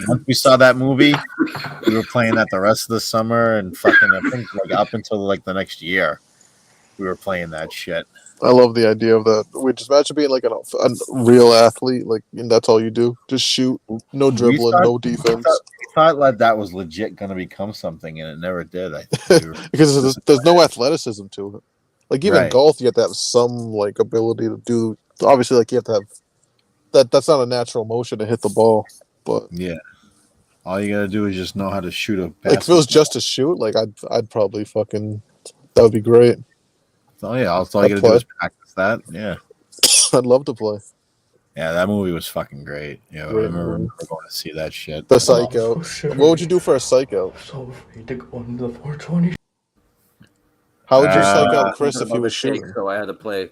Once we saw that movie, we were playing that the rest of the summer and fucking, I think, like up until like the next year, we were playing that shit. I love the idea of that. We just imagine being like a real athlete, like, and that's all you do, just shoot, no dribbling, no defense. We thought like that was legit going to become something, and it never did. Because there's no athleticism to it. Like even Right. golf, you have to have some like ability to do. Obviously, like you have to have that. That's not a natural motion to hit the ball. But yeah, all you gotta do is just know how to shoot a basketball. like if it was just to shoot, like I'd probably fucking that would be great. Oh yeah, all you gotta do is practice that. Yeah, I'd love to play. Yeah, that movie was fucking great. Yeah, I Great remember movie. going to see that shit. The Psych Out. What would you do for a Psych Out? How would you psych out Kris if he was shooting? So I had to play.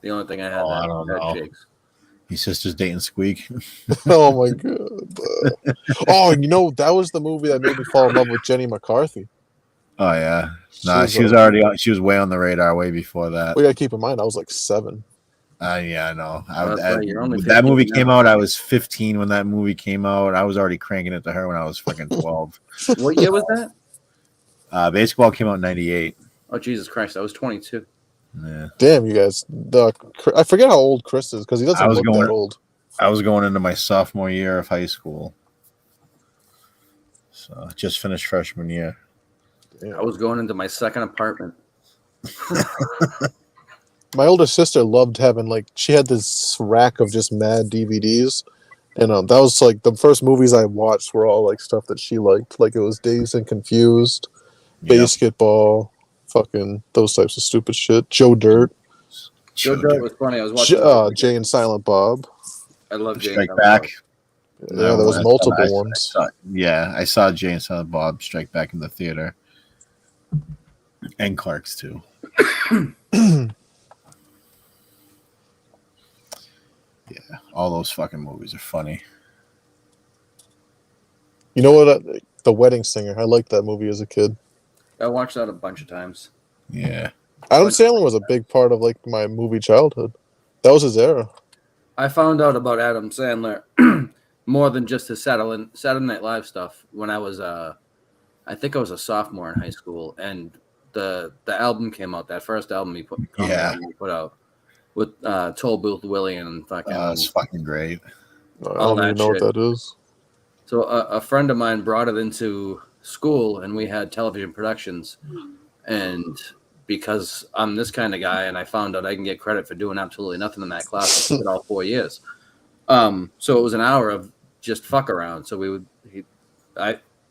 The only thing I had I don't know. shakes. His sister's dating Squeak. Oh my god. Oh, you know, that was the movie that made me fall in love with Jenny McCarthy. Oh yeah. Nah, she was already on, she was way on the radar way before that. We gotta keep in mind I was like 7. Yeah, I know. Right, that movie came out. I was 15 when that movie came out. I was already cranking it to her when I was fucking 12. What year was that? Baseball came out in '98. Oh Jesus Christ! I was 22. Yeah. Damn, you guys. I forget how old Kris is because he doesn't look that old. I was going into my sophomore year of high school. So just finished freshman year. I was going into my second apartment. My older sister loved having she had this rack of just mad DVDs, and that was like the first movies I watched were all like stuff that she liked. Like it was Dazed and Confused, Basketball, fucking those types of stupid shit. Joe Dirt. Joe Dirt was funny. I was watching Jay and Silent Bob. I love Jay Strike Back. Yeah, there was multiple ones. I saw Jay and Silent Bob Strike Back in the theater, and Clark's too. Yeah, all those fucking movies are funny. You know what? The Wedding Singer. I liked that movie as a kid. I watched that a bunch of times. Yeah. Adam Sandler was a big part of my movie childhood. That was his era. I found out about Adam Sandler more than just his Saturday Night Live stuff when I was I think I was a sophomore in high school, and the album came out. That first album he put out with Toll Booth Willie and fucking. It's fucking great. I don't even know what that is. So a friend of mine brought it into school, and we had television productions, and because I'm this kind of guy, and I found out I can get credit for doing absolutely nothing in that class. I took it all 4 years. So it was an hour of just fuck around. So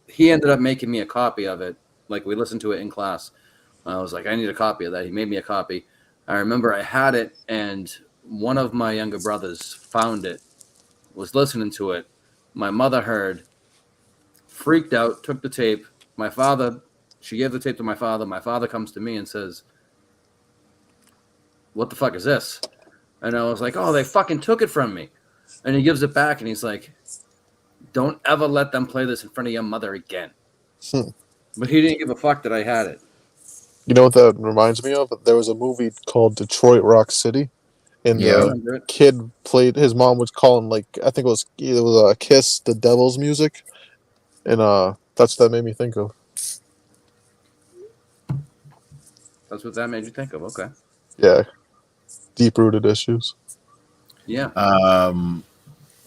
he ended up making me a copy of it. Like we listened to it in class. I was like, I need a copy of that. He made me a copy. I remember I had it, and one of my younger brothers found it, was listening to it. My mother heard, freaked out, took the tape. She gave the tape to my father. My father comes to me and says, what the fuck is this? And I was like, oh, they fucking took it from me. And he gives it back, and he's like, don't ever let them play this in front of your mother again. But he didn't give a fuck that I had it. You know what that reminds me of? There was a movie called Detroit Rock City, and the kid played. His mom was calling I think it was Kiss the Devil's music, and that's what that made me think of. That's what that made you think of. Okay. Yeah, deep rooted issues. Yeah.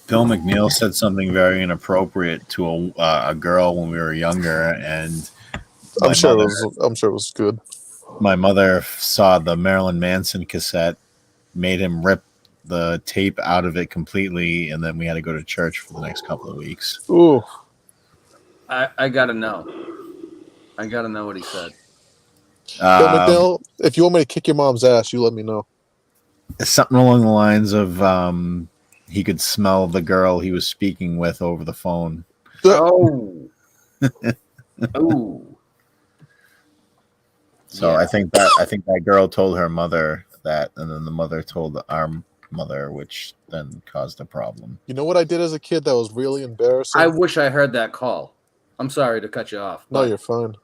Bill McNeil said something very inappropriate to a girl when we were younger, and I'm sure it was good. My mother saw the Marilyn Manson cassette, made him rip the tape out of it completely, and then we had to go to church for the next couple of weeks. Ooh. I gotta know. I gotta know what he said. Bill McNeil, if you want me to kick your mom's ass, you let me know. Something along the lines of he could smell the girl he was speaking with over the phone. Oh. Oh. So yeah. I think that girl told her mother that, and then the mother told our mother, which then caused a problem. You know what I did as a kid that was really embarrassing? I wish I heard that call. I'm sorry to cut you off. No, you're fine.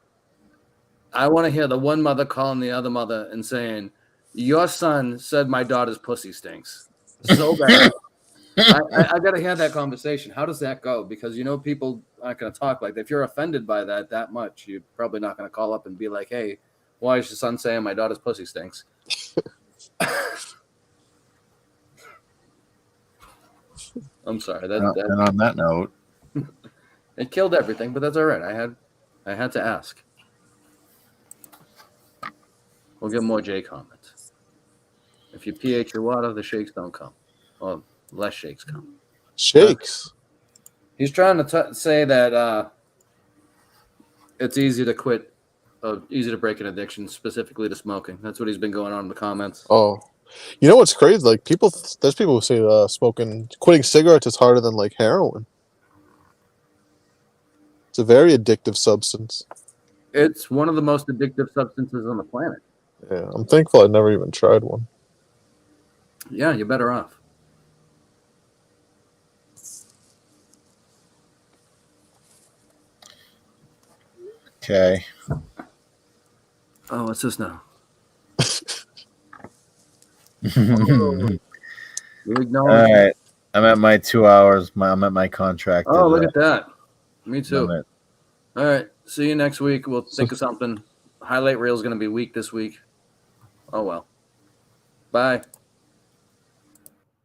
I want to hear the one mother calling the other mother and saying, "Your son said my daughter's pussy stinks." So bad. I got to hear that conversation. How does that go? Because people aren't going to talk like that. If you're offended by that much, you're probably not going to call up and be like, "Hey, why is your son saying my daughter's pussy stinks?" I'm sorry. And on that note, it killed everything, but that's all right. I had to ask. We'll get more J comments. If you pH your water, the shakes don't come. Well, less shakes come. Shakes. He's trying to say that it's easy to quit, easy to break an addiction, specifically to smoking. That's what he's been going on in the comments. Oh, you know what's crazy? Like there's people who say quitting cigarettes is harder than like heroin. It's a very addictive substance. It's one of the most addictive substances on the planet. Yeah, I'm thankful I never even tried one. Yeah, you're better off. okay. Oh, what's this now? All right. I'm at my 2 hours. I'm at my contract. Oh, look at that. Me too. All right. See you next week. We'll think of something. Highlight reel is going to be weak this week. Oh, well. Bye.